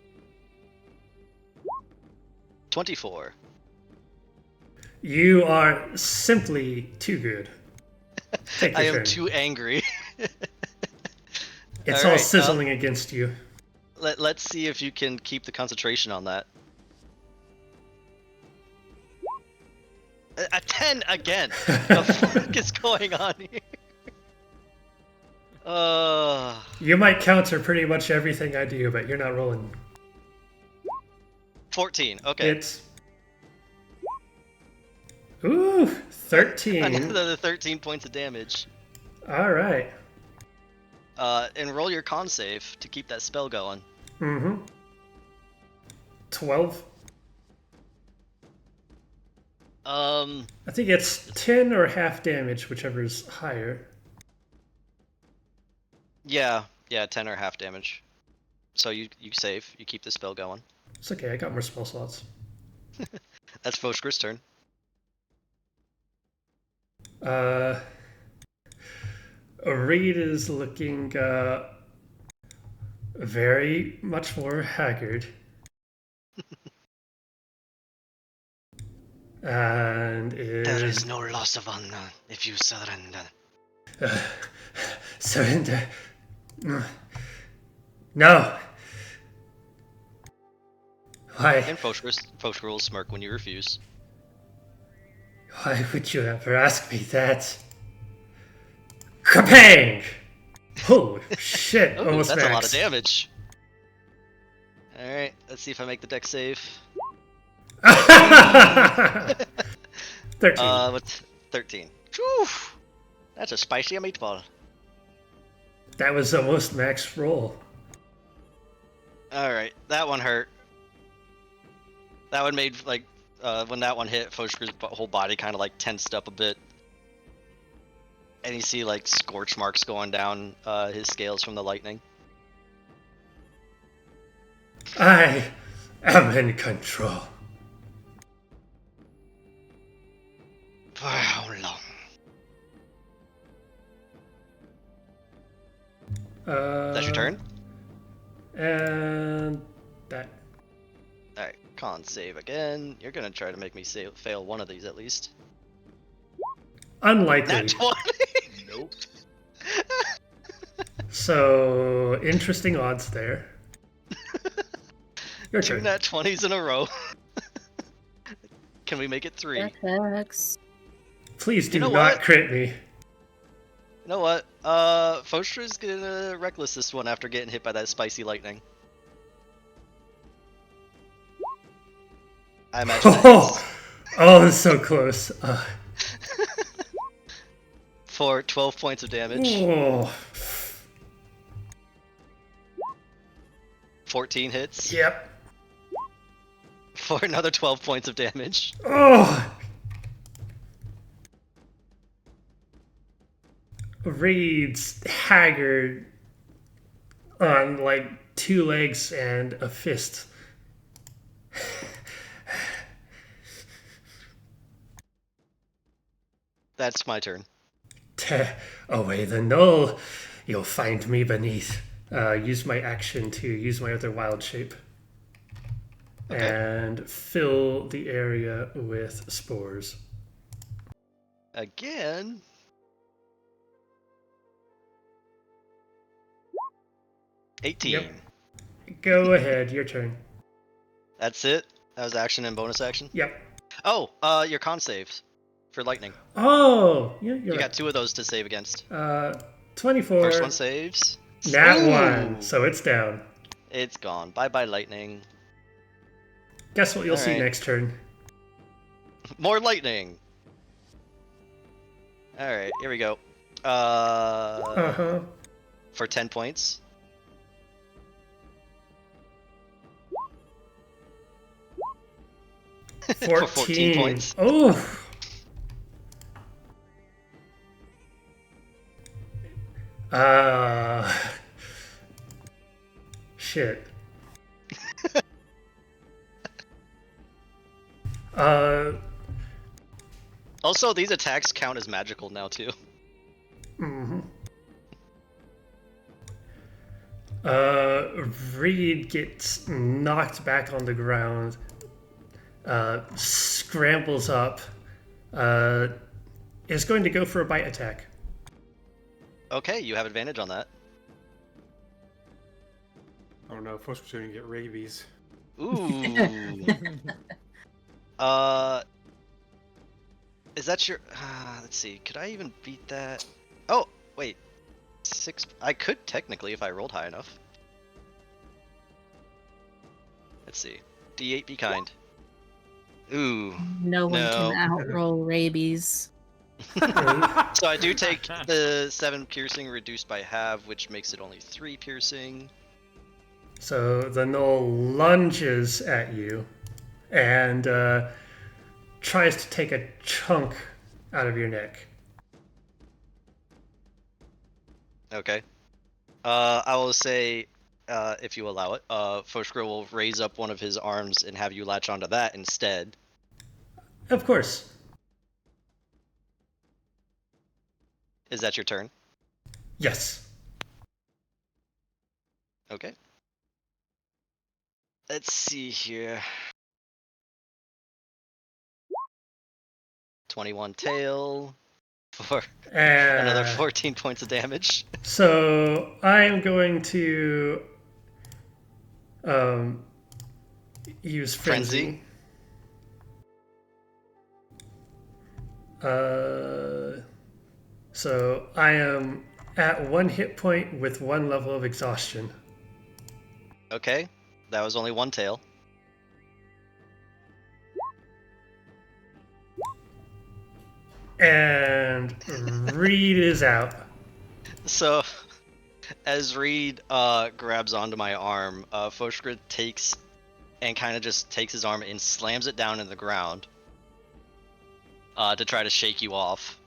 A: 24.
C: You are simply too good. Take your
A: I am
C: turn.
A: too angry.
C: It's
A: All
C: all
A: right,
C: sizzling against you.
A: Let's see if you can keep the concentration on that. A 10 again. The fuck is going on here?
C: You might counter pretty much everything I do, but you're not rolling.
A: 14. Okay.
C: It's. Ooh, 13.
A: Another 13 points of damage.
C: All right.
A: And roll your con save to keep that spell going.
C: 12.
A: Um,
C: I think it's 10 or half damage, whichever is higher.
A: yeah, 10 or half damage. So you save, you keep the spell going.
C: It's okay, I got more spell slots.
A: That's Foshkra's turn.
C: Reed is looking very much more haggard. And
H: There
C: is
H: is no loss of honor if you surrender.
C: surrender. No. Why?
A: And Foshkra will smirk when you refuse.
C: Why would you ever ask me that? Kapang! Holy shit!
A: Ooh,
C: Almost
A: that's
C: max.
A: a lot of damage. Alright, let's see if I make the dex save.
C: 13.
A: What's 13? Whew! That's a spicy meatball.
C: That was almost max roll.
A: Alright, that one hurt. That one made, like, when that one hit, Foshkra's whole body kind of, like, tensed up a bit. And you see, like, scorch marks going down his scales from the lightning.
C: I am in control.
H: For how long?
A: That's your turn?
C: And that.
A: Alright, con save again. You're gonna try to make me fail one of these at least.
C: Unlikely.
A: Nat 20!
E: Nope.
C: So, interesting odds there. Your
A: 2
C: turn.
A: nat 20s in a row. Can we make it 3?
F: That hex.
C: Please do
A: You know
C: not
A: what?
C: crit me.
A: You know what? Fostra's gonna reckless this one after getting hit by that spicy lightning. I imagine that hits.
C: Oh, that's so close.
A: For 12 points of damage.
C: Oh.
A: 14 hits.
C: Yep.
A: For another 12 points of damage.
C: Oh. Reed's haggard on like 2 legs and a fist.
A: That's my turn.
C: Away the null. You'll find me beneath. Use my action to use my other wild shape.
A: Okay.
C: And fill the area with spores.
A: Again. $18.
C: Yep. Go ahead, your turn.
A: That's it? That was action and bonus action?
C: Yep.
A: Oh, your con saves for lightning.
C: Oh, yeah, you're
A: You
C: right.
A: got 2 of those to save against.
C: 24.
A: First one saves.
C: Nat
A: Ooh!
C: 1, so it's down.
A: It's gone. Bye-bye, lightning.
C: Guess what you'll see
A: Alright.
C: next turn.
A: More lightning. Alright, here we go.
C: Uh-huh.
A: For 10 points. For 14 points.
C: Oh. Shit.
A: Also, these attacks count as magical now, too.
C: Mm-hmm. Reed gets knocked back on the ground, scrambles up, is going to go for a bite attack.
A: Okay, you have advantage on that.
B: Oh no, Foster's gonna get rabies.
A: Ooh. Is that your... let's see, could I even beat that? Oh, wait. 6... I could technically if I rolled high enough. Let's see. D8 be kind. Ooh.
F: No one
A: No.
F: can outroll rabies.
A: So I do take the 7 piercing reduced by half, which makes it only 3 piercing.
C: So the gnoll lunges at you and tries to take a chunk out of your neck.
A: Okay. I will say, if you allow it, Foshkro will raise up one of his arms and have you latch onto that instead.
C: Of course.
A: Is that your turn?
C: Yes.
A: Okay. Let's see here. 21 tail for another 14 points of damage.
C: So I'm going to use frenzy. So I am at 1 hit point with 1 level of exhaustion.
A: Okay, that was only 1 tail.
C: And Reed is out.
A: So, as Reed grabs onto my arm, Foshkra takes and kind of just takes his arm and slams it down in the ground to try to shake you off.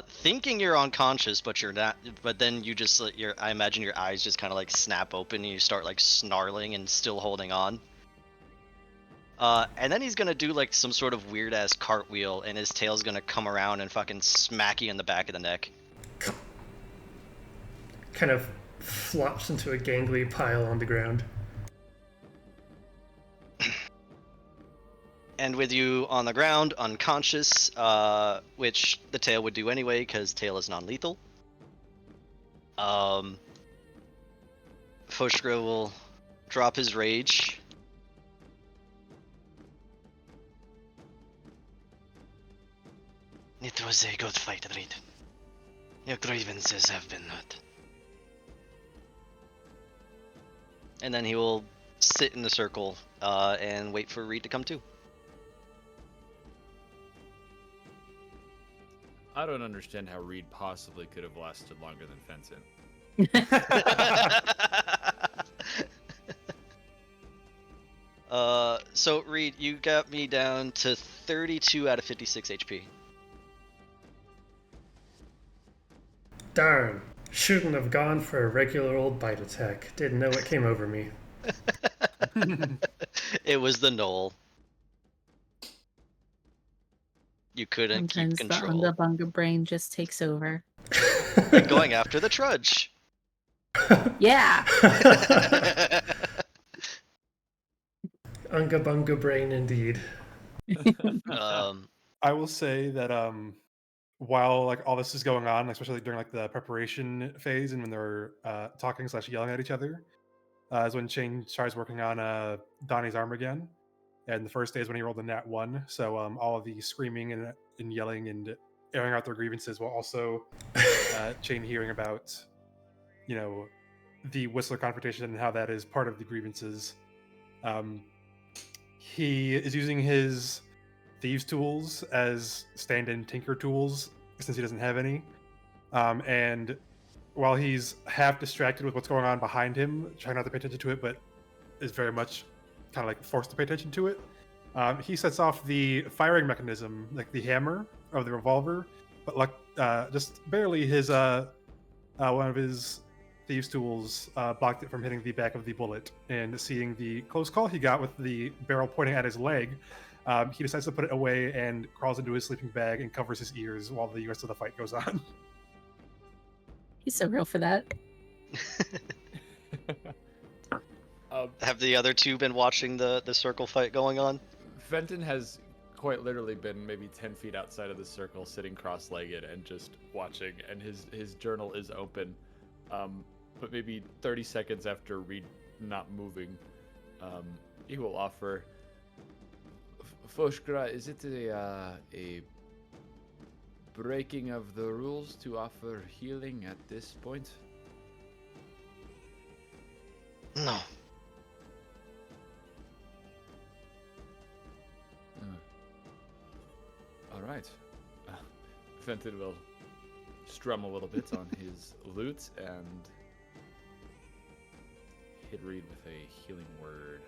A: thinking you're unconscious, but you're not. But then you just I imagine your eyes just kind of like snap open and you start like snarling and still holding on. And then he's gonna do like some sort of weird ass cartwheel, and his tail's gonna come around and fucking smack you in the back of the neck.
C: Kind of flops into a gangly pile on the ground.
A: And with you on the ground, unconscious, which the tail would do anyway, because tail is non-lethal. Foshgra will drop his rage.
H: It was a good fight, Reed. Your grievances have been heard.
A: And then he will sit in the circle and wait for Reed to come to.
E: I don't understand how Reed possibly could have lasted longer than Fenton.
A: So Reed, you got me down to 32 out of 56 HP.
C: Darn. Shouldn't have gone for a regular old bite attack. Didn't know what came over me.
A: It was the knoll. You couldn't keep
F: Sometimes the
A: control.
F: Unga Bunga brain just takes over.
A: Like going after the trudge.
F: Yeah.
C: Unga bunga brain indeed.
B: I will say that while like all this is going on, especially during like the preparation phase and when they're talking / yelling at each other, is when Shane tries working on Donnie's arm again. And the first day is when he rolled a nat 1. So all of the screaming and yelling and airing out their grievances while also Shane hearing about, the Whistler confrontation and how that is part of the grievances. He is using his thieves' tools as stand-in tinker tools since he doesn't have any. And while he's half distracted with what's going on behind him, trying not to pay attention to it, but is very much kind of like forced to pay attention to it, he sets off the firing mechanism, like the hammer of the revolver, but just barely his one of his thieves' tools blocked it from hitting the back of the bullet. And seeing the close call he got with the barrel pointing at his leg, he decides to put it away and crawls into his sleeping bag and covers his ears while the rest of the fight goes on.
F: He's so real for that.
A: Have the other two been watching the circle fight going on?
E: Fenton has quite literally been maybe 10 feet outside of the circle, sitting cross-legged and just watching, and his journal is open. But maybe 30 seconds after Reed not moving, he will offer, Foshgra, is it a breaking of the rules to offer healing at this point?
H: No.
E: All right. Fenton will strum a little bit on his lute and hit Reed with a healing word.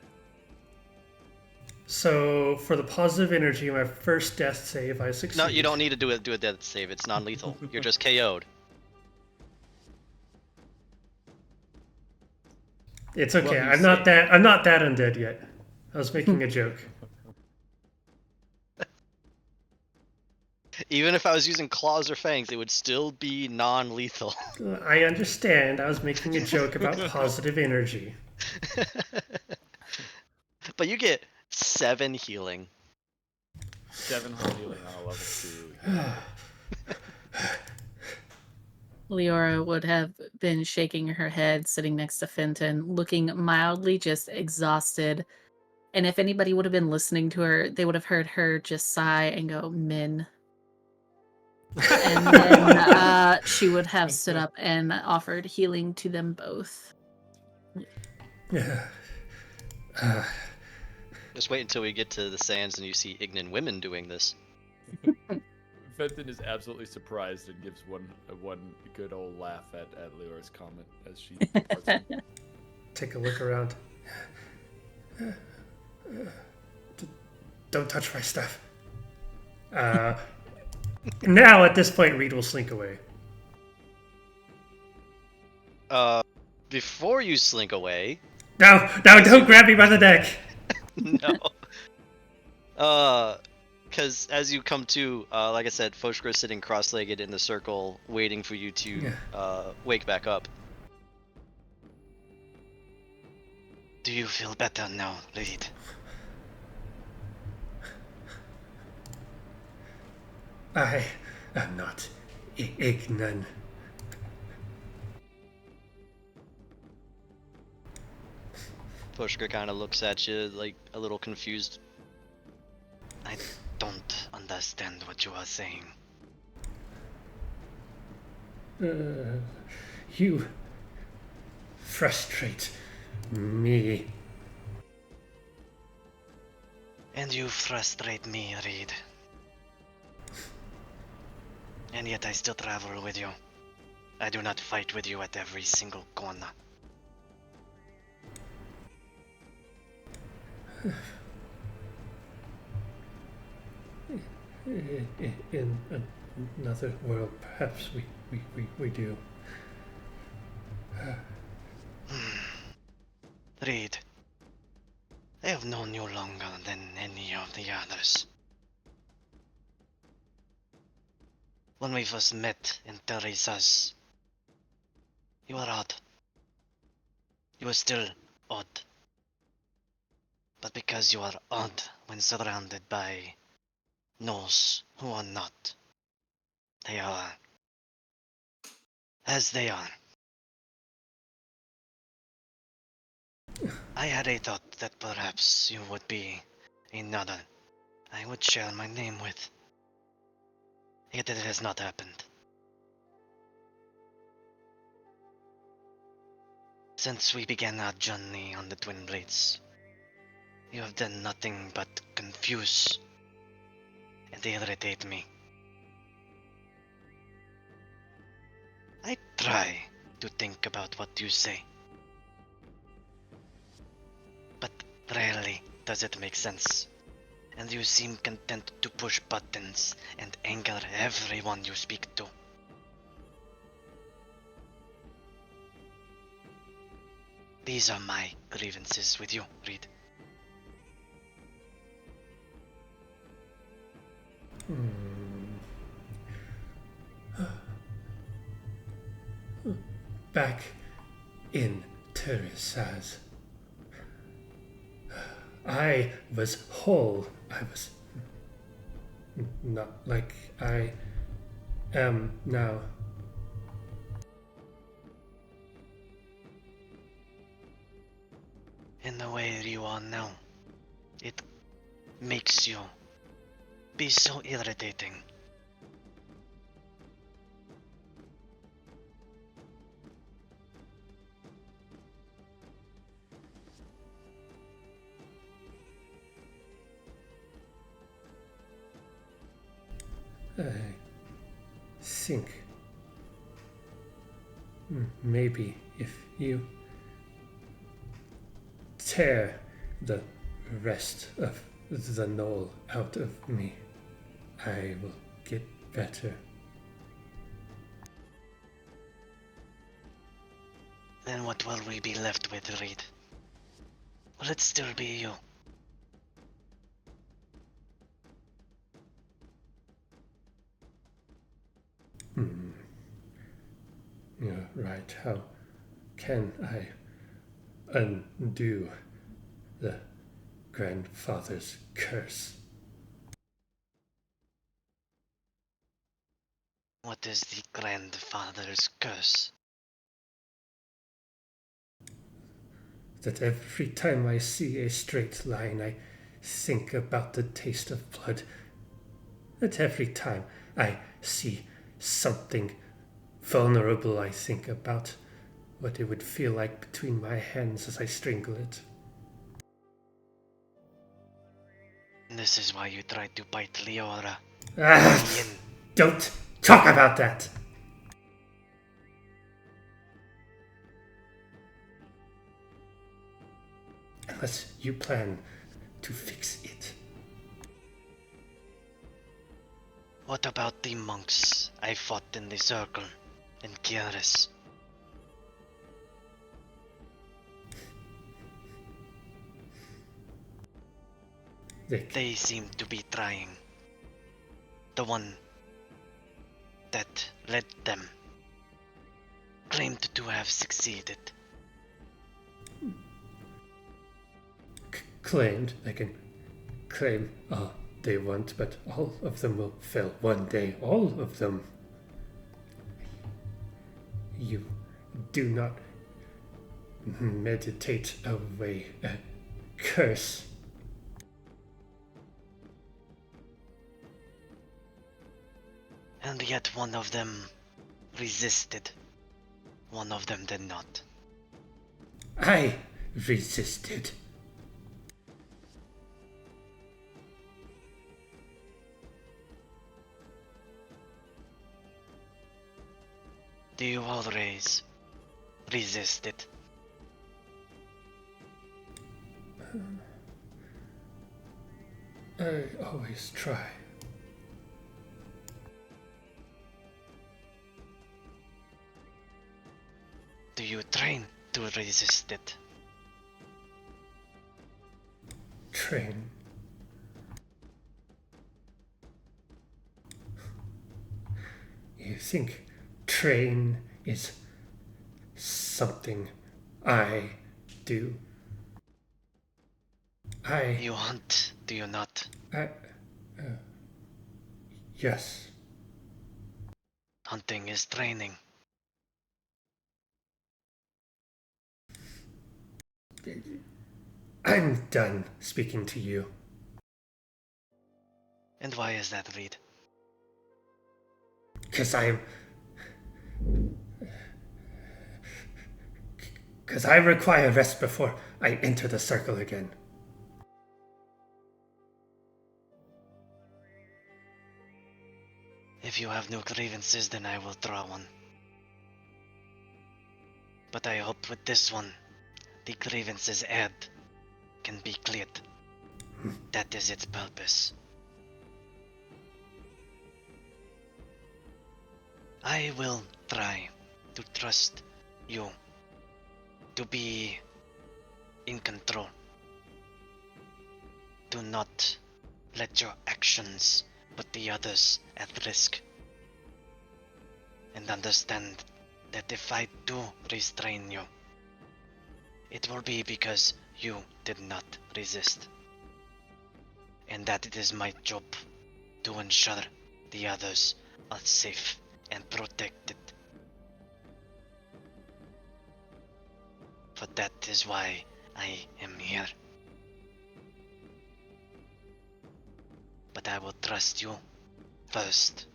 C: So for the positive energy, my first death save, I succeed.
A: No, you don't need to do a death save. It's non-lethal. You're just KO'd.
C: It's okay.
E: Well,
C: I'm not that undead yet. I was making a joke.
A: Even if I was using claws or fangs, it would still be non-lethal.
C: I understand. I was making a joke about positive energy.
A: But you get 7 healing.
E: 7 whole healing on a level 2.
F: Leora would have been shaking her head, sitting next to Fenton, looking mildly just exhausted. And if anybody would have been listening to her, they would have heard her just sigh and go, "Men." And then she would have stood up and offered healing to them both.
A: Just wait until we get to the sands and you see Ignan women doing this.
E: Fenton is absolutely surprised and gives one good old laugh at Leora's comment as she departs him.
C: Take a look around. Don't touch my stuff. Now, at this point, Reed will slink away.
A: Before you slink away,
C: No, don't grab me by the neck.
A: no. Because as you come to, like I said, Foshgra sitting cross-legged in the circle, waiting for you to wake back up.
H: Do you feel better now, Reed?
C: I am not ignorant.
A: Foshgra kind of looks at you, like, a little confused.
H: I don't understand what you are saying.
C: You frustrate me.
H: And you frustrate me, Reed. And yet I still travel with you. I do not fight with you at every single corner.
C: In another world, perhaps we do.
H: Reed, I have known you longer than any of the others. When we first met in Teresa's, you were odd. You are still odd. But because you are odd when surrounded by those who are not, they are as they are. I had a thought that perhaps you would be another I would share my name with. Yet it has not happened. Since we began our journey on the Twin Blades, you have done nothing but confuse and irritate me. I try to think about what you say, but rarely does it make sense, and you seem content to push buttons and anger everyone you speak to. These are my grievances with you, Reed.
C: Back in Teresa's, I was whole. I was not like I am now.
H: In the way you are now, it makes you be so irritating.
C: I think maybe if you tear the rest of the knoll out of me, I will get better.
H: Then what will we be left with, Reed? Will it still be you?
C: You're right. How can I undo the grandfather's curse?
H: What is the grandfather's curse?
C: That every time I see a straight line, I think about the taste of blood. That every time I see something vulnerable, I think about what it would feel like between my hands as I strangle it.
H: This is why you tried to bite Leora.
C: Ah, don't talk about that! Unless you plan to fix it.
H: What about the monks I fought in the circle in Kieris? They seem to be trying. The one that led them claimed to have succeeded.
C: Claimed. They can claim all they want, but all of them will fail one day. All of them. You do not meditate away a curse.
H: And yet one of them resisted. One of them did not.
C: I resisted.
H: Do you always resist it?
C: I always try.
H: Do you train to resist it?
C: Train. You think train is something I do?
H: You hunt, do you not?
C: Yes.
H: Hunting is training.
C: I'm done speaking to you.
H: And why is that, Reed?
C: Because I require rest before I enter the circle again.
H: If you have no grievances, then I will draw one. But I hope with this one, the grievances aired can be cleared. That is its purpose. I will try to trust you, to be in control. Do not let your actions put the others at risk. And understand that if I do restrain you, it will be because you did not resist. And that it is my job to ensure the others are safe and protected. For that is why I am here. But I will trust you first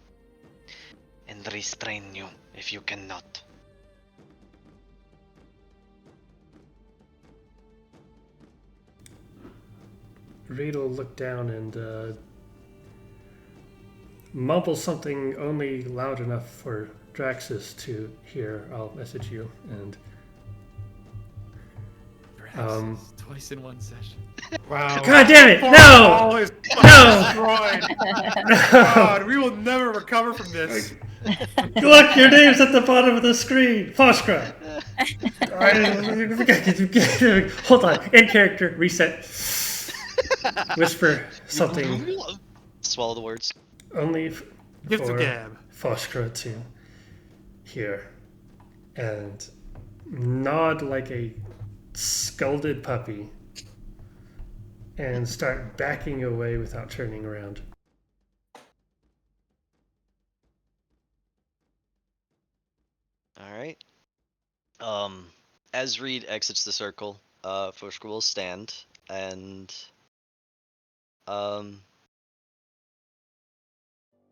H: and restrain you if you cannot.
C: Reed will look down and mumble something only loud enough for Draxus to hear. I'll message you and
E: Twice in one session.
B: Wow.
C: God damn it!
B: Poor
C: No!
B: Paul is
C: No!
B: destroyed. God, we will never recover from this.
C: Look, your name's at the bottom of the screen. Foskra. Hold on. In character. Reset. Whisper something
A: Swallow the words.
C: only
B: Give the
C: for
B: gab.
C: Foskra to hear. And nod like a scolded puppy. And start backing away without turning around.
A: All right. As Reed exits the circle, Foshka will stand and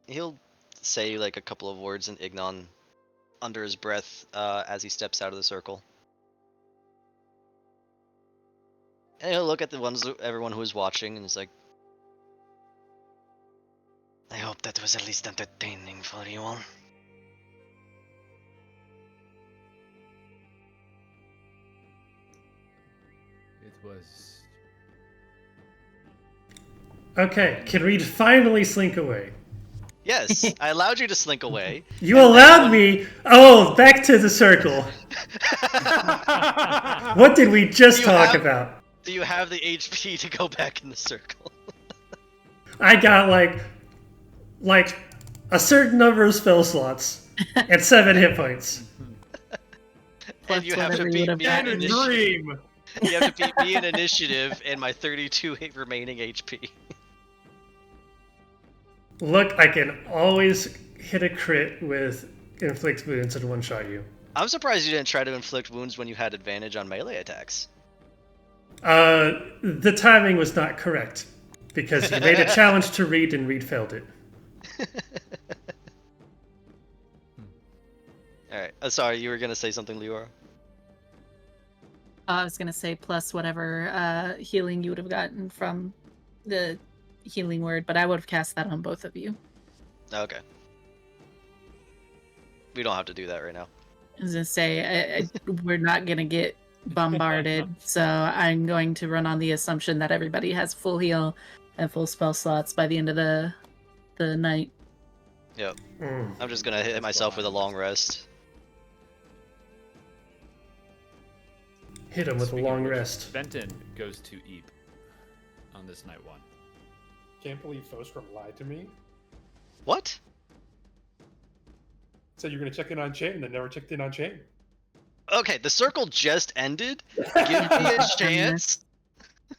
A: he'll say like a couple of words in Ignon under his breath as he steps out of the circle. And he'll look at everyone who is watching, and he's like,
H: I hope that was at least entertaining for you all.
E: It was.
C: Okay, can Reed finally slink away?
A: Yes, I allowed you to slink away.
C: You
A: and then
C: allowed
A: when-
C: me. Oh, back to the circle. What did we just
A: You
C: talk
A: have-
C: about?
A: Do you have the HP to go back in the circle?
C: I got like a certain number of spell slots and 7 hit points.
F: Plus
A: And you have to
F: whatever you
A: beat
F: would have
A: me in
B: And a
F: gotten.
A: initiative.
B: dream.
A: You have to beat me in initiative and my 32 remaining HP.
C: Look, I can always hit a crit with inflict wounds and one-shot you.
A: I'm surprised you didn't try to inflict wounds when you had advantage on melee attacks.
C: The timing was not correct because you made a challenge to Reed and Reed failed it.
A: Alright, sorry, you were gonna say something, Leora?
F: I was gonna say plus whatever healing you would have gotten from the healing word, but I would have cast that on both of you.
A: Okay. We don't have to do that right now.
F: I was gonna say we're not gonna get bombarded, so I'm going to run on the assumption that everybody has full heal and full spell slots by the end of the night.
A: Yep.
C: Mm.
A: I'm just gonna hit myself with a long rest.
C: Hit him with a
E: Speaking
C: long
E: of which,
C: rest.
E: Benton goes to Eep on this night one.
B: Can't believe Fostrom lied to me.
A: What?
B: Said you're gonna check in on Chain, and then never checked in on Chain.
A: Okay, the circle just ended. Give me a chance.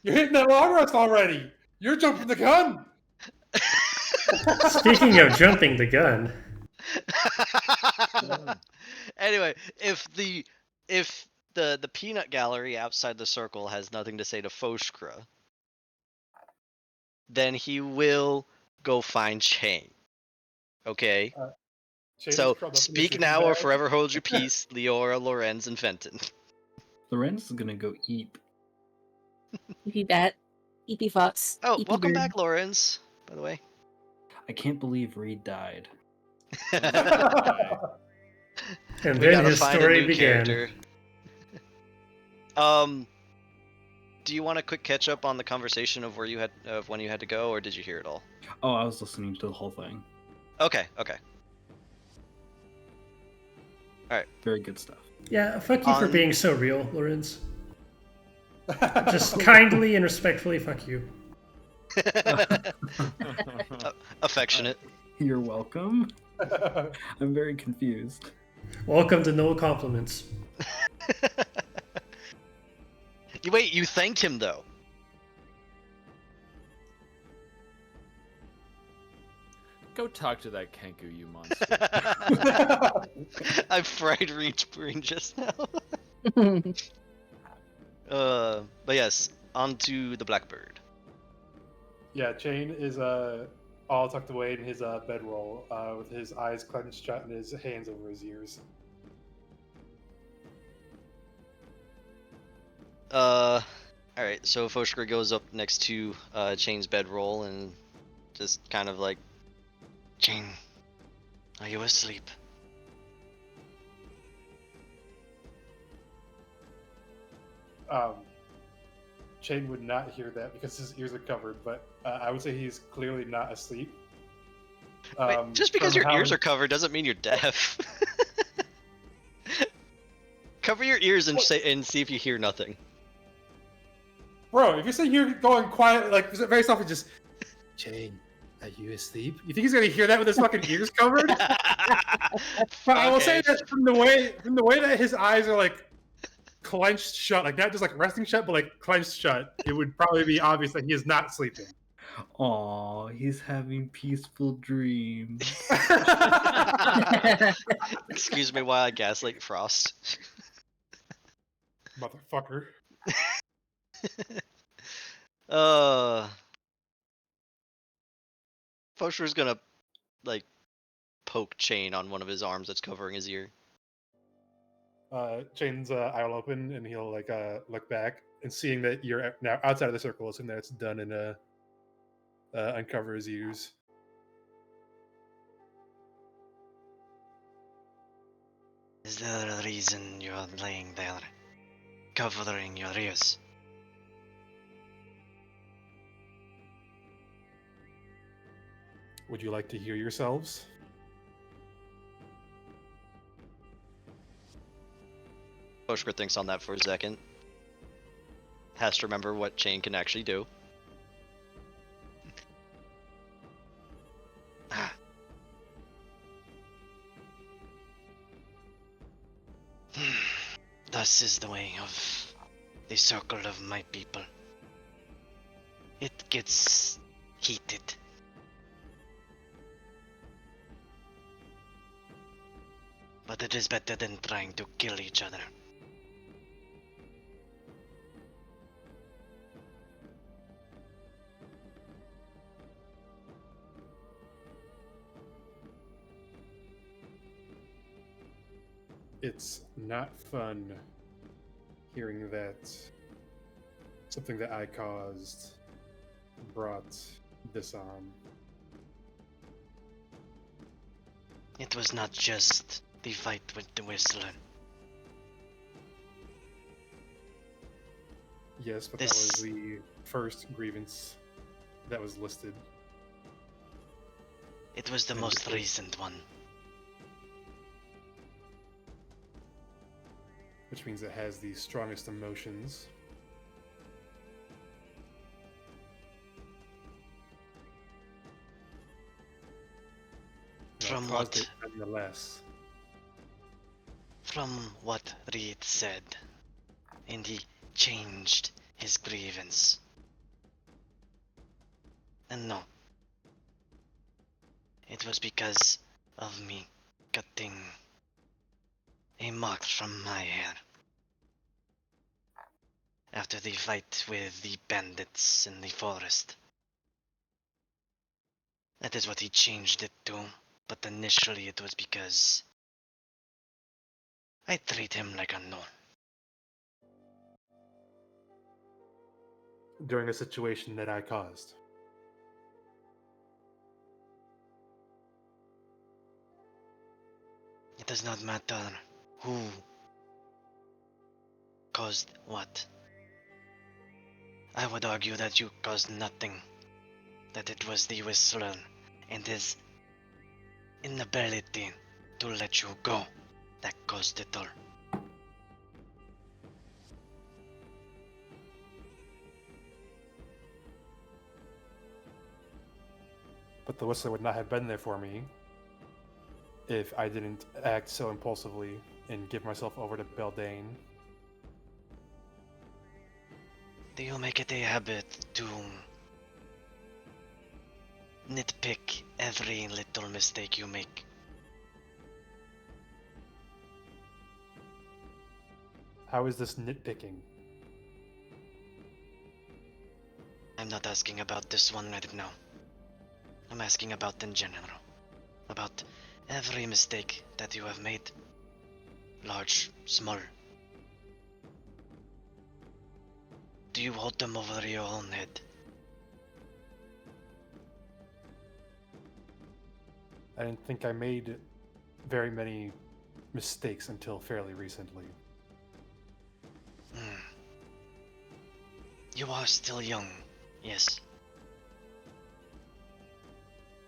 B: You're hitting that long rest already. You're jumping the gun.
C: Speaking of jumping the gun,
A: Anyway, if the peanut gallery outside the circle has nothing to say to Foshkra, then he will go find Chain. Okay?
B: Chain is
A: So
B: curled up in his
A: speak
B: sleeping
A: now or
B: bag.
A: forever hold your peace, Leora, Lorenz, and Fenton.
G: Lorenz is gonna go eat.
F: Eepy bat, eepy fox,
A: Oh,
F: eepy
A: welcome
F: bird.
A: back, Lorenz, by the way.
G: I can't believe Reed died.
C: and
A: We
C: then
A: gotta
C: his
A: find a
C: story
A: new
C: began.
A: character. Do you want a quick catch up on the conversation of when you had to go, or did you hear it all?
G: Oh, I was listening to the whole thing.
A: Okay.
G: Very good stuff.
C: Yeah, fuck you for
A: On-
C: being so real, Lorenz. Just kindly and respectfully fuck you.
A: Affectionate.
G: You're welcome. I'm very confused.
C: Welcome to No Compliments.
A: Wait, you thanked him though.
E: Go talk to that Kenku, you monster.
A: I fried Reed's brain just now. But yes, on to the Blackbird.
B: Yeah, Chain is all tucked away in his bedroll, with his eyes clenched shut and his hands over his ears.
A: Alright, so Foshkra goes up next to Chain's bedroll and just kind of like,
H: Chain, are you asleep?
B: Chain would not hear that because his ears are covered, but I would say he's clearly not asleep.
A: wait, just because
B: from
A: your
B: how
A: ears
B: he-
A: are covered doesn't mean you're deaf. Cover your ears and see if you hear nothing.
B: Bro, if you're sitting here going quiet, like very softly, just Chain, are you asleep? You think he's gonna hear that with his fucking ears covered? But I will say
A: Okay.
B: that from the way that his eyes are like clenched shut, like not just like resting shut, but like clenched shut, it would probably be obvious that he is not sleeping.
G: Aw, he's having peaceful dreams.
A: Excuse me while I gaslight Frost.
B: Motherfucker.
A: Fosher's gonna like poke Chain on one of his arms that's covering his ear.
B: Chain's eye will open and he'll like look back and seeing that you're now outside of the circle, assuming that it's done and uncover his ears.
H: Is there a reason you are laying there, covering your ears?
B: Would you like to hear yourselves?
A: Oshka thinks on that for a second. Has to remember what Chain can actually do.
H: Ah. Thus is the way of the circle of my people. It gets heated. But it is better than trying to kill each other.
B: It's not fun hearing that something that I caused brought this on.
H: It was not just the fight with the Whistler.
B: Yes, but
H: This-
B: that was the first grievance that was listed.
H: It was the
B: And
H: most
B: it was-
H: recent one.
B: Which means it has the strongest emotions. And I
H: From
B: caused
H: what?
B: it nonetheless.
H: From what Reed said, and he changed his grievance. And no, it was because of me cutting a mark from my hair. After the fight with the bandits in the forest. That is what he changed it to, but initially it was because I treat him like a no.
B: During a situation that I caused.
H: It does not matter who caused what. I would argue that you caused nothing. That it was the Whistler and his inability to let you go that caused it all.
B: But the Whistler would not have been there for me if I didn't act so impulsively and give myself over to Beldain.
H: Do you make it a habit to nitpick every little mistake you make?
B: How is this nitpicking?
H: I'm not asking about this one right now. I'm asking about in general. About every mistake that you have made. Large, small. Do you hold them over your own head?
B: I didn't think I made very many mistakes until fairly recently.
H: Hmm. You are still young, yes.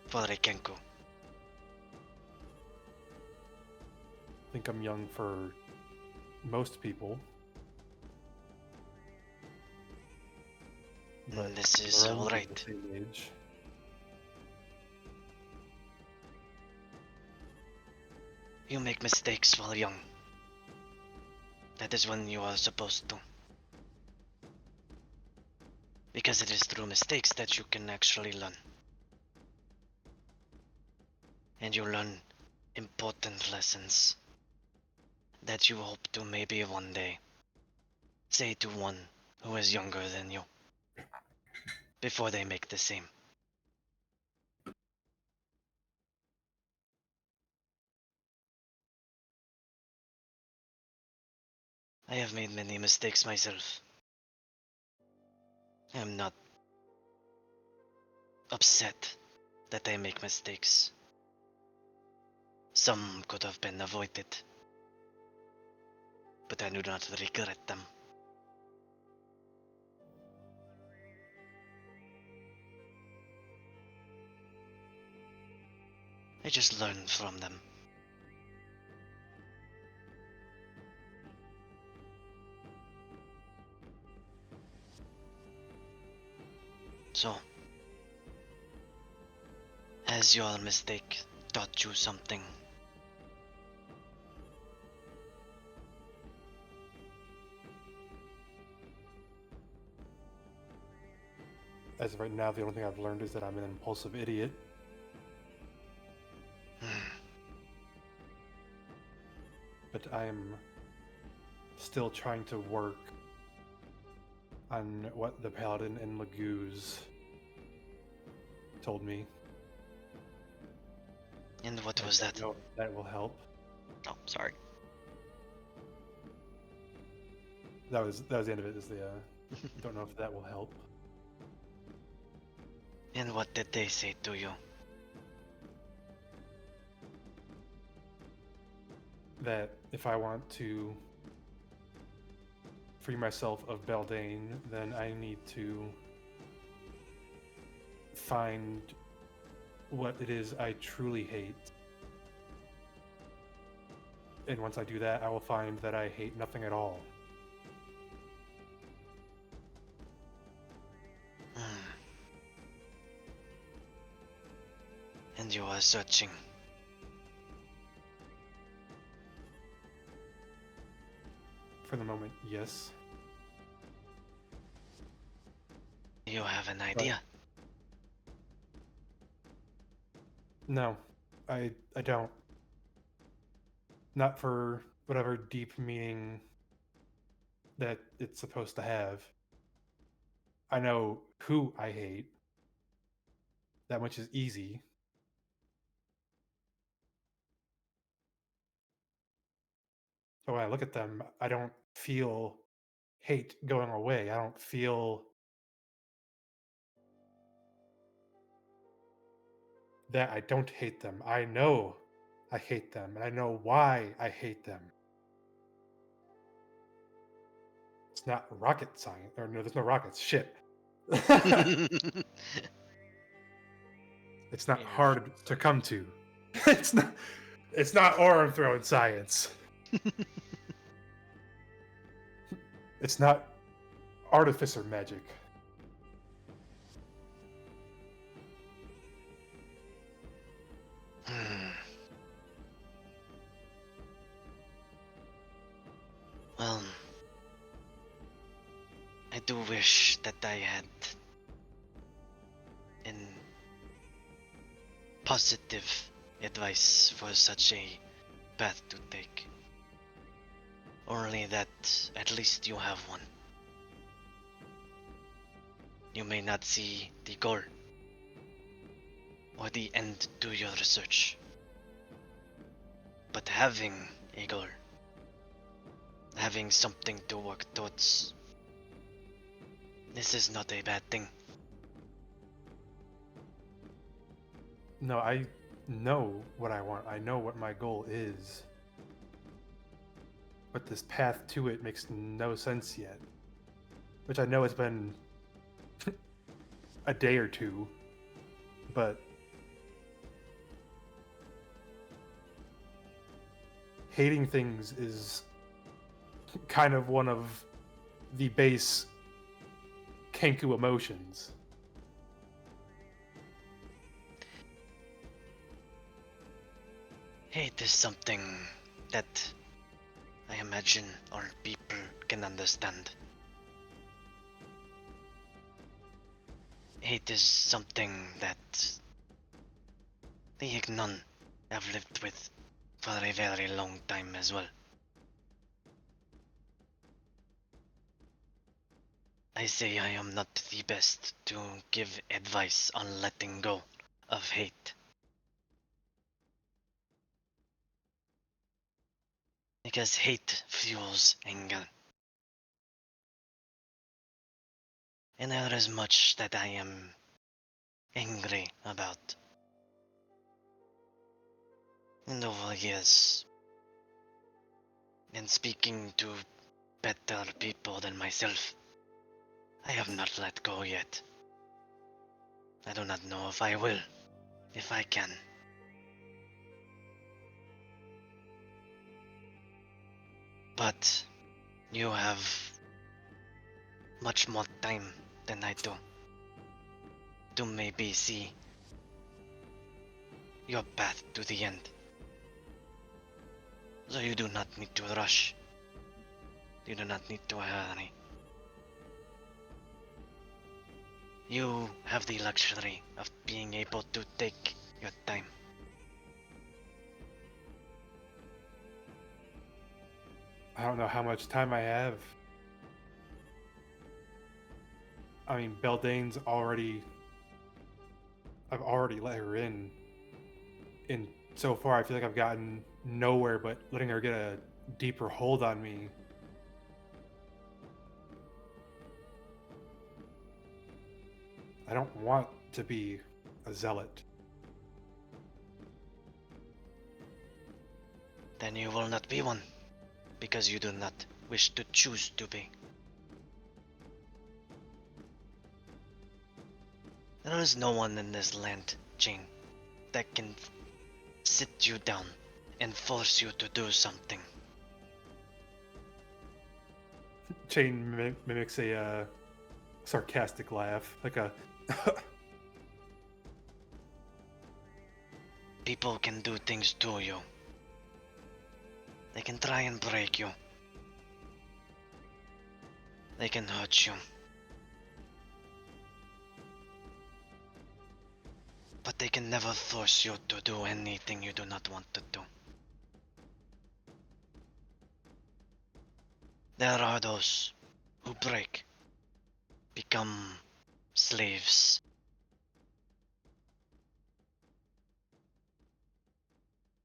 H: For a Kenku.
B: I think I'm young for most people. But
H: This is
B: Lorenz
H: alright.
B: the same age.
H: You make mistakes while young. That is when you are supposed to. Because it is through mistakes that you can actually learn. And you learn important lessons that you hope to maybe one day say to one who is younger than you before they make the same. I have made many mistakes myself. I am not upset that I make mistakes. Some could have been avoided, but I do not regret them. I just learn from them. So, has your mistake taught you something?
B: As of right now, the only thing I've learned is that I'm an impulsive idiot. But I am still trying to work on what the Paladin and Laguz told me.
H: And what
B: I
H: was
B: don't
H: that?
B: know if that will help.
A: Oh, sorry.
B: That was the end of it. Is the don't know if that will help.
H: And what did they say to you?
B: That if I want to free myself of Beldain, then I need to find what it is I truly hate. And once I do that, I will find that I hate nothing at all.
H: And you are searching.
B: For the moment, yes.
H: You have an idea?
B: No, I don't. Not for whatever deep meaning that it's supposed to have. I know who I hate. That much is easy. So when I look at them, I don't feel hate going away. I don't feel that I don't hate them. I know I hate them, and I know why I hate them. It's not rocket science. Or no, there's no rockets. Shit. It's not hard to come to. It's not. It's not arm throwing science. It's not artificer magic.
H: Well, I do wish that I had an positive advice for such a path to take. Only that at least you have one. You may not see the goal or the end to your research, but having a goal, having something to work towards, this is not a bad thing.
B: No, I know what I want. I know what my goal is. But this path to it makes no sense yet. Which I know it's been a day or two, but hating things is kind of one of the base Kenku emotions.
H: Hate is something that I imagine all people can understand. Hate is something that the Ignon have lived with for a very long time as well. I say I am not the best to give advice on letting go of hate. Because hate fuels anger. And there is much that I am angry about. And over years, and speaking to better people than myself, I have not let go yet. I do not know if I will, if I can. But you have much more time than I do to maybe see your path to the end. So you do not need to rush. You do not need to hurry. You have the luxury of being able to take your time.
B: I don't know how much time I have. I mean, Beldane's already. I've already let her in. And so far, I feel like I've gotten nowhere but letting her get a deeper hold on me. I don't want to be a zealot.
H: Then you will not be one, because you do not wish to choose to be. There is no one in this land, Jane, that can sit you down and force you to do something.
B: Chain mimics a sarcastic laugh, like a.
H: People can do things to you. They can try and break you. They can hurt you. But they can never force you to do anything you do not want to do. There are those who break, become slaves.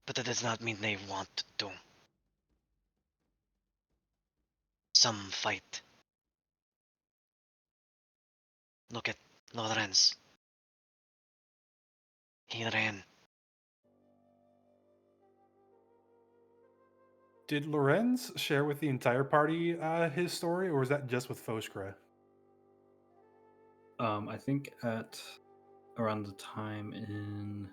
H: But that does not mean they want to. Some fight. Look at Lorenz. He ran.
B: Did Lorenz share with the entire party his story, or was that just with Foskra?
G: I think at around the time in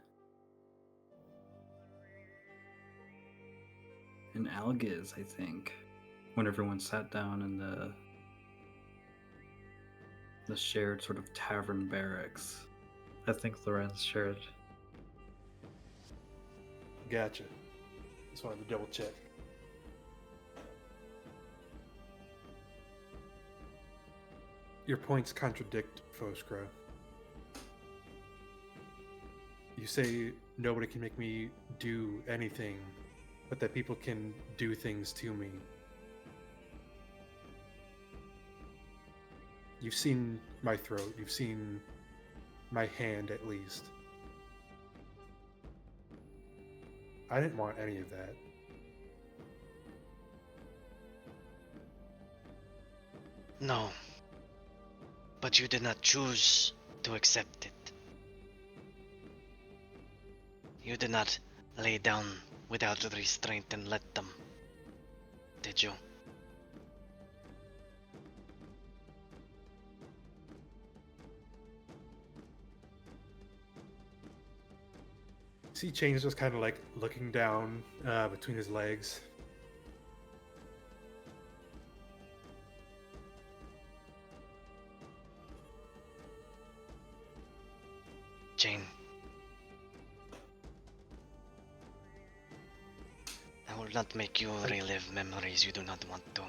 G: Algiz, I think, when everyone sat down in the shared sort of tavern barracks. I think Lorenz shared.
B: Gotcha. Just wanted to double check. Your points contradict Foskra. You say nobody can make me do anything, but that people can do things to me. You've seen my throat. You've seen my hand, at least. I didn't want any of that.
H: No. But you did not choose to accept it. You did not lay down without restraint and let them, did you?
B: See, Chain's just kind of like looking down between his legs.
H: Jane. I will not make you relive memories you do not want to.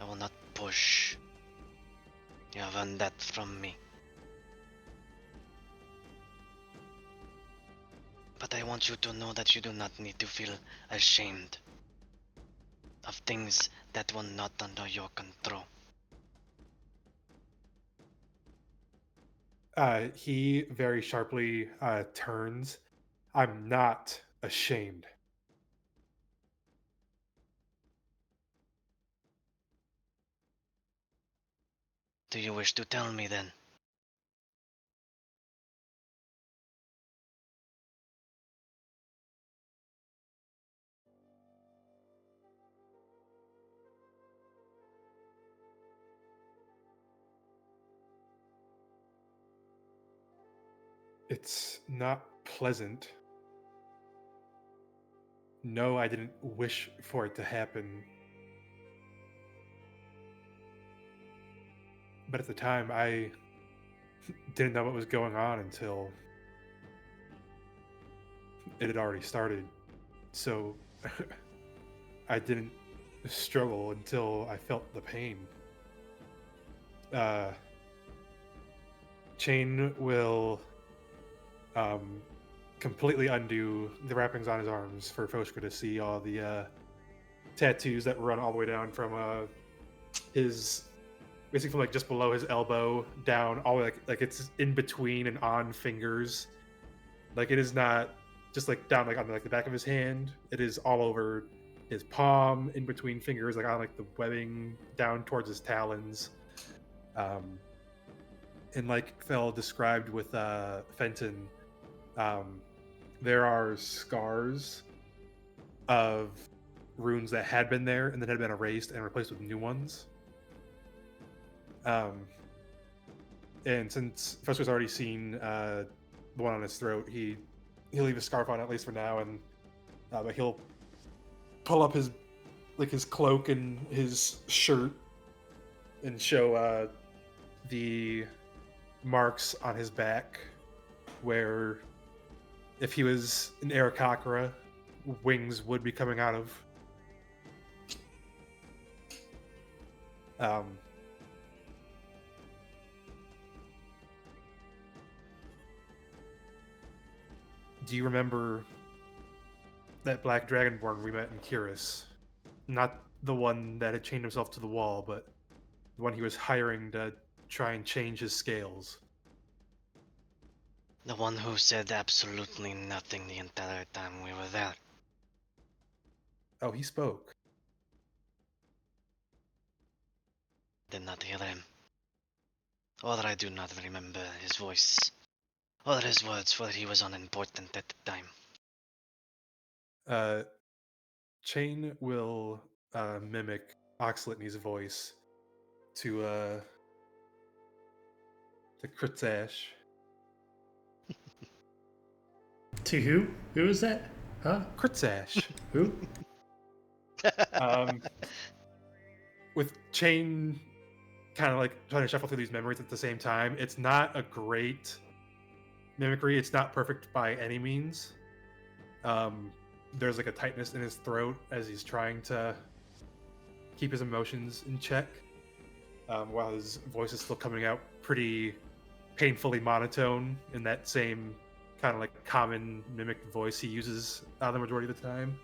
H: I will not push. You have earned that from me. But I want you to know that you do not need to feel ashamed of things that were not under your control.
B: He very sharply turns. I'm not ashamed.
H: Do you wish to tell me then?
B: It's not pleasant. No, I didn't wish for it to happen. But at the time, I didn't know what was going on until it had already started. So I didn't struggle until I felt the pain. Chain will completely undo the wrappings on his arms for Foshka to see all the tattoos that run all the way down from his, basically from like just below his elbow down, all the way like it's in between and on fingers. Like it is not just like down like on like the back of his hand. It is all over his palm, in between fingers, like on like the webbing down towards his talons. And like Fel described with Fenton, there are scars of runes that had been there and then had been erased and replaced with new ones. And since Fesco's already seen the one on his throat, he'll leave his scarf on at least for now, and but he'll pull up his cloak and his shirt and show the marks on his back where if he was an Aarakocra, wings would be coming out of. Do you remember that black dragonborn we met in Curis? Not the one that had chained himself to the wall, but the one he was hiring to try and change his scales.
H: The one who said absolutely nothing the entire time we were there.
B: Oh, he spoke.
H: Did not hear him. Or I do not remember his voice. Or his words, for he was unimportant at the time.
B: Chain will mimic Oxlitney's voice to Kritzash.
C: To who? Who is that? Huh?
B: Kritzash.
C: Who?
B: With Chain kind of like trying to shuffle through these memories at the same time, it's not a great mimicry. It's not perfect by any means. There's like a tightness in his throat as he's trying to keep his emotions in check, while his voice is still coming out pretty painfully monotone in that same kind of like common mimicked voice he uses the majority of the time.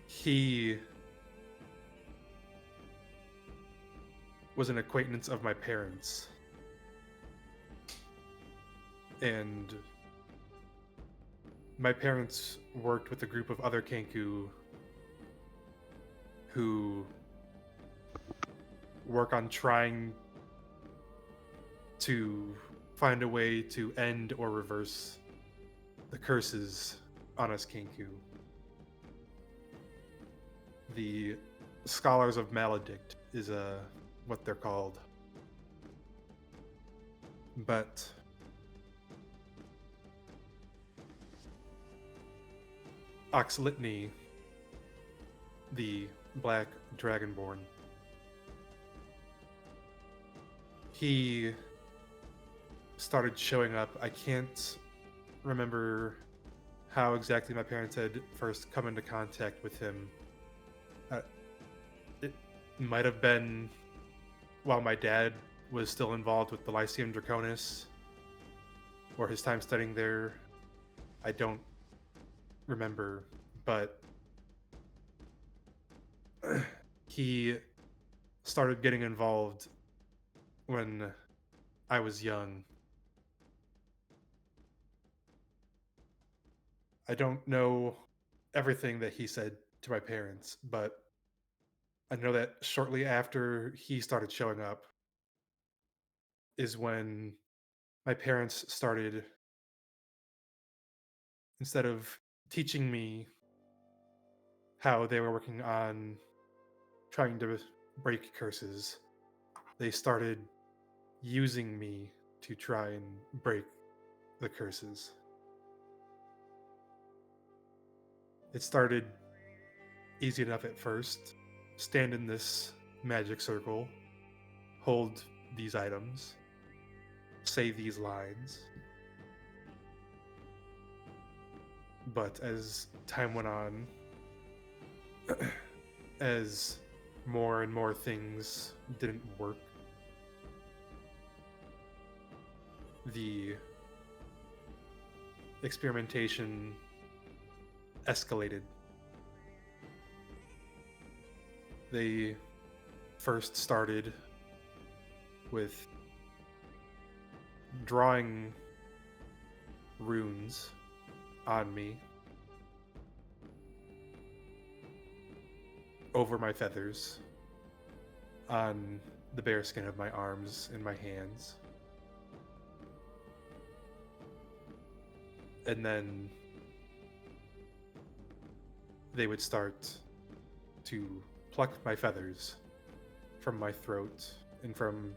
B: He was an acquaintance of my parents, and my parents worked with a group of other Kenku who work on trying to find a way to end or reverse the curses on us Kenku. The Scholars of Maledict is what they're called. But Oxlitney, the Black Dragonborn, he started showing up. I can't remember how exactly my parents had first come into contact with him. It might have been while my dad was still involved with the Lyceum Draconis, or his time studying there. I don't remember, but he started getting involved when I was young. I don't know everything that he said to my parents, but I know that shortly after he started showing up is when my parents started, instead of teaching me how they were working on trying to break curses, they started using me to try and break the curses. It started easy enough at first. Stand in this magic circle, hold these items, say these lines. But as time went on, as more and more things didn't work, the experimentation escalated. They first started with drawing runes on me over my feathers, on the bare skin of my arms and my hands. And then they would start to pluck my feathers from my throat and from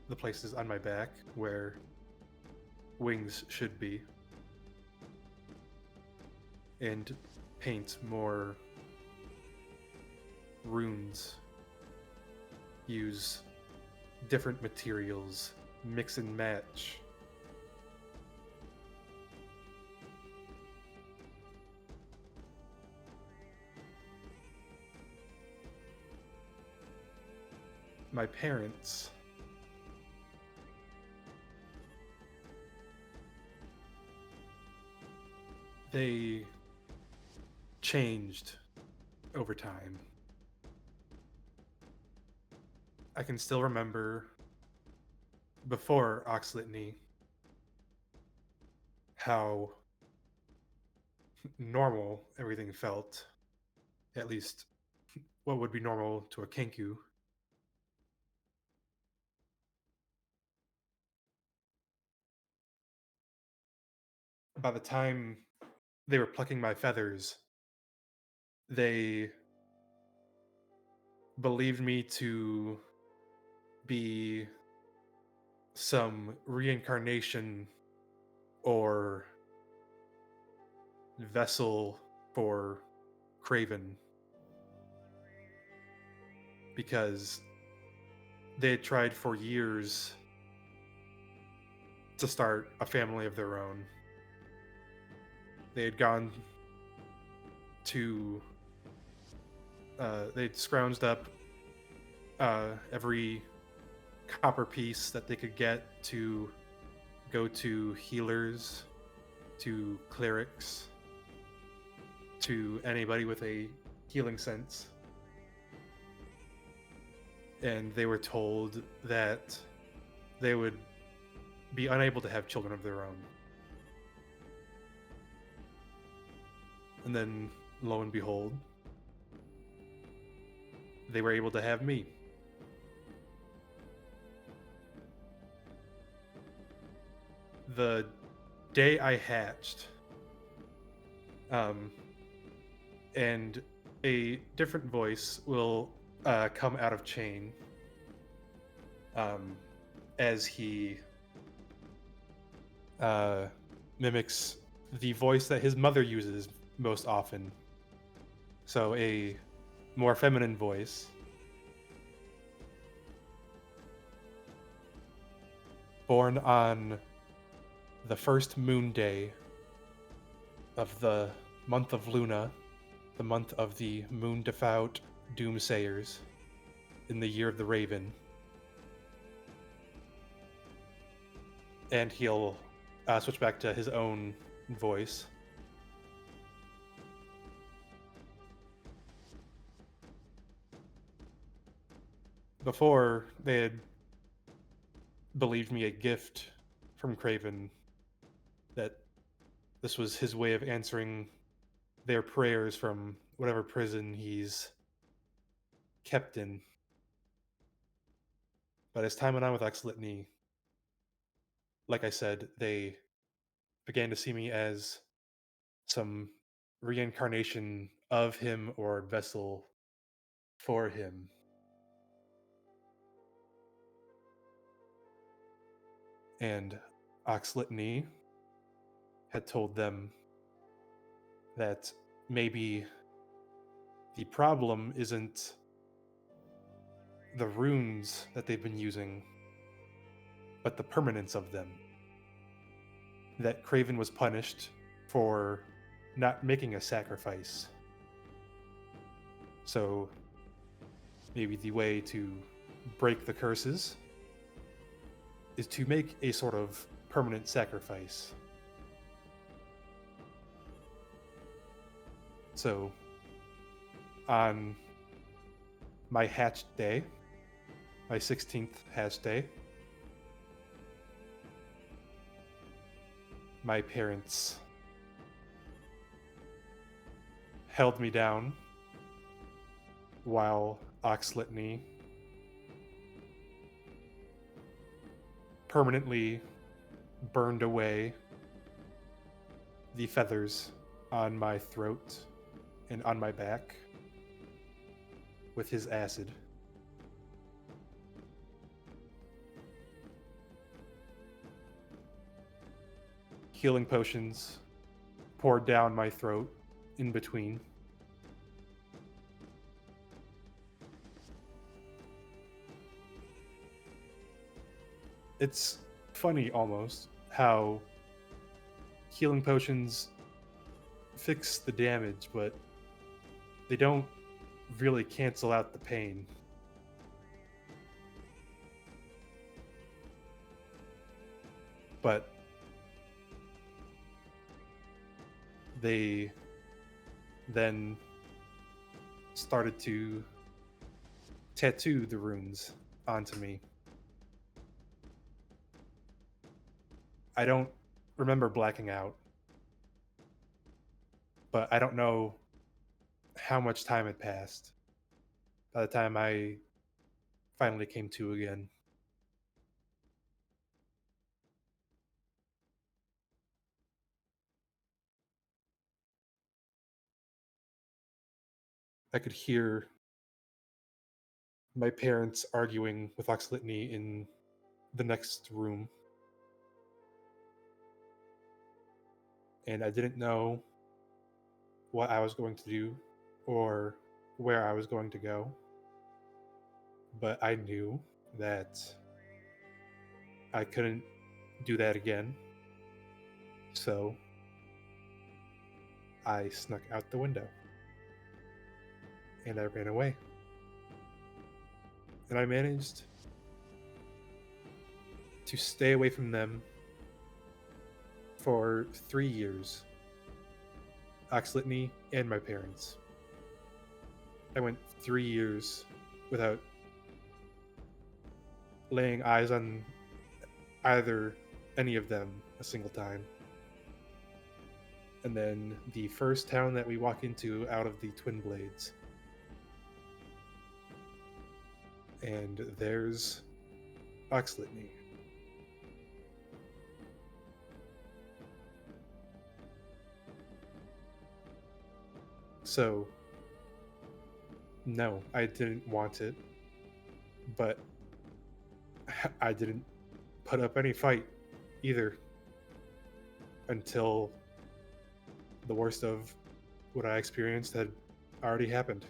B: the places on my back where wings should be, and paint more runes, use different materials, mix and match. My parents they changed over time. I can still remember before Oxlitany how normal everything felt, at least what would be normal to a Kenku. By the time they were plucking my feathers, they believed me to be some reincarnation or vessel for Craven, because they had tried for years to start a family of their own. They had gone to they'd scrounged up every copper piece that they could get to go to healers, to clerics, to anybody with a healing sense. And they were told that they would be unable to have children of their own. And then, lo and behold, they were able to have me. The day I hatched, and a different voice will come out of Chain as he mimics the voice that his mother uses most often. So a more feminine voice. Born on the first moon day of the month of Luna, the month of the moon devout doomsayers, in the year of the Raven. And he'll switch back to his own voice. Before, they had believed me a gift from Craven, that this was his way of answering their prayers from whatever prison he's kept in. But as time went on with Oxlitany, like I said, they began to see me as some reincarnation of him or vessel for him. And Oxlitany had told them that maybe The problem isn't the runes that they've been using, but the permanence of them. That Craven was punished for not making a sacrifice. So maybe the way to break the curses is to make a sort of permanent sacrifice. So on my hatched day, my 16th hatch day, my parents held me down while Oxlitney permanently burned away the feathers on my throat and on my back with his acid. Healing potions poured down my throat in between. It's funny almost how healing potions fix the damage, but they don't really cancel out the pain. But they then started to tattoo the runes onto me. I don't remember blacking out, but I don't know how much time had passed by the time I finally came to again. I could hear my parents arguing with Oxlitney in the next room. And I didn't know what I was going to do or where I was going to go. But I knew that I couldn't do that again. So I snuck out the window and I ran away. And I managed to stay away from them for 3 years. Oxlitney and my parents. I went 3 years without laying eyes on either any of them a single time. And then the first town that we walk into out of the Twin Blades. And there's Oxlitney. So, no, I didn't want it, but I didn't put up any fight either until the worst of what I experienced had already happened.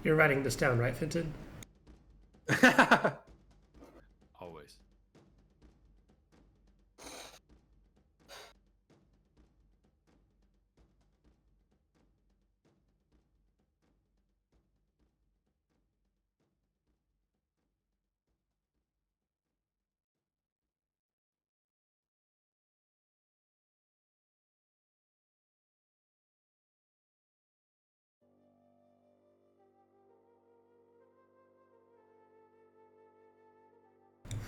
C: You're writing this down, right, Finton?
E: Always.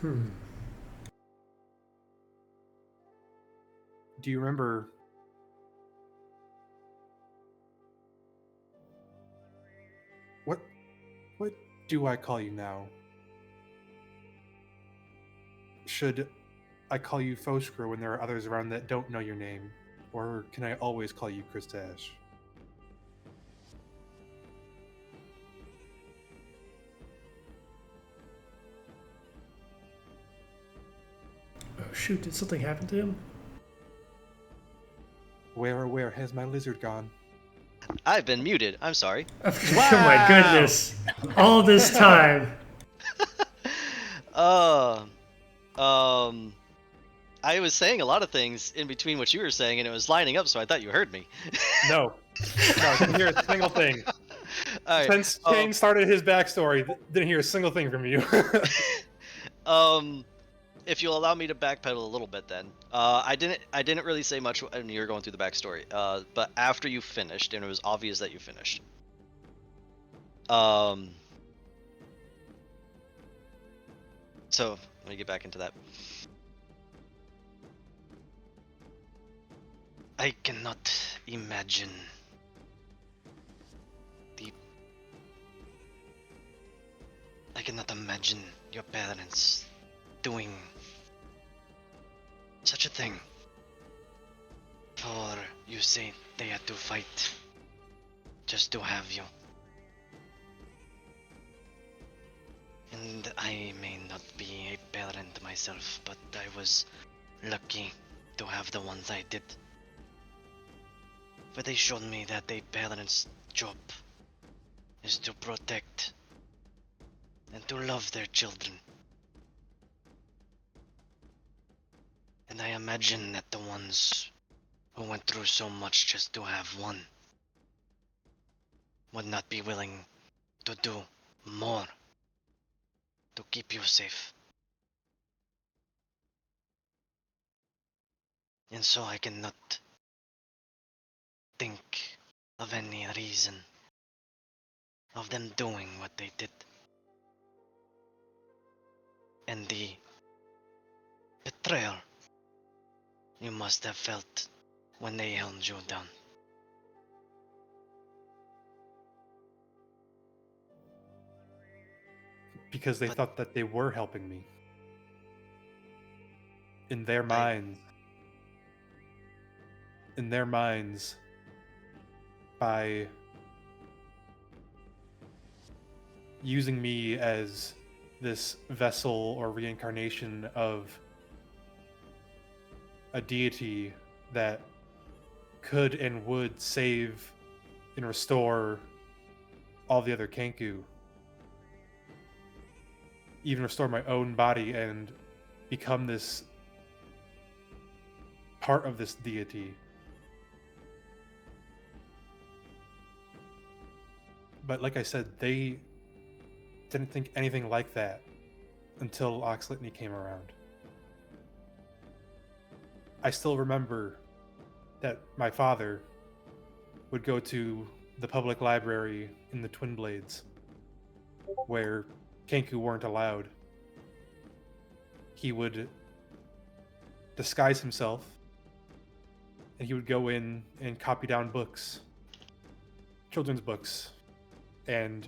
C: Hmm.
B: Do you remember what do I call you now? Should I call you Foskra when there are others around that don't know your name? Or can I always call you Kristash?
C: Oh shoot, did something happen to him?
B: Where has my lizard gone?
A: I've been muted. I'm sorry.
C: Oh my goodness. All this time.
A: Uh, I was saying a lot of things in between what you were saying, and it was lining up, so I thought you heard me.
B: No, didn't hear a single thing.
A: All right.
B: Since Shane started his backstory, didn't hear a single thing from you.
A: If you'll allow me to backpedal a little bit, then I didn't really say much when you were going through the backstory. But after you finished, and it was obvious that you finished. So let me get back into that.
H: I cannot imagine I cannot imagine your parents doing such a thing. For you say they had to fight just to have you. And I may not be a parent myself, but I was lucky to have the ones I did. For they showed me that a parent's job is to protect and to love their children. And I imagine that the ones who went through so much just to have one would not be willing to do more to keep you safe. And so I cannot think of any reason of them doing what they did. And the betrayal you must have felt when they held you down.
B: Because they thought that they were helping me. In their minds, by using me as this vessel or reincarnation of a deity that could and would save and restore all the other Kenku, even restore my own body and become this part of this deity. But like I said, they didn't think anything like that until Oxlitney came around. I still remember that my father would go to the public library in the Twin Blades, where Kenku weren't allowed. He would disguise himself, and he would go in and copy down books, children's books, and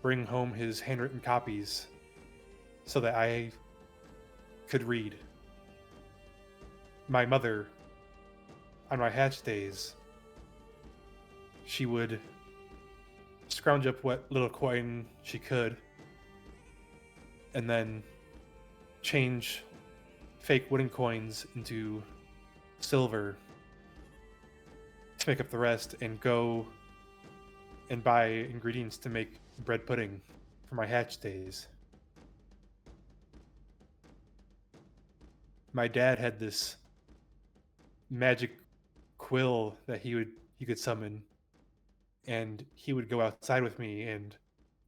B: bring home his handwritten copies so that I could read. My mother, on my hatch days, she would scrounge up what little coin she could and then change fake wooden coins into silver to make up the rest and go and buy ingredients to make bread pudding for my hatch days. My dad had this magic quill that he could summon, and he would go outside with me and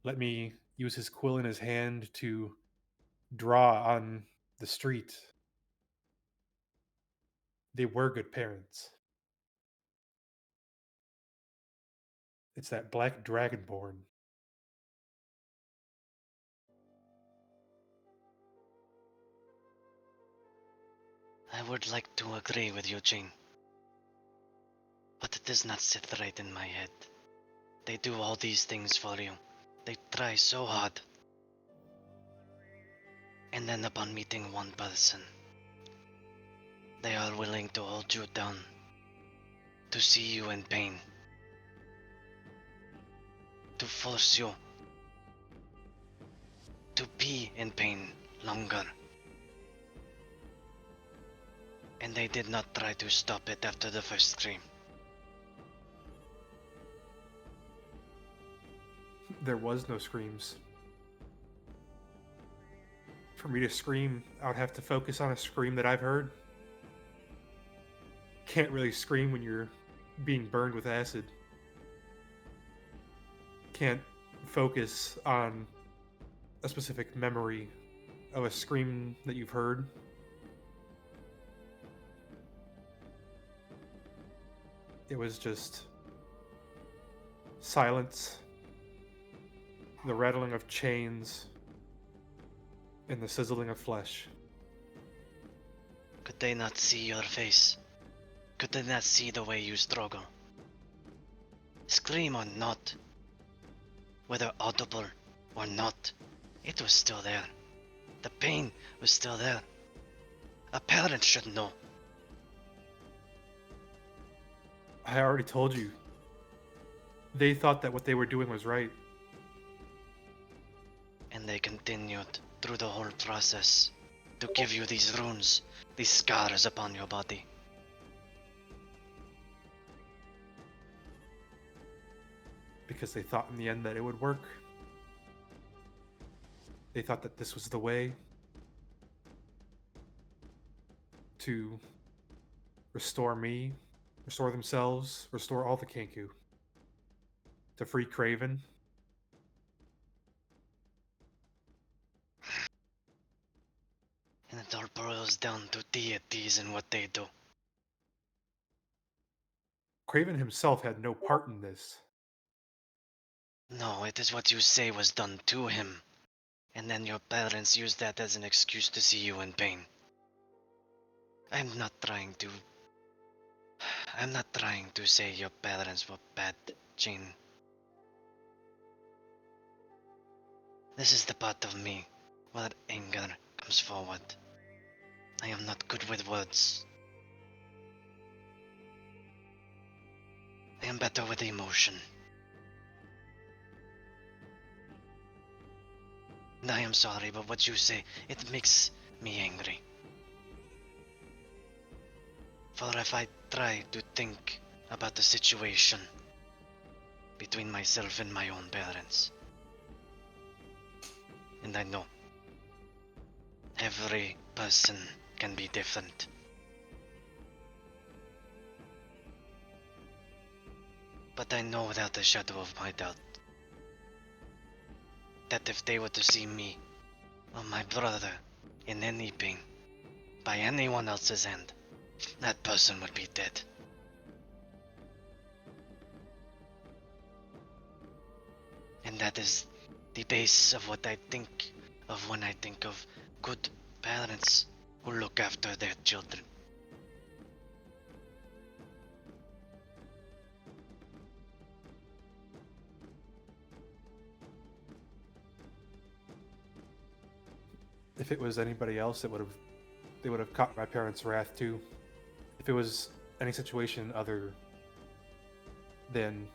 B: let me use his quill in his hand to draw on the street. They were good parents. It's that black dragonborn.
H: I would like to agree with you, Jane. But it does not sit right in my head. They do all these things for you. They try so hard. And then upon meeting one person, they are willing to hold you down, to see you in pain, to force you to be in pain longer. And they did not try to stop it after the first scream.
B: There was no screams. For me to scream, I would have to focus on a scream that I've heard. Can't really scream when you're being burned with acid. Can't focus on a specific memory of a scream that you've heard. It was just silence, the rattling of chains, and the sizzling of flesh.
H: Could they not see your face? Could they not see the way you struggle? Scream or not, whether audible or not, it was still there. The pain was still there. A parent should know.
B: I already told you. They thought that what they were doing was right.
H: And they continued through the whole process to give you these runes, these scars upon your body.
B: Because they thought in the end that it would work. They thought that this was the way to restore me, restore themselves, restore all the Kenku. To free Craven.
H: And it all boils down to deities and what they do.
B: Craven himself had no part in this.
H: No, it is what you say was done to him. And then your parents use that as an excuse to see you in pain. I'm not trying to say your parents were bad, Jane. This is the part of me where anger comes forward. I am not good with words. I am better with emotion. And I am sorry, but what you say, it makes me angry. For if I try to think about the situation between myself and my own parents, and I know every person can be different. But I know without a shadow of my doubt that if they were to see me or my brother in any pain by anyone else's hand, that person would be dead. And that is the base of what I think of when I think of good parents who look after their children.
B: If it was anybody else, they would have caught my parents' wrath too. If it was any situation other than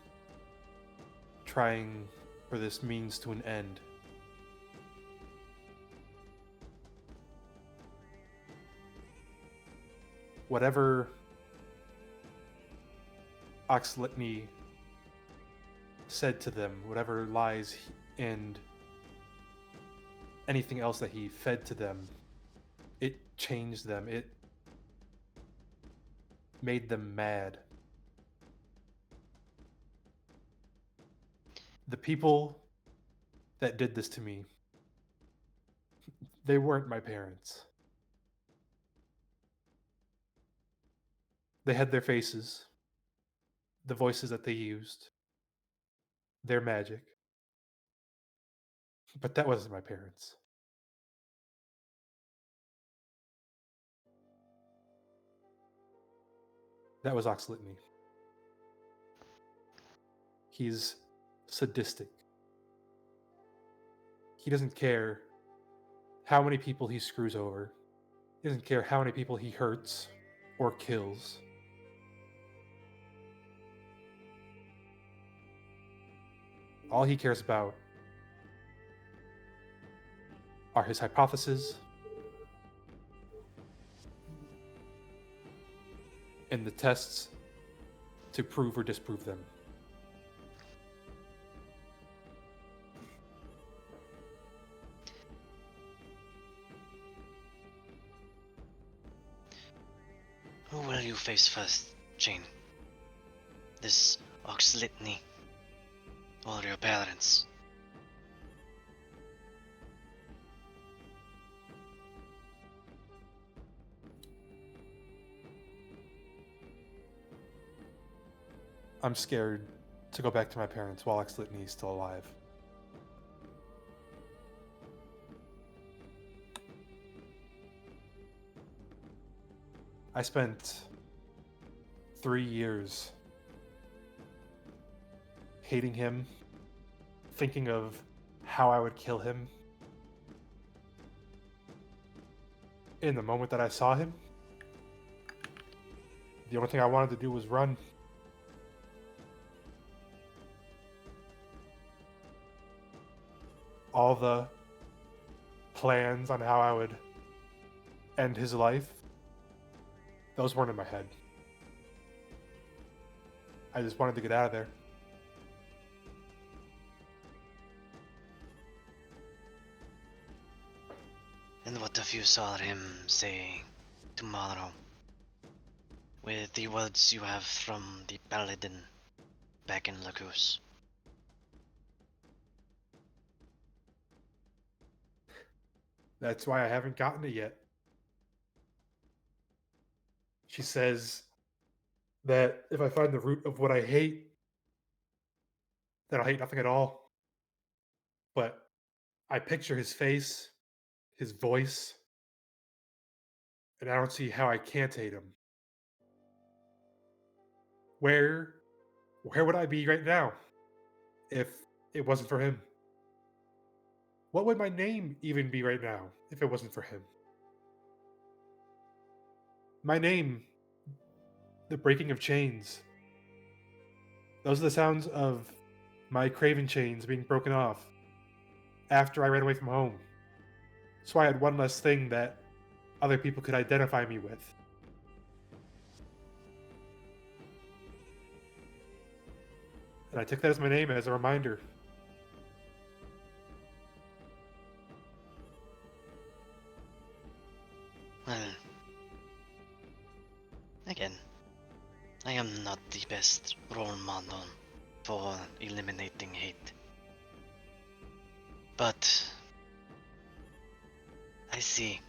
B: trying for this means to an end. Whatever Oxlitney said to them, whatever lies and anything else that he fed to them, it changed them. It made them mad. The people that did this to me, they weren't my parents. They had their faces, the voices that they used, their magic. But that wasn't my parents. That was Oxlitney. He's sadistic. He doesn't care how many people he screws over. He doesn't care how many people he hurts or kills. All he cares about are his hypotheses and the tests to prove or disprove them.
H: Who will you face first, Jane? This Oxlitney or your parents?
B: I'm scared to go back to my parents while Oxlitney is still alive. I spent 3 years hating him, thinking of how I would kill him. In the moment that I saw him, the only thing I wanted to do was run. All the plans on how I would end his life, those weren't in my head. I just wanted to get out of there.
H: And what if you saw him, say, tomorrow, with the words you have from the paladin back in Lagos?
B: That's why I haven't gotten it yet. She says that if I find the root of what I hate, then I'll hate nothing at all. But I picture his face, his voice, and I don't see how I can't hate him. Where would I be right now if it wasn't for him? What would my name even be right now if it wasn't for him? My name, the breaking of chains. Those are the sounds of my craven chains being broken off after I ran away from home. So I had one less thing that other people could identify me with. And I took that as my name as a reminder.
H: Well, again, I am not the best role model for eliminating hate. But I see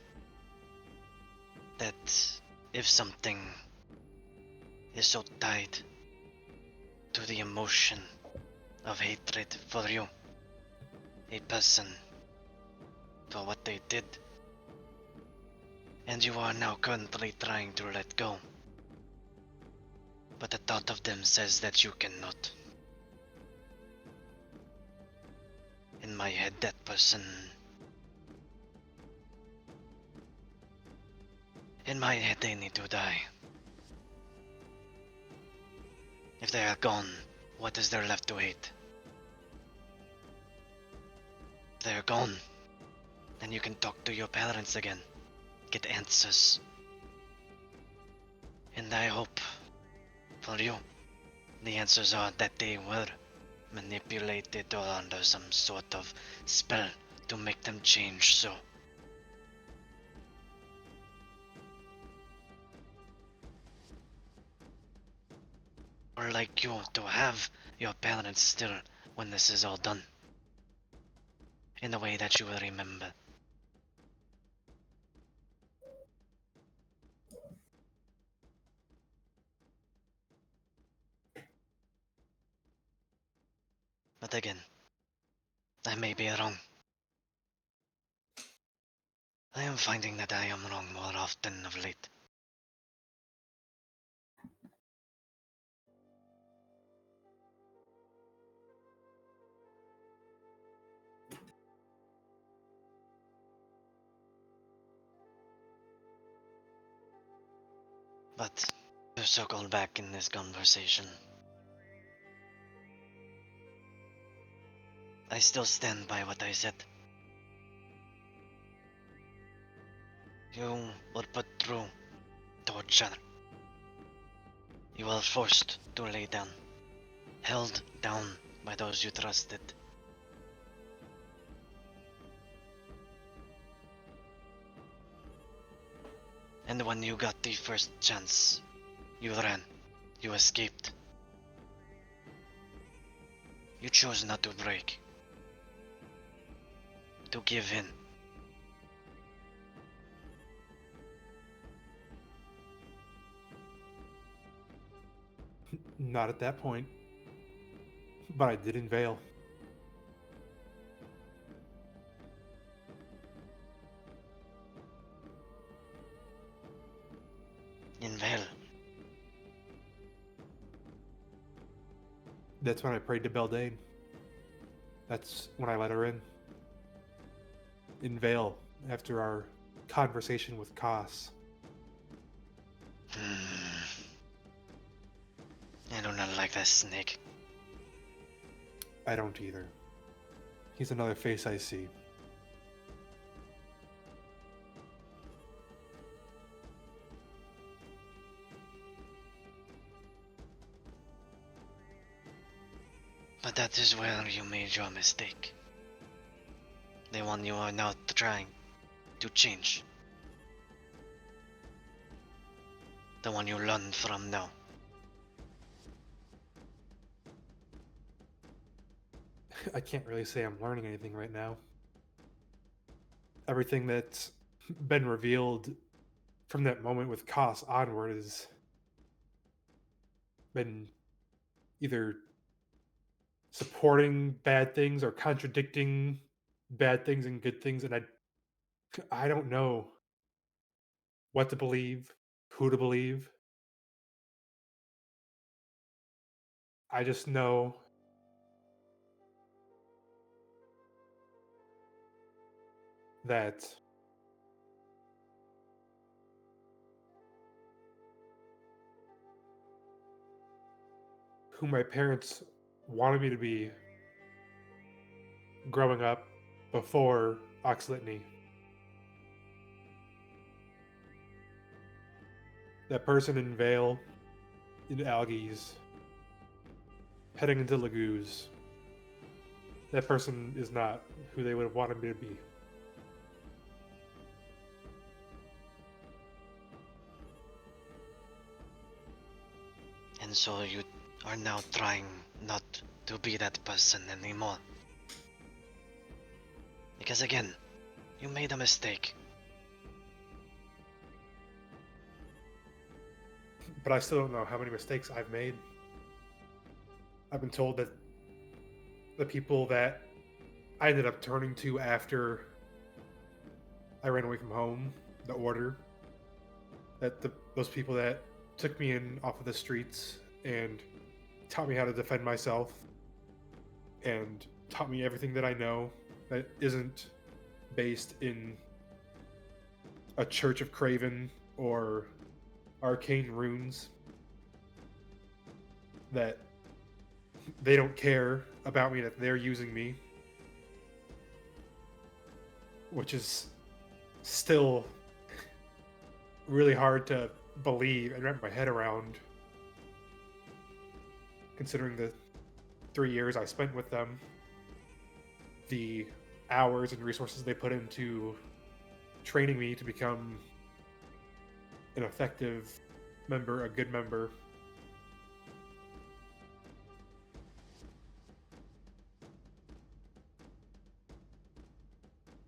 H: that if something is so tied to the emotion of hatred for you, a person, for what they did, and you are now currently trying to let go, but the thought of them says that you cannot. In my head, that person... In my head, they need to die. If they are gone, what is there left to hate? If they are gone, then you can talk to your parents again. Get answers. And I hope, for you, the answers are that they were manipulated or under some sort of spell to make them change so. Or like you, to have your parents still when this is all done. In the way that you will remember. But again, I may be wrong. I am finding that I am wrong more often of late. But to circle back in this conversation, I still stand by what I said. You were put through torture. You were forced to lay down, held down by those you trusted. And when you got the first chance, you ran. You escaped. You chose not to break, to give in.
B: Not at that point. But I did unveil.
H: In Vel,
B: That's when I prayed to Beldain. That's when I let her in. In Vale, after our conversation with Koss.
H: I do not like that snake.
B: I don't either. He's another face I see.
H: But that is where you made your mistake. The one you are now trying to change. The one you learn from now.
B: I can't really say I'm learning anything right now. Everything that's been revealed from that moment with Koss onward has been either supporting bad things or contradicting bad things and good things, and I don't know what to believe, who to believe. I just know that who my parents wanted me to be growing up before Oxlitany. That person in Vale, in Algies, heading into Laguz. That person is not who they would have wanted me to be.
H: And so you are now trying not to be that person anymore. Because again, you made a mistake.
B: But I still don't know how many mistakes I've made. I've been told that the people that I ended up turning to after I ran away from home, the Order, that those people that took me in off of the streets and taught me how to defend myself and taught me everything that I know that isn't based in a Church of Craven or arcane runes, that they don't care about me, that they're using me, which is still really hard to believe and wrap my head around, considering the 3 years I spent with them, the hours and resources they put into training me to become an effective member, a good member.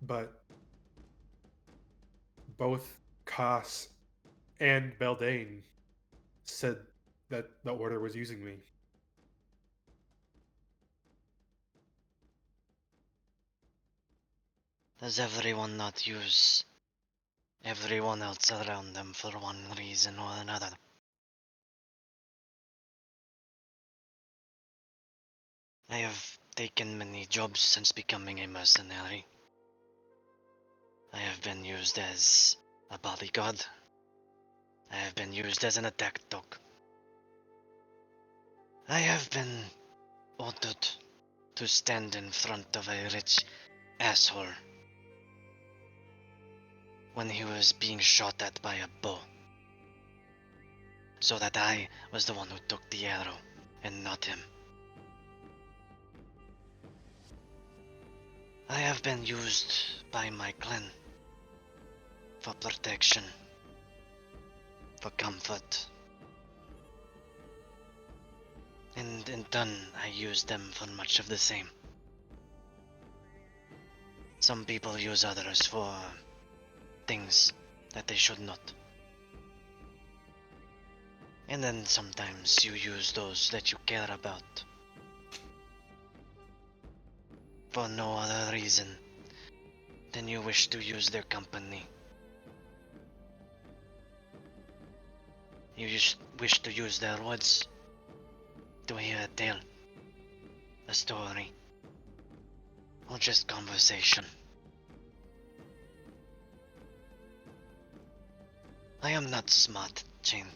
B: But both Koss and Beldain said that the Order was using me.
H: Does everyone not use everyone else around them for one reason or another? I have taken many jobs since becoming a mercenary. I have been used as a bodyguard. I have been used as an attack dog. I have been ordered to stand in front of a rich asshole when he was being shot at by a bow, so that I was the one who took the arrow and not him. I have been used by my clan for protection, for comfort, and in turn I use them for much of the same. Some people use others for things that they should not. And then sometimes you use those that you care about for no other reason than you wish to use their company. You just wish to use their words to hear a tale, a story, or just conversation. I am not smart, Jane.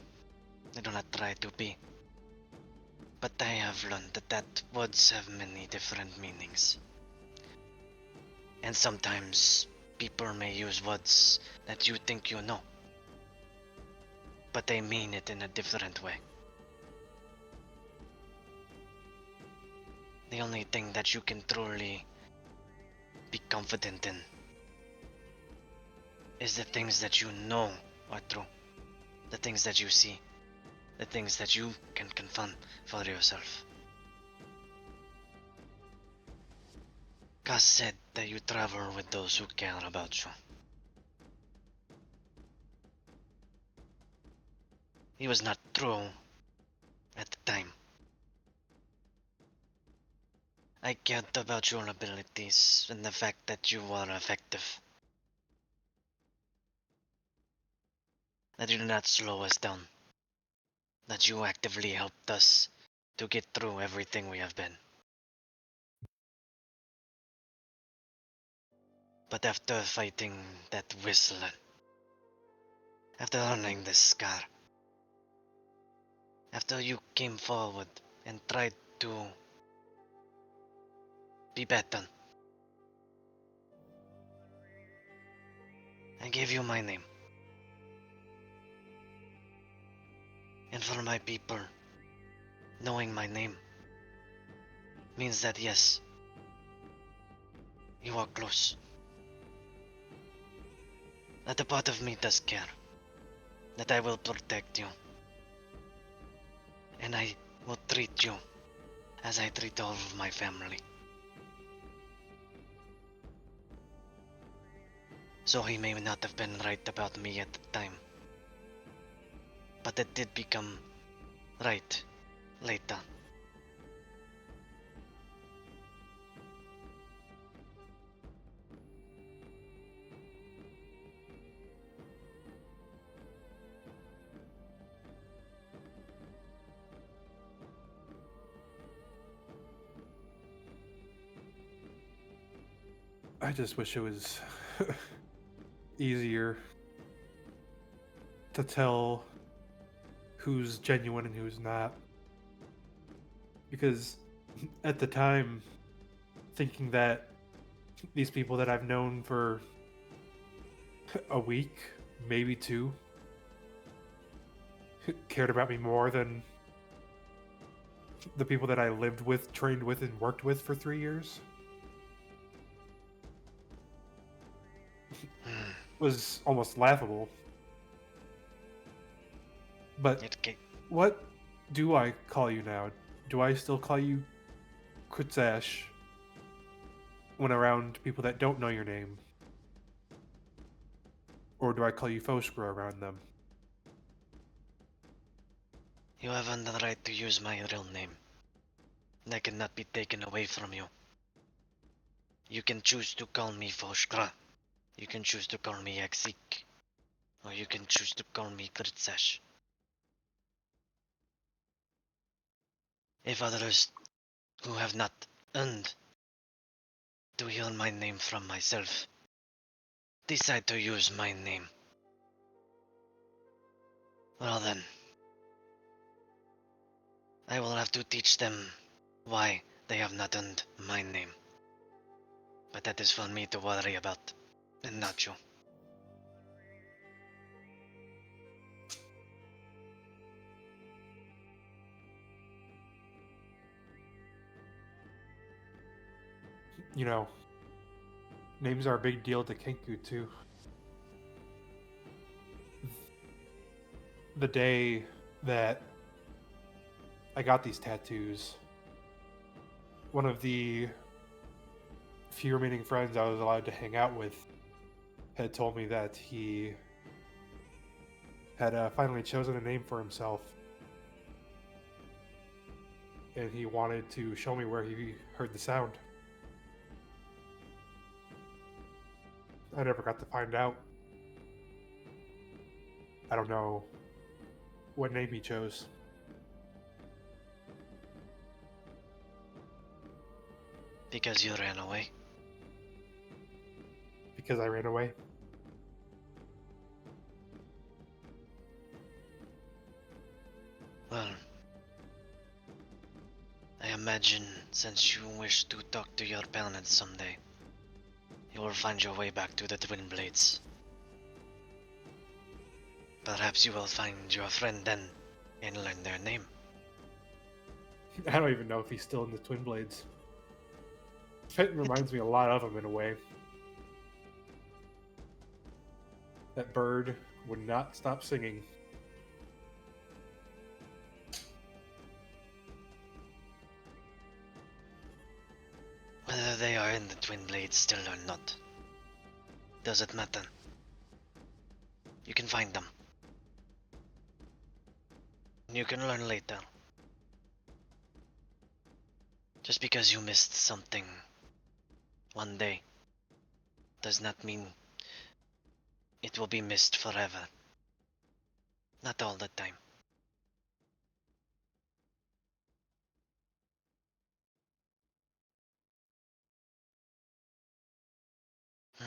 H: I do not try to be. But I have learned that words have many different meanings. And sometimes people may use words that you think you know, but they mean it in a different way. The only thing that you can truly be confident in is the things that you know are true, the things that you see, the things that you can confirm for yourself. God said that you travel with those who care about you. He was not true at the time. I cared about your abilities and the fact that you were effective. That you did not slow us down. That you actively helped us to get through everything we have been. But after fighting that whistler, after earning this scar, after you came forward and tried to be better, I gave you my name. And for my people, knowing my name means that yes, you are close. That a part of me does care. That I will protect you. And I will treat you as I treat all of my family. So he may not have been right about me at the time. But it did become right later.
B: I just wish it was easier to tell who's genuine and who's not. Because at the time, thinking that these people that I've known for a week, maybe two, cared about me more than the people that I lived with, trained with, and worked with for 3 years was almost laughable. But what do I call you now? Do I still call you Kritzash when around people that don't know your name? Or do I call you Foskra around them?
H: You have the right to use my real name. That cannot be taken away from you. You can choose to call me Foskra. You can choose to call me Exik. Or you can choose to call me Kritzash. If others who have not earned to hear my name from myself decide to use my name, Well then, I will have to teach them why they have not earned my name. But that is for me to worry about, and not you.
B: You know, names are a big deal to Kenku too. The day that I got these tattoos, one of the few remaining friends I was allowed to hang out with had told me that he had finally chosen a name for himself, and he wanted to show me where he heard the sound. I never got to find out. I don't know what name he chose.
H: Because you ran away.
B: Because I ran away.
H: Well, I imagine since you wish to talk to your parents someday, you will find your way back to the Twin Blades. Perhaps you will find your friend then and learn their name.
B: I don't even know if he's still in the Twin Blades. It reminds me a lot of him in a way. That bird would not stop singing.
H: Whether they are in the Twin Blades still or not, does it matter? You can find them. You can learn later. Just because you missed something one day does not mean it will be missed forever. Not all the time. Hmm.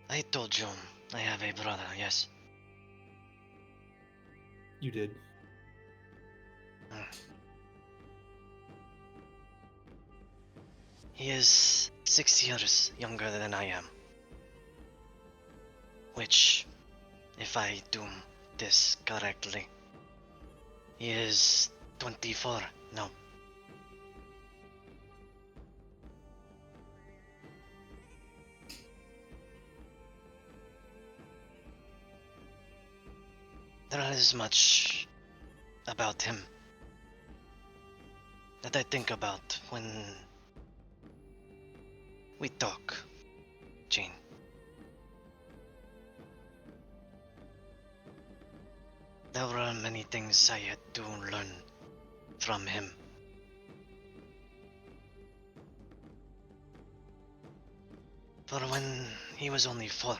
H: I told you I have a brother, yes.
B: You did.
H: He is 6 years younger than I am. Which, if I do this correctly, he is 24 now. There is much about him that I think about when we talk, Jane. There were many things I had to learn from him. For when he was only 4,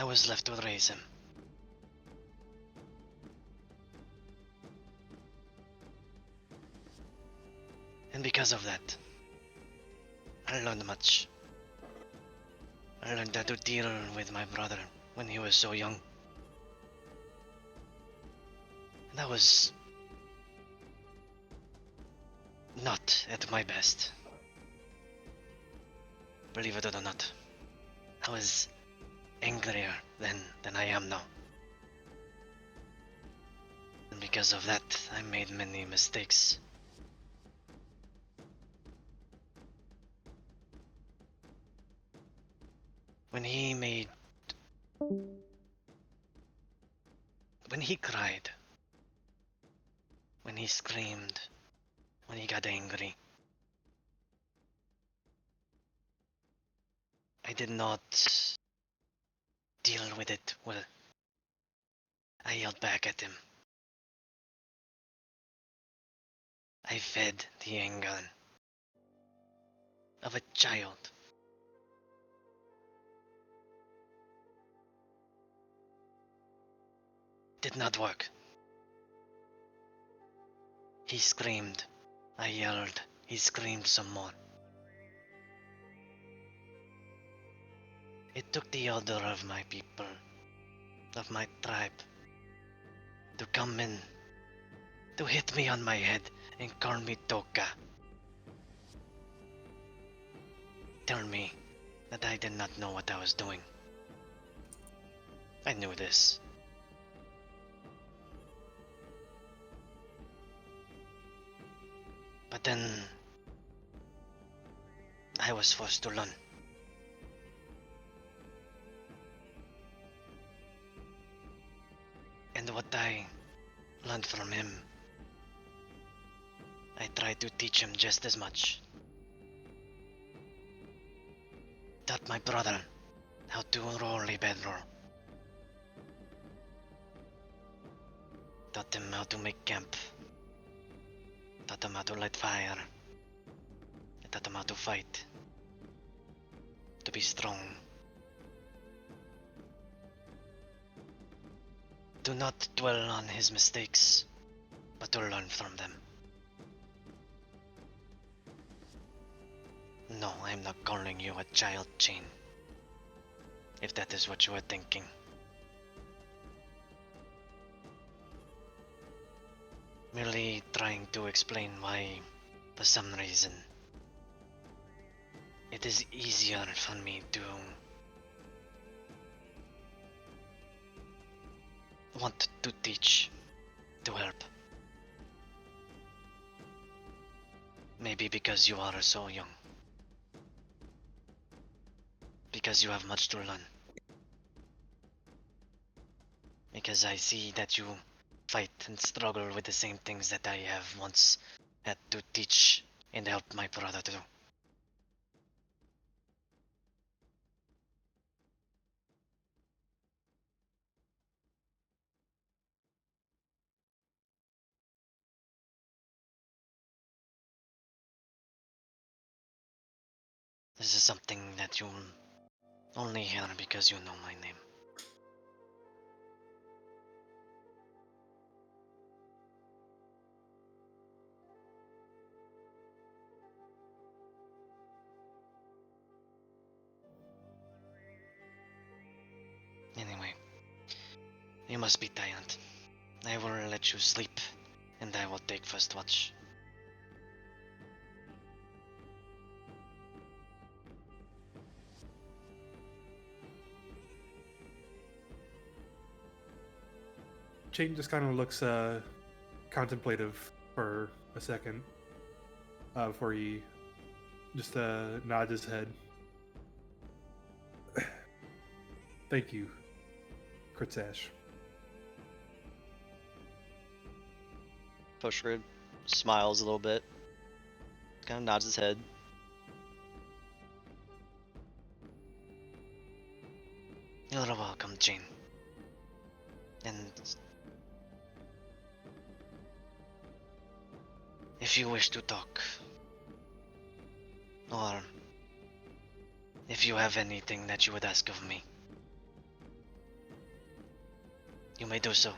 H: I was left to raise him. And because of that, I learned much. I learned how to deal with my brother when he was so young. And I was not at my best. Believe it or not, I was angrier than I am now. And because of that, I made many mistakes. When he made... When he cried, when he screamed, when he got angry, I did not deal with it well. I yelled back at him. I fed the anger of a child. Did not work. He screamed. I yelled. He screamed some more. It took the order of my people, of my tribe, to come in, to hit me on my head and call me Toka. Tell me that I did not know what I was doing. I knew this. But then I was forced to learn. And what I learned from him, I tried to teach him just as much. Taught my brother how to roll a bedroll. Taught him how to make camp. Taught him how to light fire. I taught him how to fight. To be strong. Do not dwell on his mistakes, but to learn from them. No, I am not calling you a child, Jane. If that is what you are thinking. Merely trying to explain why, for some reason, it is easier for me to want to teach, to help. Maybe because you are so young. Because you have much to learn. Because I see that you fight and struggle with the same things that I have once had to teach and help my brother to do. This is something that you'll only hear because you know my name. Anyway, you must be tired. I will let you sleep, and I will take first watch.
B: Jane just kind of looks contemplative for a second before he just nods his head. Thank you, Kritzash.
A: Pushgrid smiles a little bit, kind of nods his head.
H: You're welcome, Jane. And if you wish to talk, or if you have anything that you would ask of me, you may do so.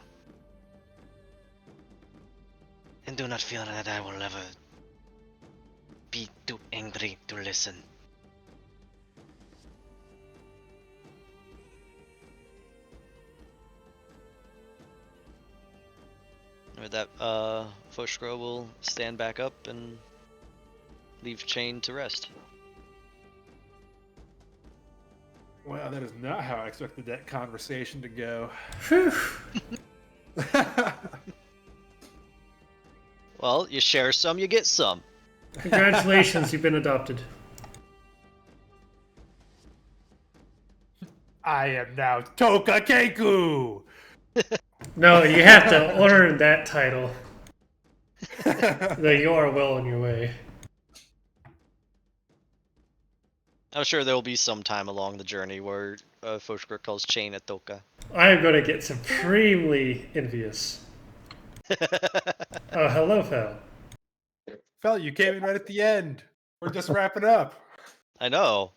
H: And do not fear that I will ever be too angry to listen.
A: With that, Fushgro will stand back up and leave Chain to rest.
B: Wow, that is not how I expected that conversation to go.
C: Phew.
A: Well, you share some, you get some.
C: Congratulations, you've been adopted.
B: I am now Toka Keiku!
C: No, you have to earn that title. No, you are well on your way.
A: I'm sure there will be some time along the journey where Fushgro calls Chain a Toka.
C: I am going to get supremely envious. Oh, hello, Fel.
B: Felt you came in right at the end. We're just wrapping up.
A: I know.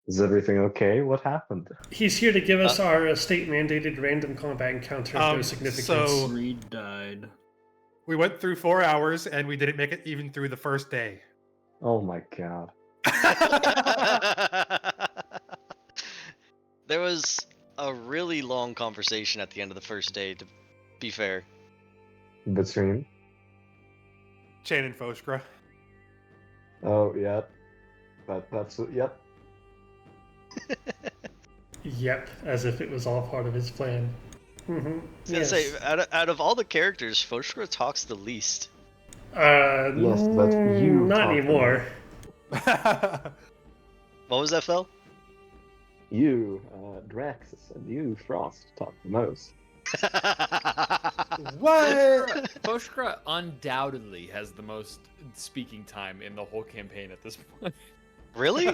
I: Is everything okay? What happened?
C: He's here to give us our state-mandated random combat encounter of no significance.
B: So-
G: Reed died.
B: We went through 4 hours and we didn't make it even through the first day.
I: Oh my god.
A: There was a really long conversation at the end of the first day, to be fair.
I: Between?
B: Chain and Foskra.
I: Oh, yeah. That's yep.
C: Yep, as if it was all part of his plan. Mm-hmm.
A: I was gonna say, out of all the characters, Foskra talks the least.
I: Yes, but you
C: not
I: talk
C: anymore.
A: What was that, Phil?
I: You, Draxus, and you, Frost, talk the most.
B: What?
J: Foskra undoubtedly has the most speaking time in the whole campaign at this point.
A: Really?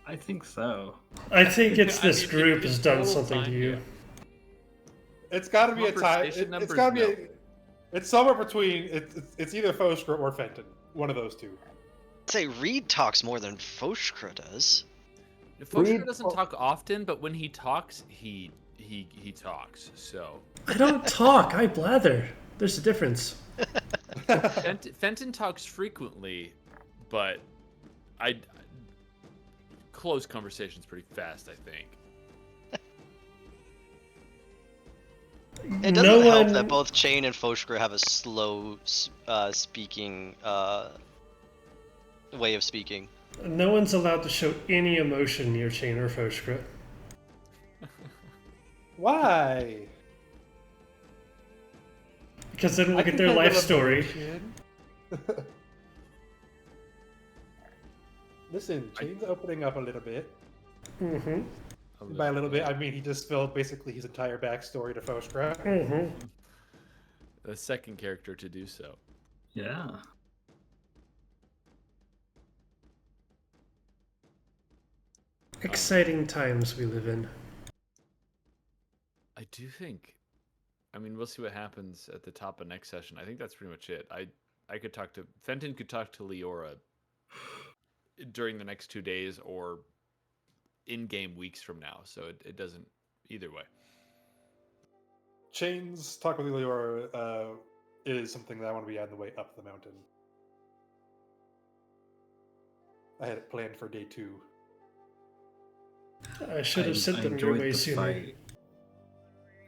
G: I think so.
C: I think it's
J: I
C: this
J: mean,
C: group
J: in
C: has done
J: total
C: something to
J: time,
C: you.
J: yeah.
B: It's got to be a tie.
J: Conversation
B: It's
J: numbers,
B: got to be.
J: no.
B: It's somewhere between. It's either Foskra or Fenton. One of those two.
A: I'd say Reed talks more than Foskra does.
J: Foskra doesn't talk often, but when he talks, he talks. So
C: I don't talk, I blather. There's a difference.
J: Fenton talks frequently, but I close conversations pretty fast, I think.
A: It doesn't help that both Chain and Foskra have a slow speaking way of speaking.
C: No one's allowed to show any emotion near Chain or Foskra.
B: Why?
C: Because then
B: I
C: look at
B: can
C: their
B: handle
C: life story.
B: emotion. Listen, Chain's opening up a little bit.
C: Mm-hmm.
B: By a little bit, I mean he just spilled basically his entire backstory to Foskra.
C: Mm-hmm.
J: The second character to do so.
G: Yeah.
C: Exciting times we live in.
J: I do think. I mean, we'll see what happens at the top of next session. I think that's pretty much it. I could talk to Fenton could talk to Leora during the next 2 days or in-game weeks from now. So it doesn't either way.
B: Chain's talk with Leora is something that I want to be on the way up the mountain. I had it planned for day 2.
C: I should have sent them your
G: enjoyed
C: way
G: the
C: sooner.
G: fight.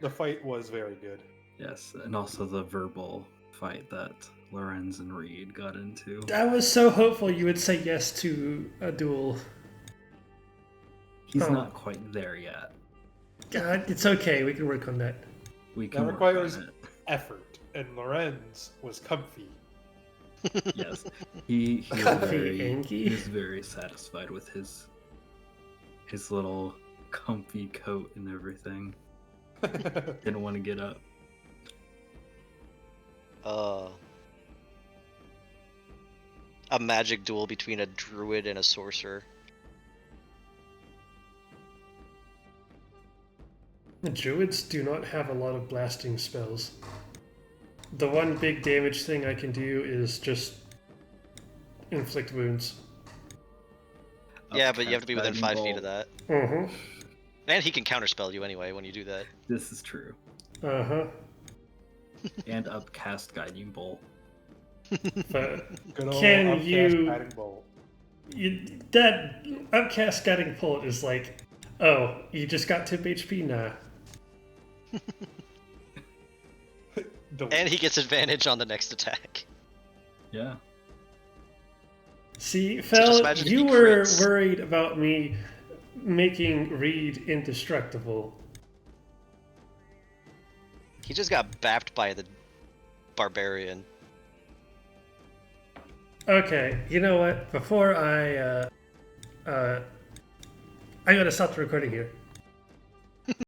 B: The fight was very good.
G: Yes, and also the verbal fight that Lorenz and Reed got into.
C: I was so hopeful you would say yes to a duel.
G: He's
C: Oh.
G: not quite there yet.
C: God, it's okay. We can work on that.
G: We
B: That
G: can work
B: requires
G: on it.
B: effort, and Lorenz was comfy.
G: Yes, he was
C: Comfy Angie.
G: he was very satisfied with his little comfy coat and everything. Didn't want to get up.
A: A magic duel between a druid and a sorcerer.
C: The druids do not have a lot of blasting spells. The one big damage thing I can do is just inflict wounds.
A: Yeah, but you have to be within
G: Upcast
A: 5 feet of
G: guiding
A: that.
C: Mm-hmm.
A: And he can counterspell you anyway when you do that.
G: This is true.
C: Uh-huh.
G: And upcast guiding bolt.
C: But
B: Good old
C: Can
B: upcast
C: you-
B: guiding bolt.
C: that upcast guiding pull is like, oh, you just got tip HP? Nah.
B: Don't-
A: And he gets advantage on the next attack.
G: Yeah.
C: See,
A: just
C: Fel,
A: imagine if
C: you
A: he
C: were
A: crits.
C: worried about me making Reed indestructible.
A: He just got bapped by the barbarian.
C: Okay, you know what? Before I gotta stop the recording here.